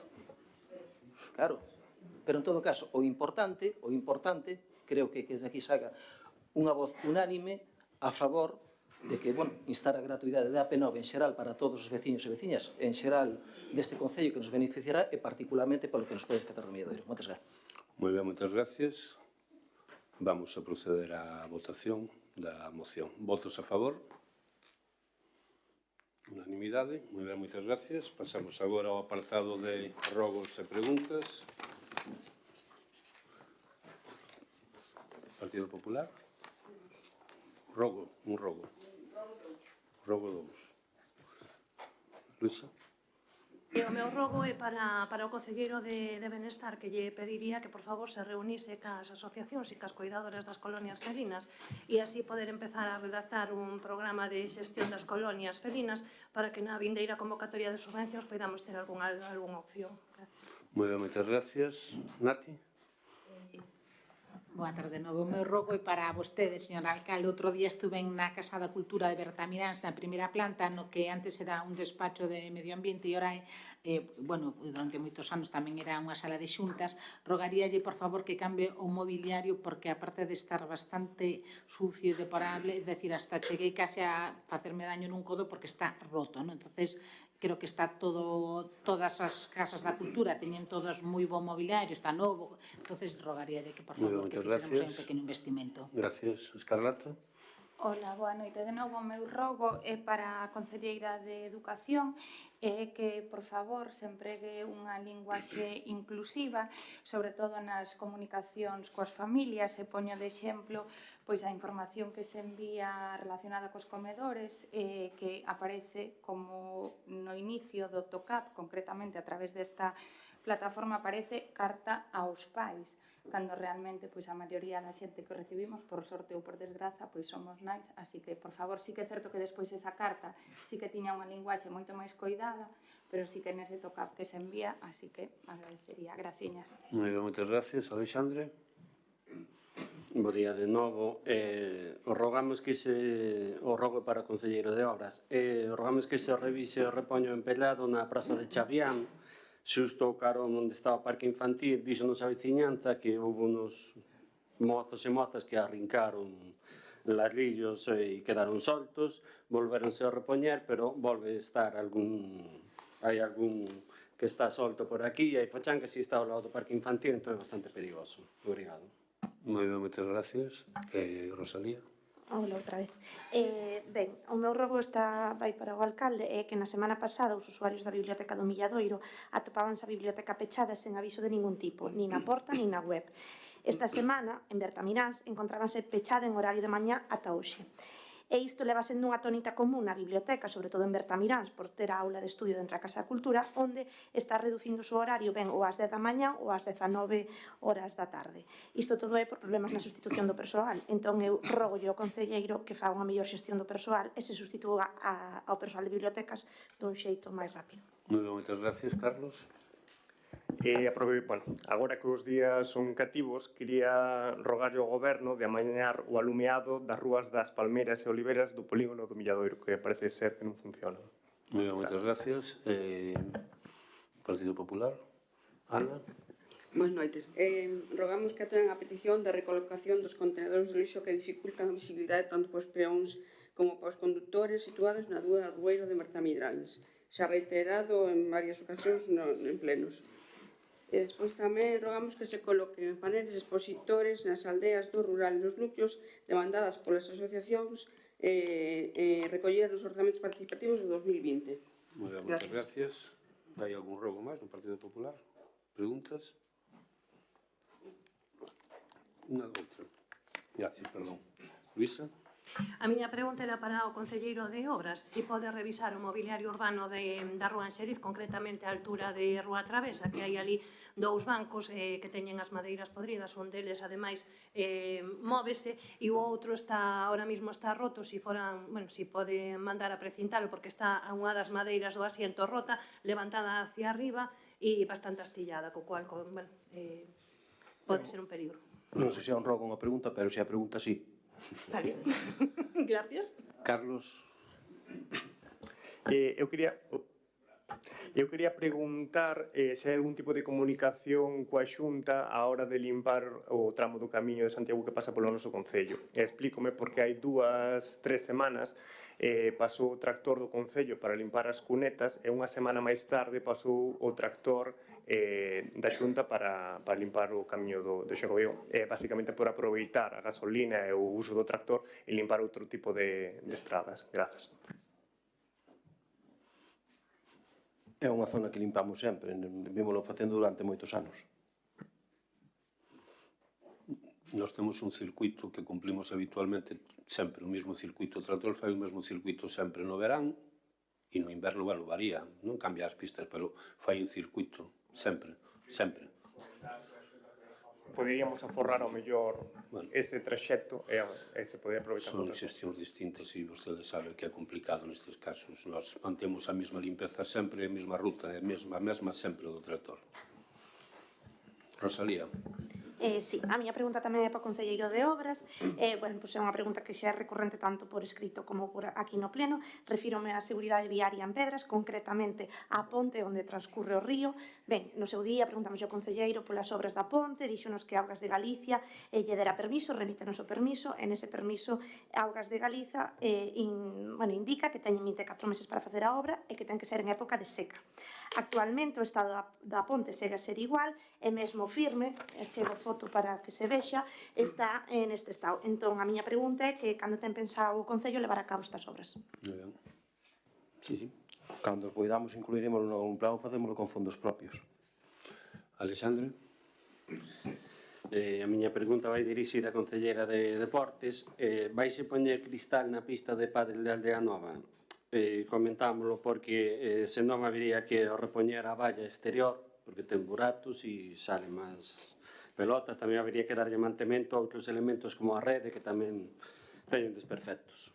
Pero en todo caso, o importante, creo que desde aquí saca unha voz unánime a favor de que, instar a gratuidade da AP9 en xeral para todos os veciños e veciñas, en xeral deste Concello que nos beneficiará e particularmente polo que nos pode afectar o Milladoiro. Moitas gracias. Moi ben, moitas gracias. Vamos a proceder á votación da moción. Votos a favor? Unanimidade. Moi ben, moitas gracias. Pasamos agora ao apartado de rogos e preguntas. Partido Popular. Un rogo. Rogo 2. Luisa. O meu rogo é para o Concelleiro de Benestar, que lle pediría que, por favor, se reunise cas asociacións e cas cuidadoras das colonias felinas e así poder empezar a redactar un programa de xestión das colonias felinas para que na vindeira convocatoria de subvencións podamos ter algunha opción. Moi ben, moitas gracias. Nati? Boa tarde, de novo. O meu rogo é para vostede, señor alcalde. Outro día estuve na Casa da Cultura de Bertamiráns, na primeira planta, no que antes era un despacho de medio ambiente e ora bueno, durante moitos anos tamén era unha sala de xuntas. Rogaríalle, por favor, que cambie o mobiliario porque, aparte de estar bastante sucio e deplorable, es decir, hasta cheguei case a facerme daño nun codo porque está roto, non? Entonces, creo que está todas as casas da cultura teñen todos moi bo mobiliario, está novo, entonces rogaríalle que, por favor, que fixéramos aí un pequeno investimento. Gracias. Escarlata. Ola, boa noite. De novo, o meu rogo é para a Concelleira de Educación que, por favor, se empregue unha linguaxe inclusiva, sobre todo nas comunicacións coas familias. E poño de exemplo pois a información que se envía relacionada cos comedores que aparece como no inicio do TOCAP, concretamente a través desta plataforma aparece carta aos pais, cando realmente pois a maioría da xente que recibimos, por sorte ou por desgraza, pois somos nais, así que, por favor, sí que é certo que despois esa carta sí que tiña unha linguaxe moito máis coidada, pero sí que nese TOCAP que se envía, así que agradecería. Graciñas. Moi ben, moitas gracias. Alexandre. Bo día de novo. Rogamos que o rogo para o Concelleiro de Obras. Rogamos que se revise o repoño empellado na praza de Chavián, xusto o carón onde estaba o parque infantil. Díxonos a veciñanza que houve unos mozos e mozas que arrincaron ladrillos e quedaron soltos, volveronse a repoñer, pero volve a estar hai algún que está solto por aquí, e hai fachán que si está ao lado do parque infantil, entón é bastante perigoso. Obrigado. Moi ben, moitas gracias. Rosalía. Hola, outra vez. Ben, o meu rogo vai para o alcalde é que na semana pasada os usuarios da Biblioteca do Milladoiro atopábanse a biblioteca pechada sen aviso de ningún tipo, nin na porta nin na web. Esta semana, en Bertamiráns, encontrábanse pechada en horario de mañá ata hoxe. E isto leva sendo unha tónica común na biblioteca, sobre todo en Bertamiráns, por ter a aula de estudio dentro da Casa da Cultura, onde está reducindo o seu horario ben ou ás 10 da mañá ou ás 19 horas da tarde. Isto todo é por problemas na sustitución do persoal. Entón, eu rogolle ao concelleiro que faga unha mellor xestión do persoal e se sustitúa ao persoal de bibliotecas dun xeito máis rápido. Moi ben, moitas gracias, Carlos. Agora que os días son cativos, quería rogarlle ao goberno de amañar o alumeado das rúas das Palmeiras e Oliveras do polígono do Milladoiro, que parece ser que non funciona. Moi ben, moitas gracias. Partido Popular. Ana. Boas noites. Rogamos que atendan a petición de recolocación dos contenedores de lixo que dificultan a visibilidade tanto para os peóns como para os condutores situados na Dúa Arrueiro de Bertamiráns. Xa reiterado en varias ocasións en plenos. E despois tamén rogamos que se coloquen paneles expositores nas aldeas do rural e nos núcleos demandadas polas asociacións recollidas nos orzamentos participativos do 2020. Moi ben, moitas gracias. Hai algún rogo máis no Partido Popular? Preguntas? Unha outra. Gracias, perdón. Luisa? A miña pregunta era para o concelleiro de Obras, se pode revisar o mobiliario urbano da Rúa Enxeriz, concretamente a altura de Rúa Travesa, que hai ali dous bancos que teñen as madeiras podridas, un deles, ademais, móvese, e o outro ahora mismo está roto, se pode mandar a precintalo, porque está unha das madeiras do asiento rota, levantada hacia arriba e bastante astillada, co cual pode ser un peligro. Non sei se é un rogo ou unha pregunta, pero se a pregunta sí. Vale. Gracias. Carlos. Eu quería preguntar se hai algún tipo de comunicación coa Xunta á hora de limpar o tramo do camiño de Santiago que pasa polo noso concello. Explícome porque hai 2-3 semanas pasou o tractor do concello para limpar as cunetas e unha semana máis tarde pasou o tractor da Xunta para limpar o camiño do Xacobeo, basicamente por aproveitar a gasolina e o uso do tractor e limpar outro tipo de estradas. Grazas. É unha zona que limpamos sempre, vímoslo facendo durante moitos anos. Nós temos un circuito que cumplimos habitualmente sempre, o mesmo circuito. O tractor fai o mesmo circuito sempre no verán e no inverno, varía, non cambia as pistas, pero fai un circuito sempre. Poderíamos aforrar ao mellor ese traxecto e se podía aproveitar. Son xestións distintas e vostede sabe que é complicado nestes casos. Nós mantemos a mesma limpeza sempre, a mesma ruta, a mesma sempre do tractor. Rosalía. Sí, a miña pregunta tamén é para o Concelleiro de Obras. Bueno, pois é unha pregunta que xa é recurrente tanto por escrito como por aquí no pleno. Refírome á seguridade viaria en Pedras, concretamente á ponte onde transcurre o río. Ben, no seu día preguntamos ao Concelleiro polas obras da ponte, díxonos que Augas de Galicia lle dera permiso, remítenos o permiso, e nese permiso Augas de Galiza indica que teñen 24 meses para facer a obra e que ten que ser en época de seca. Actualmente o estado da ponte segue a ser igual, e mesmo firme, chego foto para que se vexa, está neste estado. Entón, a miña pregunta é que cando ten pensado o Concello levar a cabo estas obras? Sí. Cando poidamos incluiremos no plan, facémoslo con fondos propios. Alexandre? A miña pregunta vai dirixida á Concelleira de Deportes. Vaise poñer cristal na pista de pádel de Aldea Nova? Comentámoslo porque senón habería que repoñer a valla exterior, porque ten buratos e salen máis pelotas. Tamén habería que darlle mantemento a outros elementos como a rede, que tamén teñen desperfectos.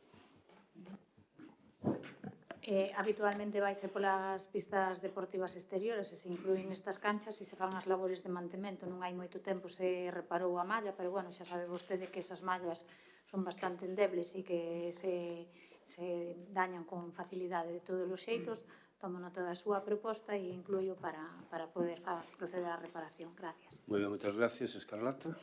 Habitualmente vaise polas pistas deportivas exteriores e se inclúen estas canchas e se fan as labores de mantemento. Non hai moito tempo se reparou a malla, pero bueno, xa sabe vostede que esas mallas son bastante endebles e que se dañan con facilidade de todos os xeitos. Tomo nota da súa proposta e incluyo para poder proceder á reparación. Gracias. Moi ben, moitas gracias. Escarlata?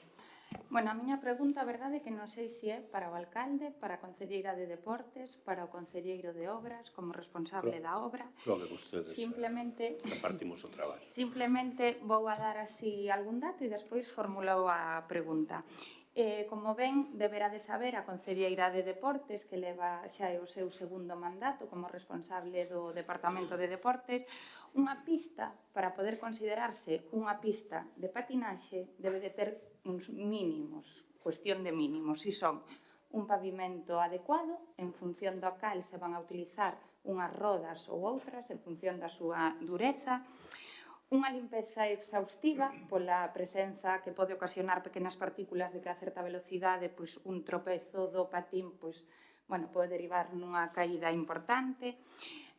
Bueno, a miña pregunta, a verdade, é que non sei se é para o alcalde, para a Concelleira de Deportes, para o Concelleiro de Obras, como responsable da obra. Prove vostedes. Simplemente Repartimos o traballo. Simplemente vou a dar así algún dato e despois formulo a pregunta. Como ben, deberá de saber a Concelleira de Deportes, que leva xa o seu segundo mandato como responsable do Departamento de Deportes, unha pista, para poder considerarse unha pista de patinaxe, debe de ter uns mínimos, cuestión de mínimos, e son un pavimento adecuado, en función do cal se van a utilizar unhas rodas ou outras, en función da súa dureza, unha limpeza exhaustiva pola presenza que pode ocasionar pequenas partículas de que a certa velocidade un tropezo do patín pode derivar nunha caída importante.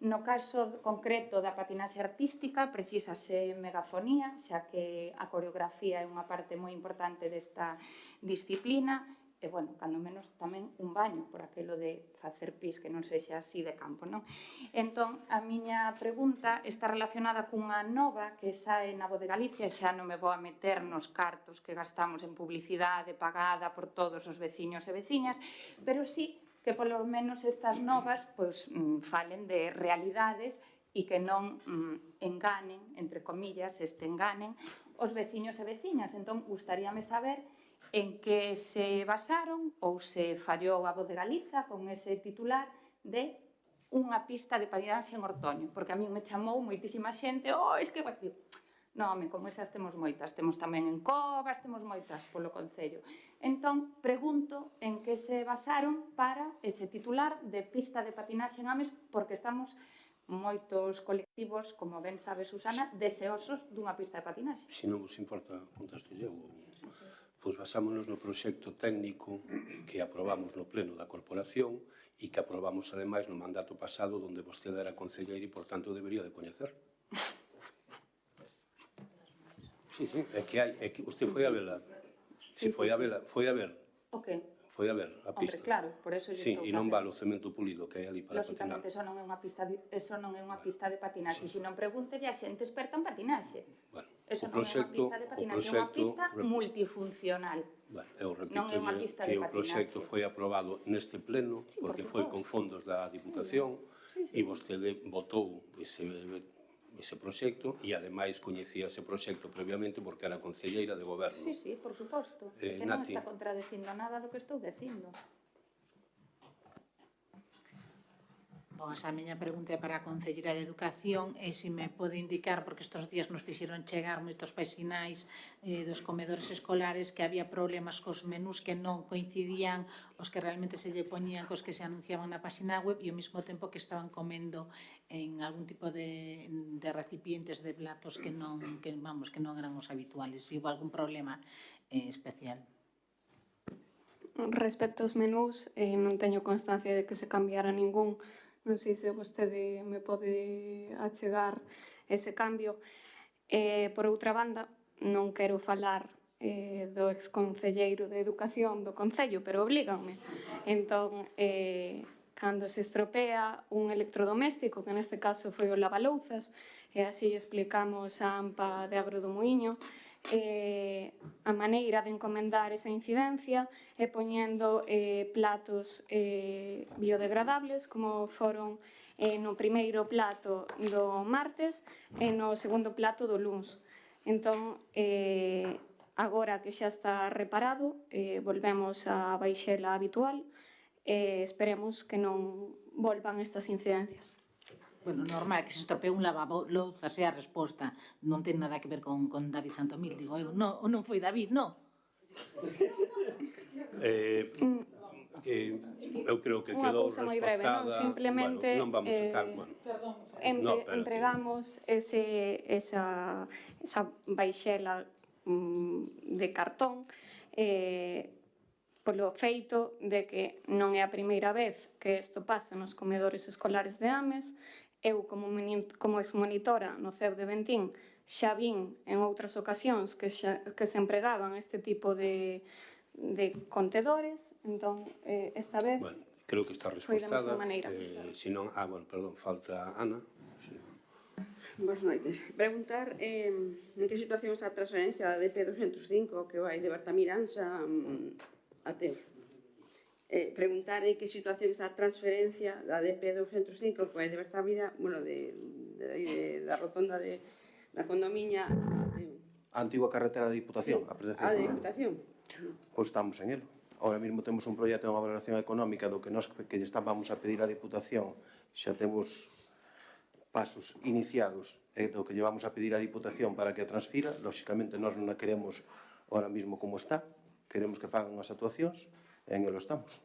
No caso concreto da patinaxe artística precisase megafonía, xa que a coreografía é unha parte moi importante desta disciplina, e, cando menos tamén un baño, por aquilo de facer pis que non sexa así de campo, non? Entón, a miña pregunta está relacionada cunha nova que sae na Voz de Galicia, xa non me vou a meter nos cartos que gastamos en publicidade pagada por todos os veciños e veciñas, pero sí que polo menos estas novas falen de realidades e que non enganen, entre comillas, enganen os veciños e veciñas. Entón, gustaríame saber en que se basaron ou se fallou a Voz de Galiza con ese titular de unha pista de patinaxe en Ortoño, porque a mí me chamou moitísima xente, es que... Non, como esas temos moitas, temos tamén en Covas, temos moitas polo Concello. Entón, pregunto en que se basaron para ese titular de pista de patinaxe en Ames, porque estamos moitos colectivos, como ben sabe Susana, deseosos dunha pista de patinaxe. Se non vos importa, contaste eu. Pois basámonos no proxecto técnico que aprobamos no pleno da corporación e que aprobamos ademais no mandato pasado onde vostede era concelleiro e, por tanto, debería de coñecer. Sí, é que usted foi a vela. Si foi a vela, foi a ver. O que? Foi a ver a pista. Hombre, claro, por eso sí, e non vale o cemento pulido que hai ali para patinar. Lóxicamente, eso non é unha pista de patinaxe, se non pregúntelle a xente experta en patinaxe. Eso non é unha pista de patinaxe, é unha pista multifuncional. Eu repito que o proxecto foi aprobado neste pleno, porque foi con fondos da Diputación, e vostede votou ese proxecto e, ademais, coñecía ese proxecto previamente porque era concelleira de goberno. Sí, por suposto. Que non está contradecindo nada do que estou dicindo. A miña pregunta é para a Concelleira de Educación e se me pode indicar, porque estes días nos fixeron chegar moitos paisinais dos comedores escolares que había problemas cos menús que non coincidían os que realmente se lle poñían cos que se anunciaban na página web e ao mesmo tempo que estaban comendo en algún tipo de recipientes de platos que non eran os habituales. Se houve algún problema especial. Respecto aos menús, non teño constancia de que se cambiara ningún. Non sei se vostede me pode achegar ese cambio. Por outra banda, non quero falar do exconcelleiro de Educación do Concello, pero oblíganme. Entón, cando se estropea un electrodoméstico, que neste caso foi o lavalouzas, e así explicamos a AMPA de Agro do Muiño, a maneira de encomendar esa incidencia é poñendo platos biodegradables, como foron no primeiro plato do martes e no segundo plato do luns. Entón, agora que xa está reparado, volvemos á baixela habitual e esperemos que non volvan estas incidencias. Bueno, normal, que se estropee un lavalouzas é a resposta. Non ten nada que ver con David Santomil, digo eu. Non, non foi David, non? Eu creo que Unha quedou cousa moi breve, non? respostada. Simplemente Bueno, non vamos a sacar, entregamos esa baixela de cartón polo feito de que non é a primeira vez que isto pasa nos comedores escolares de Ames. Eu, como exmonitora no CEU de Bentín, xa vin en outras ocasións que se empregaban este tipo de contedores, entón, esta vez creo que está foi da mesma respostada. maneira. Se non, perdón, falta Ana. Boas noites. Preguntar en que situación está a transferencia da DP 205 que vai de Bertamiranza a Teo. Preguntar en que situación está a transferencia da DP 205 que vai de Bertamiranza, bueno, da rotonda da Condomiña a Teo. A antigua carretera da Diputación. A de Diputación. Pois estamos en elo. Ahora mesmo temos un proxecto de valoración económica do que nós que lle estábamos a pedir á Diputación. Xa temos pasos iniciados do que llevamos a pedir á Diputación para que a transfira. Lóxicamente, nós non a queremos ahora mesmo como está. Queremos que fagan as actuacións e en elo estamos.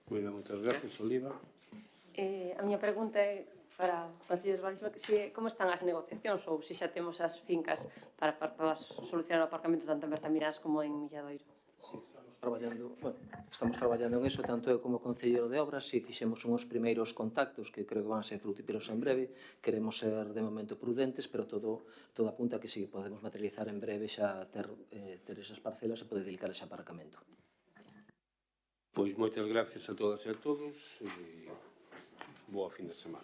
Moi ben, moitas gracias, Oliva. A miña pregunta é para o Concello de Urbanismo, como están as negociacións ou se xa temos as fincas para solucionar o aparcamento tanto en Bertamiráns como en Milladoiro? Estamos traballando en eso, tanto eu como concelleiro de obras, si fixemos unhos primeiros contactos que creo que van a ser frutíferos en breve. Queremos ser de momento prudentes, pero todo apunta a que si podemos materializar en breve xa ter esas parcelas e poder dedicar ese aparcamento. Pois moitas gracias a todas e a todos e boa fin de semana.